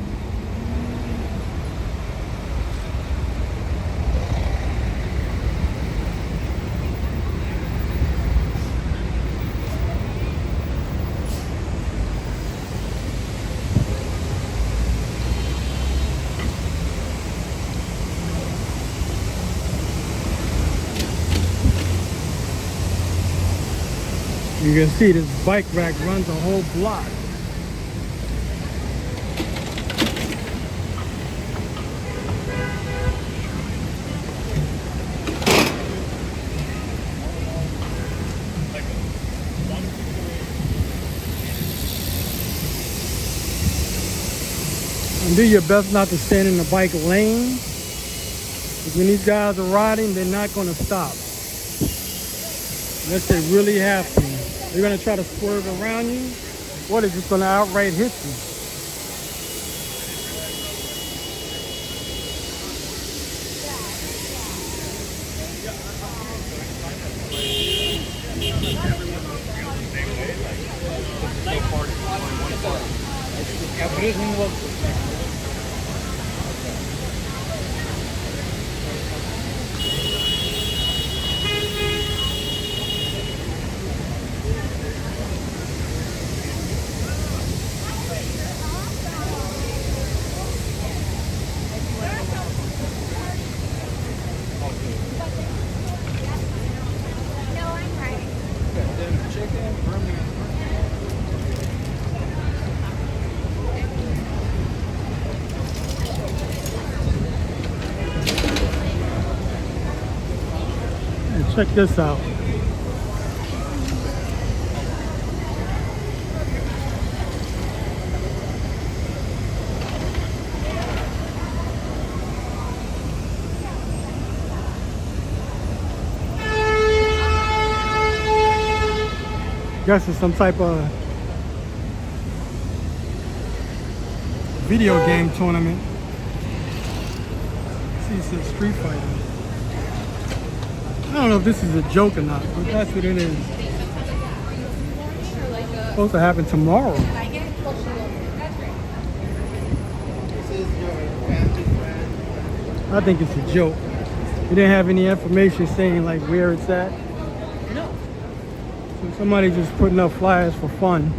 You can see this bike rack runs a whole block. And do your best not to stand in the bike lane. Because when these guys are riding, they're not going to stop. Unless they really have to. They're going to try to swerve around you, or they're just going to outright hit you. And check this out. Guess it's some type of video game tournament. See, it says Street Fighter. I don't know if this is a joke or not, but that's what it is. It's supposed to happen tomorrow. I think it's a joke. They didn't have any information saying like where it's at. So somebody just putting up flyers for fun.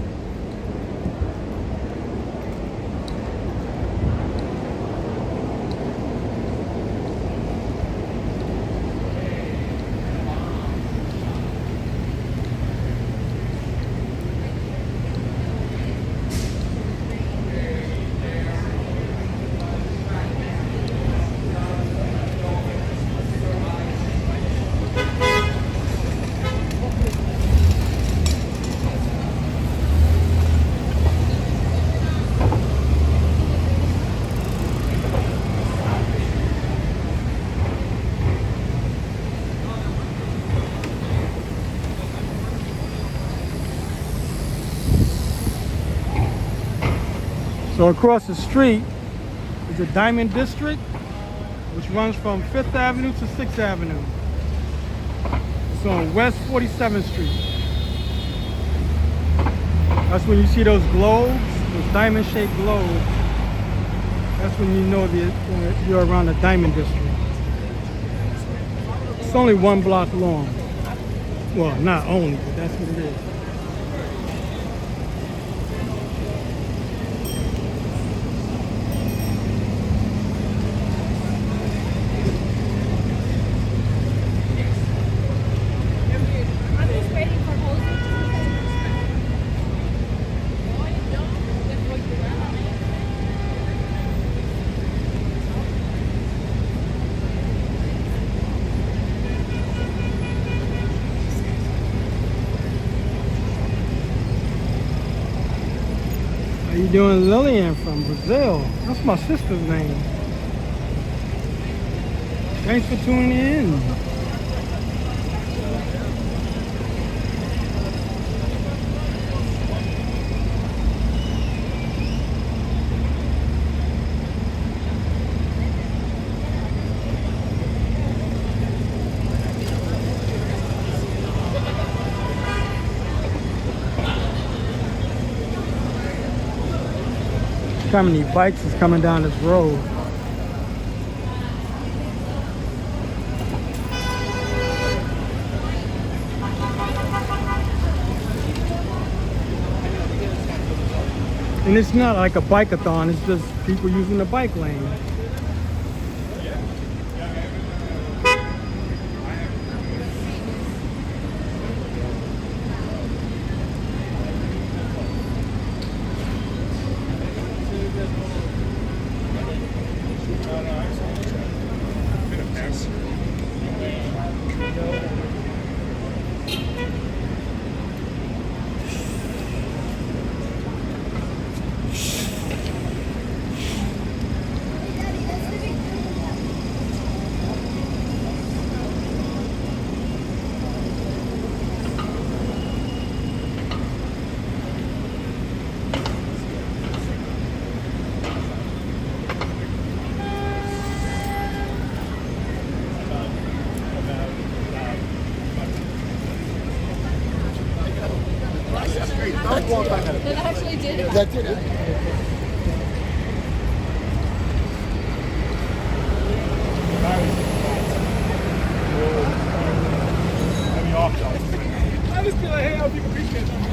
So across the street is the Diamond District, which runs from 5th Avenue to 6th Avenue. It's on West 47th Street. That's when you see those globes, those diamond-shaped globes. That's when you know that you're around the Diamond District. It's only 1 block long. Well, not only, but that's what it is. How you doing, Lillian from Brazil? That's my sister's name. Thanks for tuning in. How many bikes is coming down this road? And it's not like a bike-a-thon, it's just people using the bike lane. That actually did. That did it. I just feel like, hey, how people appreciate that.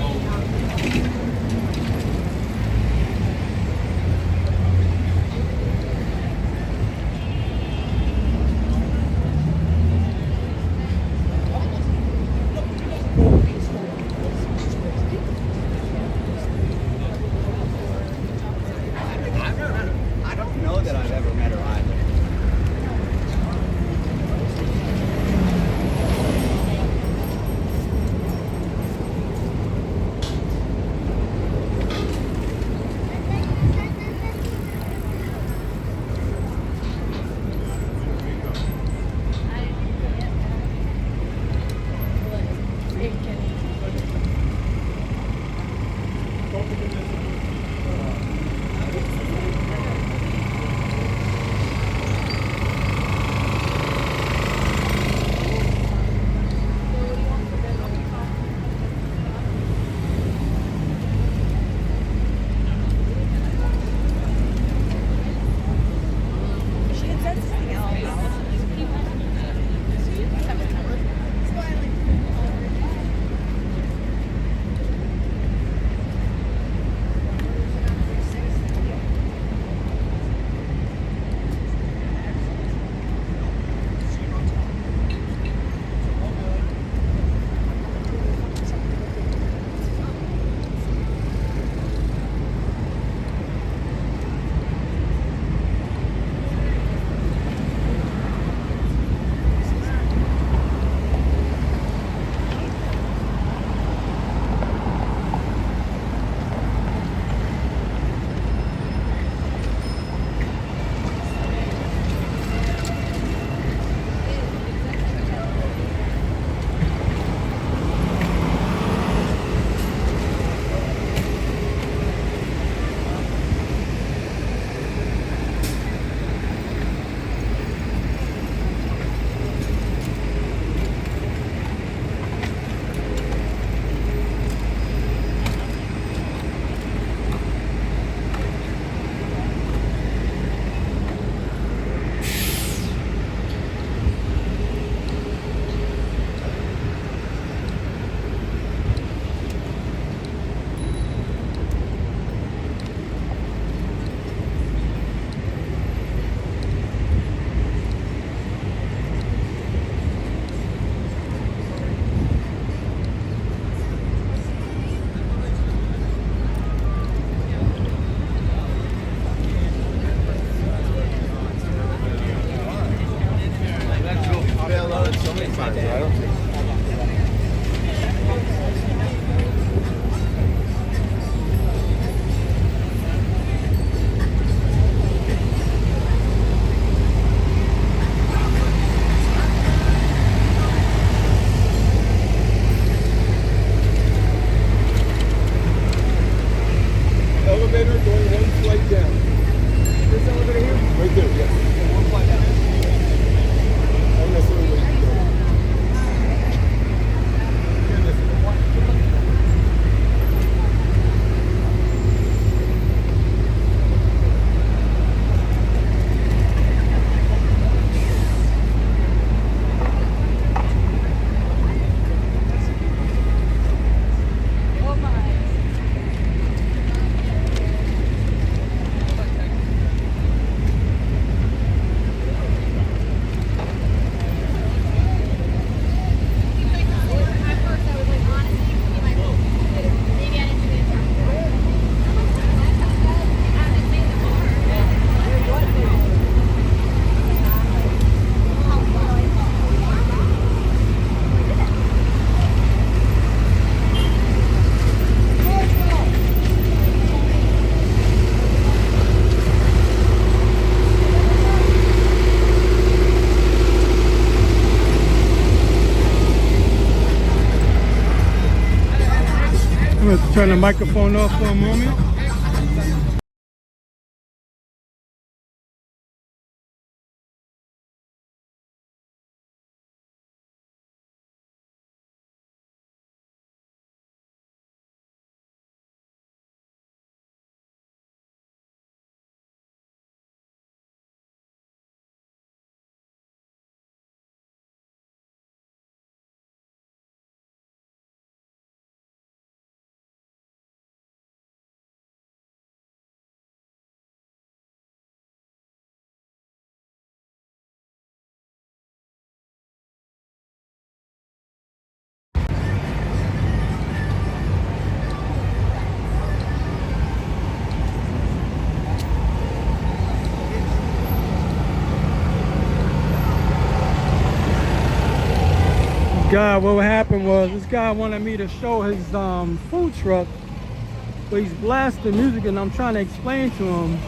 I'm going to turn the microphone off for a moment. Guy, what happened was this guy wanted me to show his food truck, but he's blasting music, and I'm trying to explain to him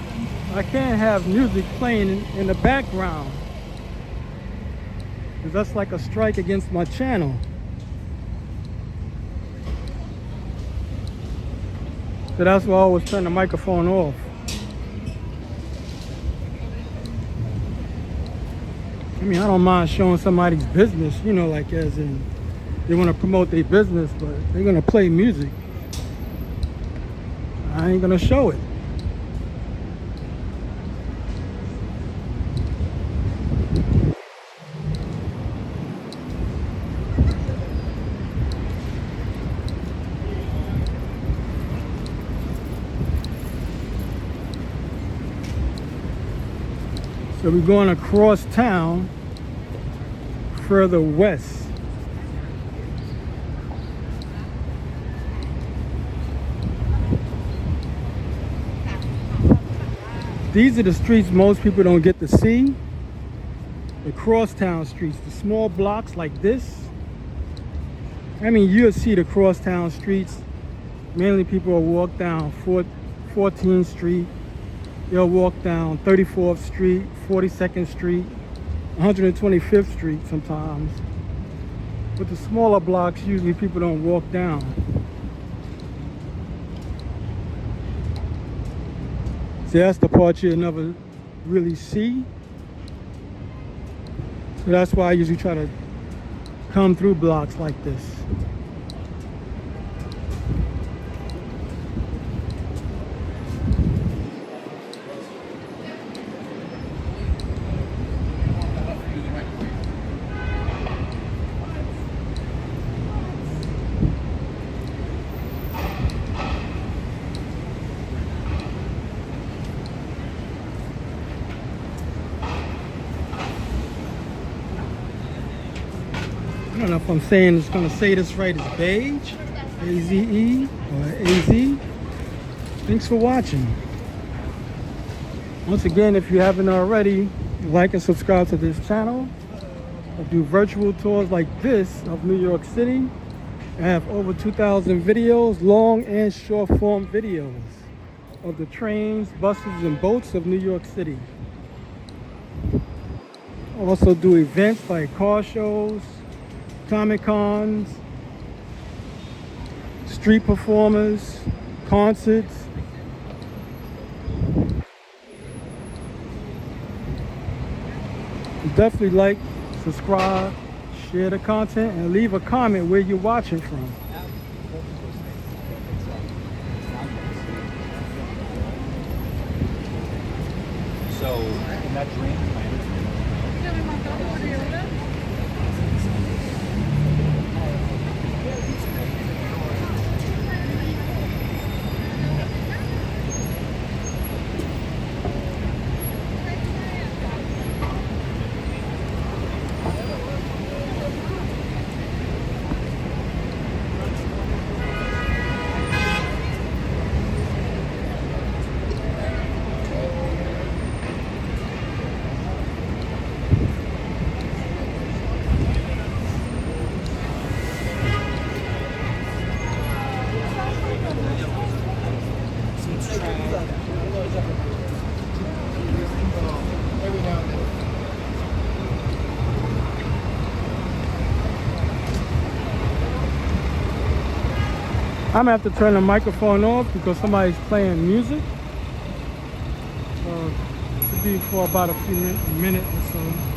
I can't have music playing in the background, because that's like a strike against my channel. So that's why I always turn the microphone off. I mean, I don't mind showing somebody's business, you know, like as in they want to promote their business, but they're going to play music, I ain't going to show it. So we're going across town, further west. These are the streets most people don't get to see. The crosstown streets, the small blocks like this. I mean, you'll see the crosstown streets. Mainly people will walk down 14th Street. They'll walk down 34th Street, 42nd Street, 125th Street sometimes. But the smaller blocks, usually people don't walk down. See, that's the part you'll never really see. So that's why I usually try to come through blocks like this. I don't know if I'm saying it's going to say this right. It's beige, A-Z-E or A-Z. Thanks for watching. Once again, if you haven't already, like and subscribe to this channel. I do virtual tours like this of New York City. I have over 2,000 videos, long and short form videos of the trains, buses, and boats of New York City. I also do events like car shows, Comic Cons, street performers, concerts. Definitely like, subscribe, share the content, and leave a comment where you're watching from. So, in that dream, I'm gonna have to turn the microphone off because somebody's playing music. It'll be for about a minute or so.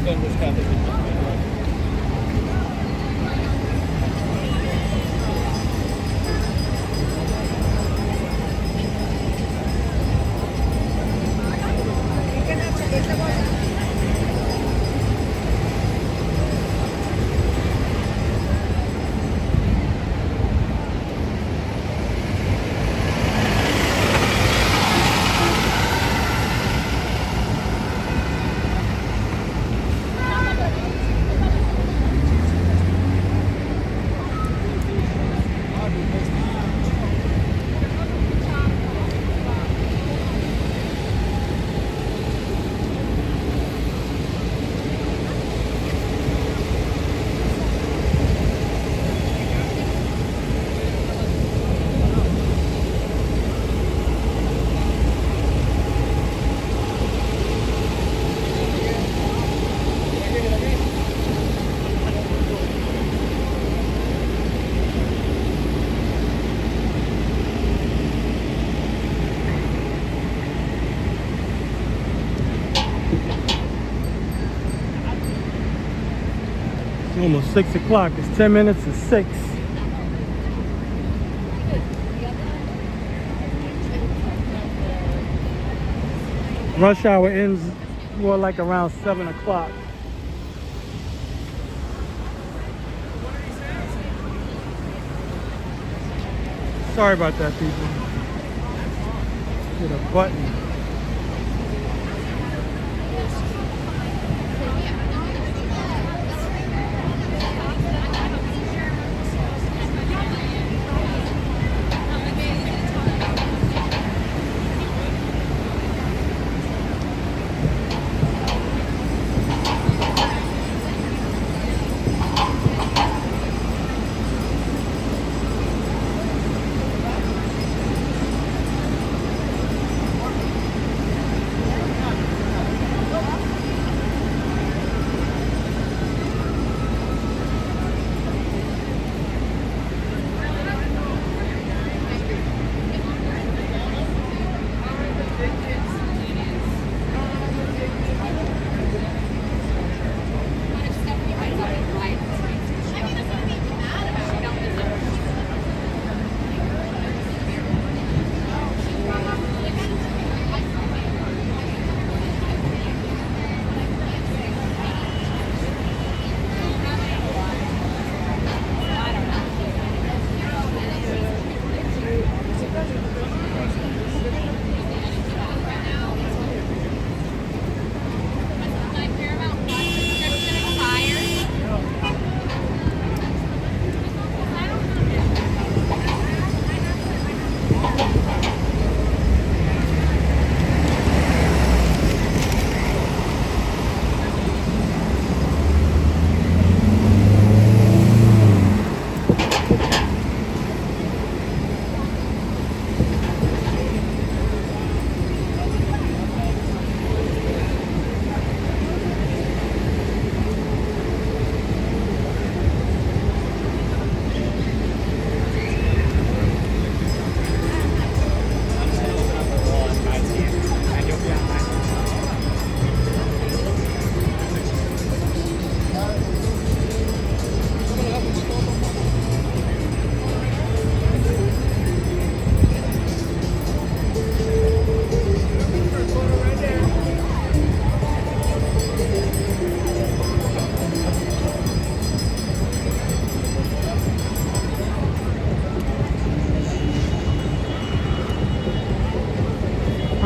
depends which cafe you want. It's almost 6 o'clock. It's 10 minutes to 6. Rush hour ends more like around 7 o'clock. Sorry about that, people. Hit a button.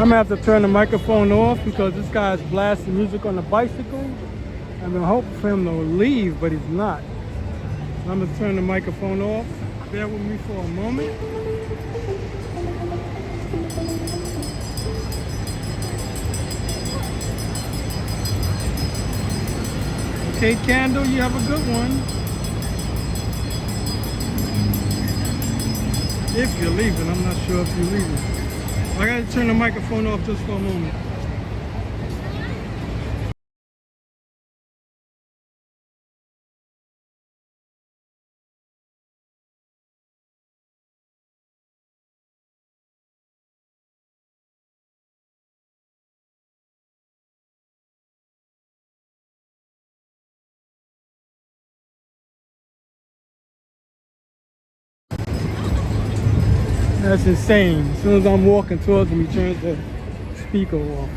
I'm gonna have to turn the microphone off because this guy's blasting music on the bicycle. I've been hoping for him to leave, but he's not. So I'm gonna turn the microphone off. Bear with me for a moment. Okay, Candle, you have a good one. If you're leaving, I'm not sure if you're leaving. I gotta turn the microphone off just for a moment. That's insane. As soon as I'm walking towards him, he turns the speaker off.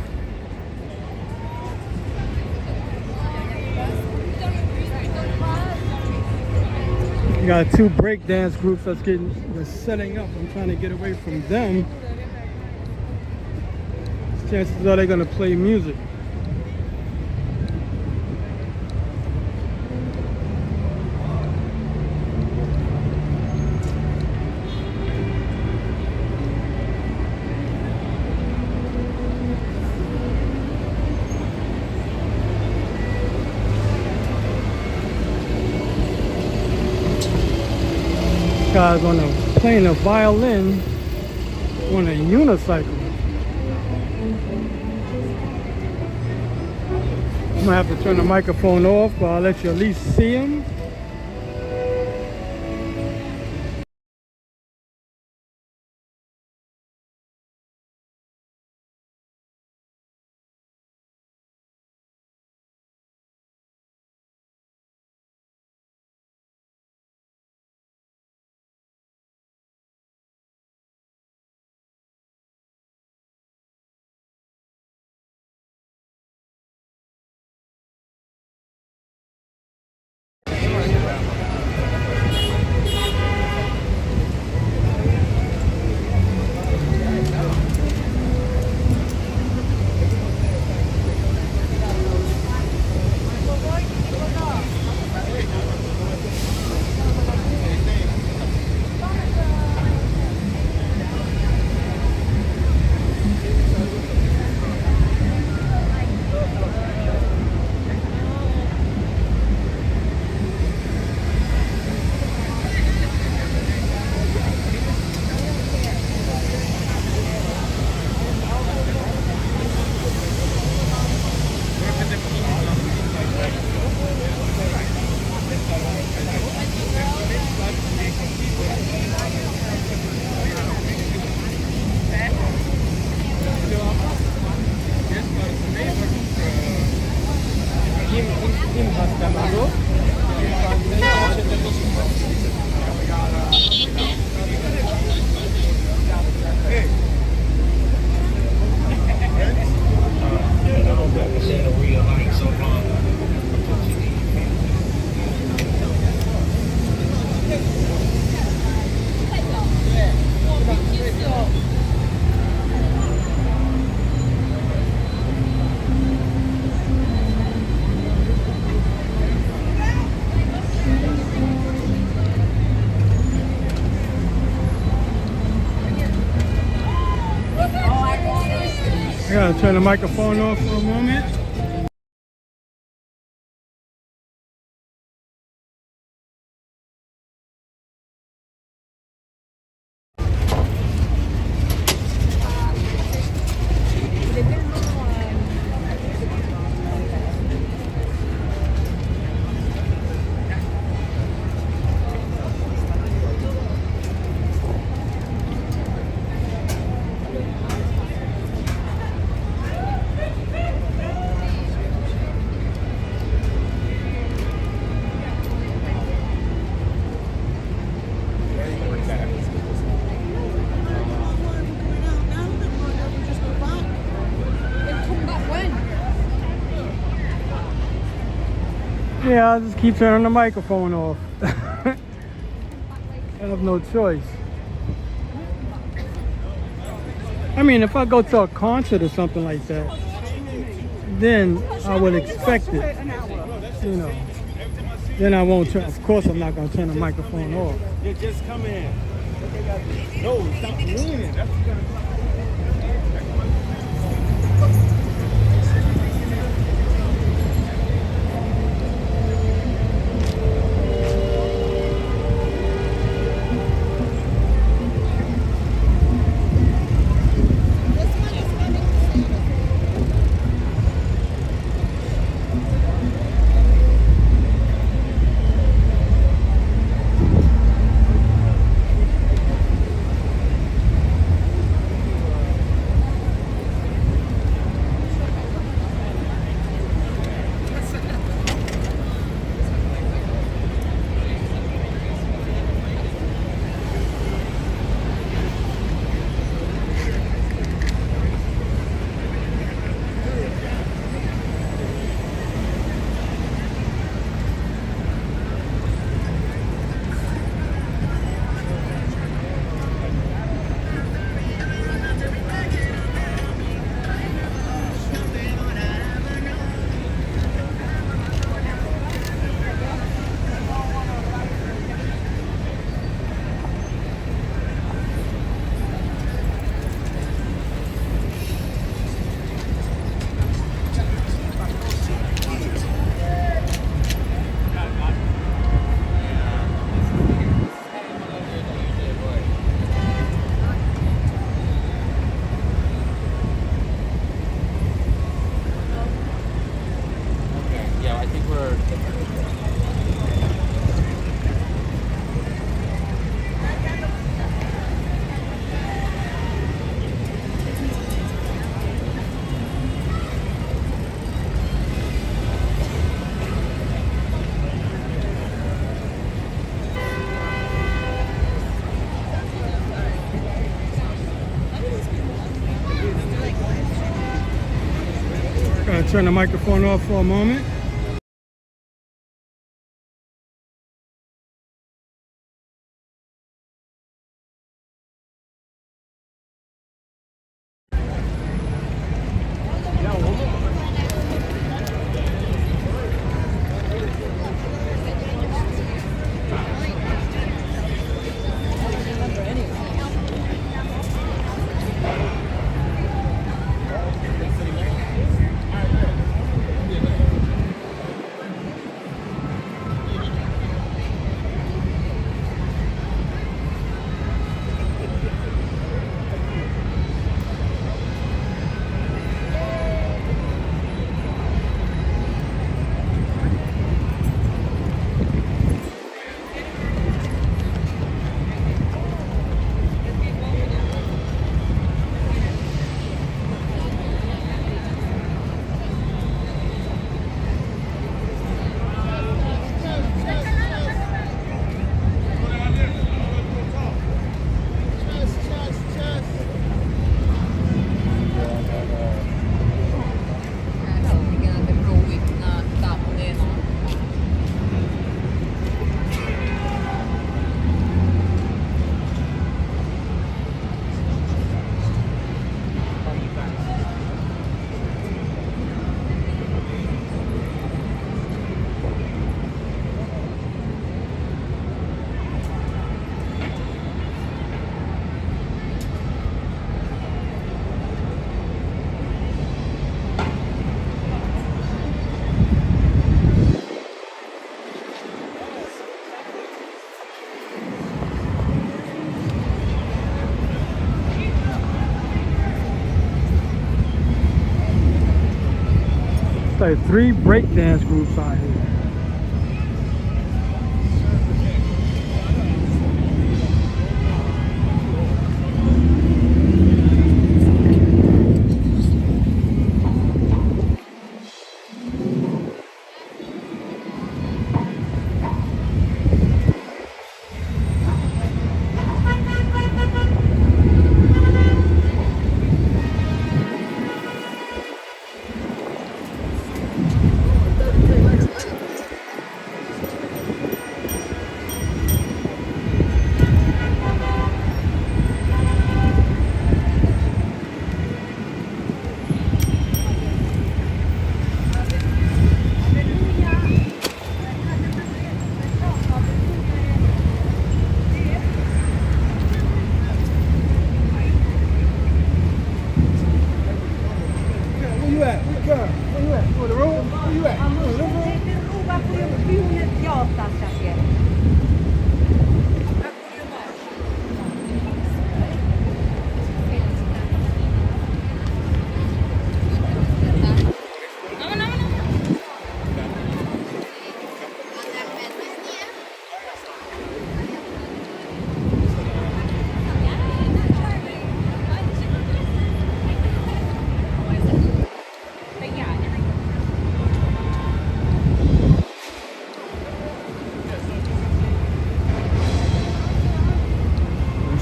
You got two breakdance groups that's setting up. I'm trying to get away from them. Chances are they're gonna play music. Guys playing a violin on a unicycle. I'm gonna have to turn the microphone off, but I'll let you at least see him. I gotta turn the microphone off for a moment. Yeah, I'll just keep turning the microphone off. I have no choice. I mean, if I go to a concert or something like that, then I would expect it, you know. Then I won't turn, of course I'm not going to turn the microphone off. You just come in. No, stop leaning. That's Gotta turn the microphone off for a moment. Like 3 breakdance groups out here.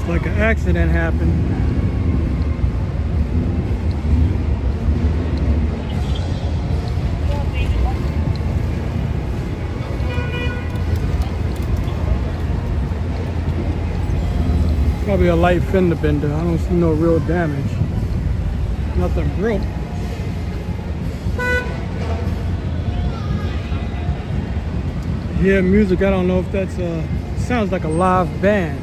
Like an accident happened. Probably a light fender bender. I don't see no real damage. Nothing broke. Yeah, music. I don't know if that's sounds like a live band.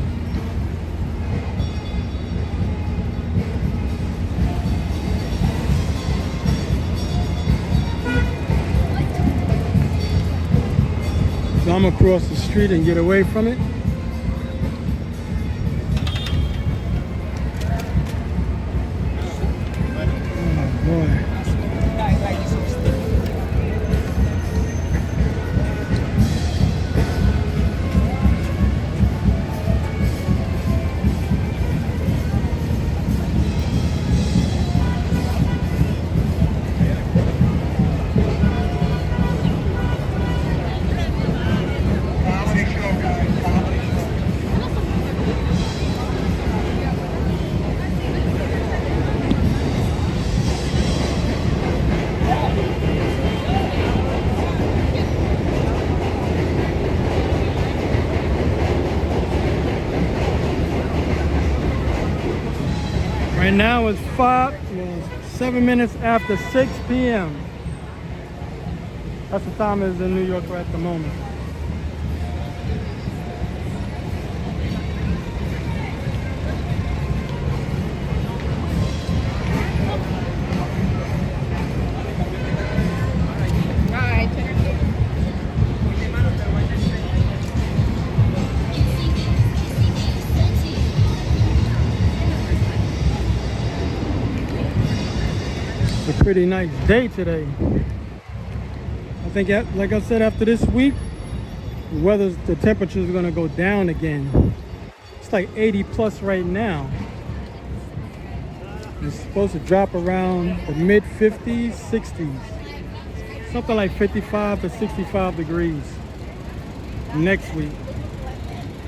So I'm gonna cross the street and get away from it. Oh boy. Right now it's 7 minutes after 6 p.m. That's the time it is in New York right at the moment. It's a pretty nice day today. I think, like I said, after this week, the temperature is going to go down again. It's like 80 plus right now. It's supposed to drop around the mid 50s, 60s. Something like 55 to 65 degrees next week.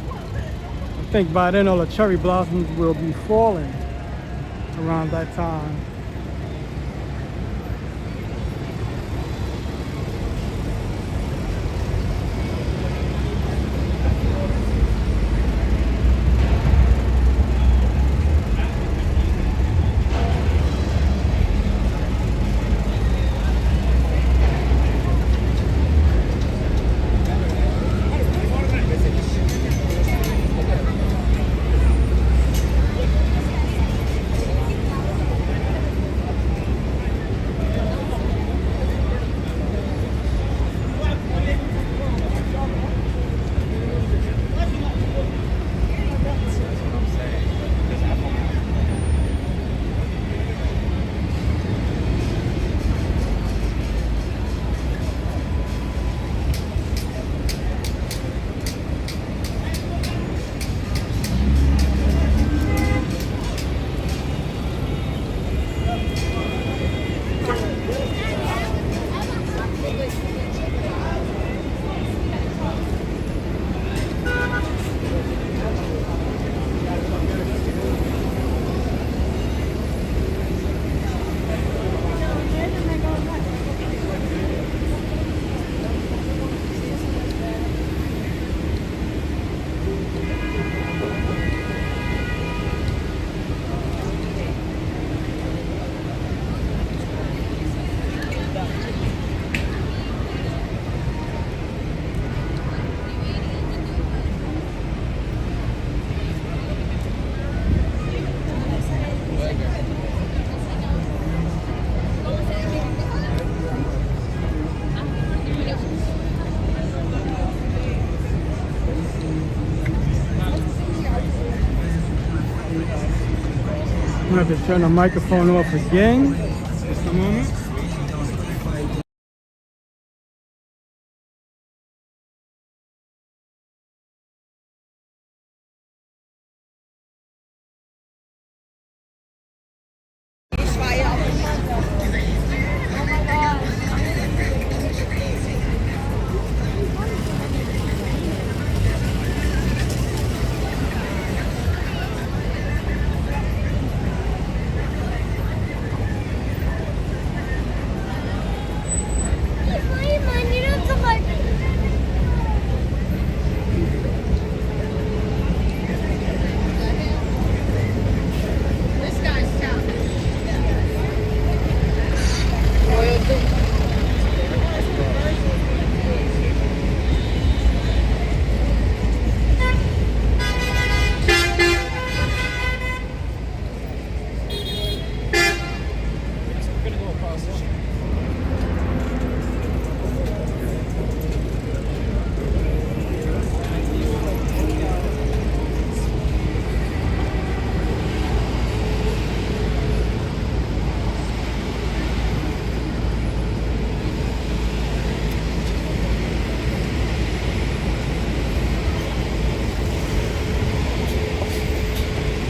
I think by then all the cherry blossoms will be falling around that time. I'm going to have to turn the microphone off again. Just a moment.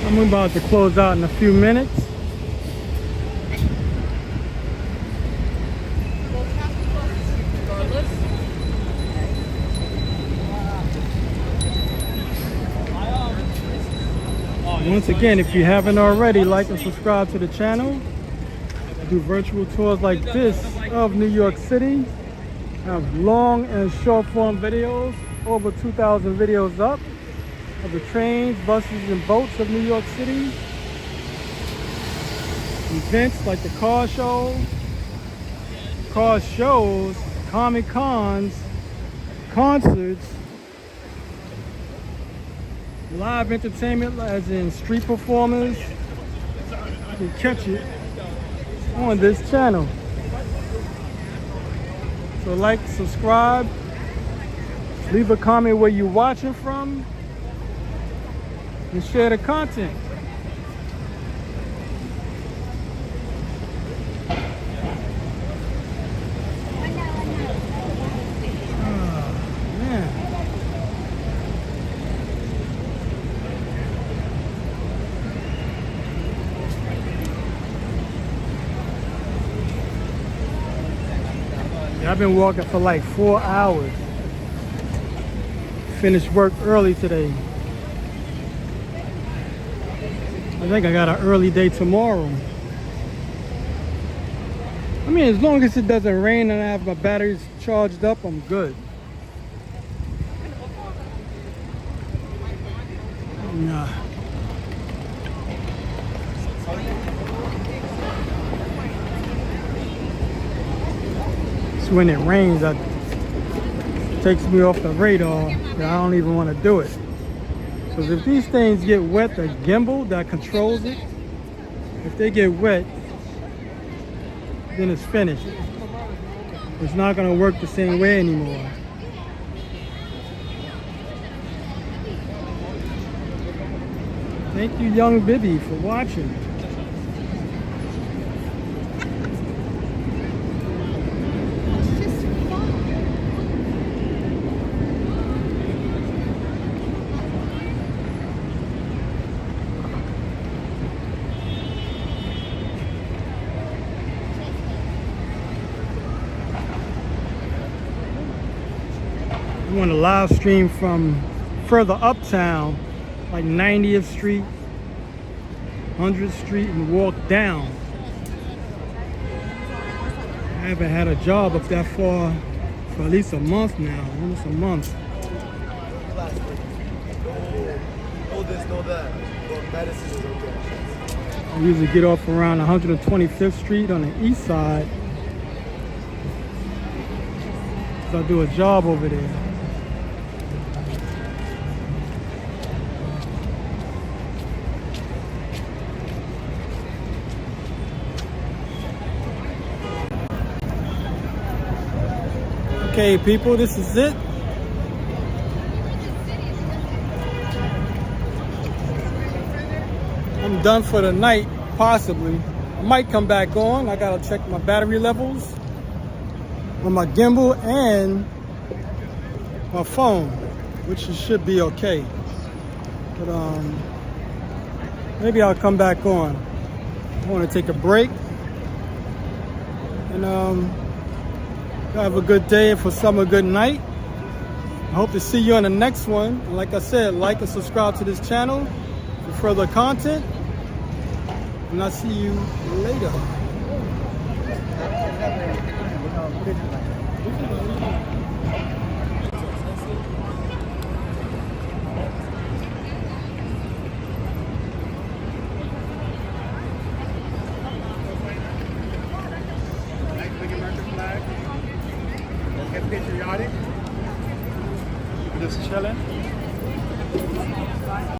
I'm about to close out in a few minutes. Once again, if you haven't already, like and subscribe to the channel. I do virtual tours like this of New York City. I have long and short form videos, over 2,000 videos up, of the trains, buses, and boats of New York City. events like the car shows, Comic Cons, concerts, live entertainment as in street performers. You can catch it on this channel. So like, subscribe, leave a comment where you're watching from, and share the content. I've been walking for like 4 hours. Finished work early today. I think I got an early day tomorrow. I mean, as long as it doesn't rain and I have my batteries charged up, I'm good. Nah. When it rains, it takes me off the radar. I don't even want to do it. Because if these things get wet, the gimbal that controls it, if they get wet, then it's finished. It's not going to work the same way anymore. Thank you, Young Bibby, for watching. I want to live stream from further uptown, like 90th Street, 100th Street, and walk down. I haven't had a job up that far for at least a month now, almost a month. Know this, know that. But Madison is okay. I usually get off around 125th Street on the east side. So I do a job over there. Okay, people, this is it. I'm done for the night, possibly. I might come back on. I gotta check my battery levels on my gimbal and my phone, which it should be okay. But maybe I'll come back on. I want to take a break and have a good day, and for some a good night. I hope to see you on the next one. And like I said, like and subscribe to this channel for further content. And I'll see you later. Patriotic. Just chilling.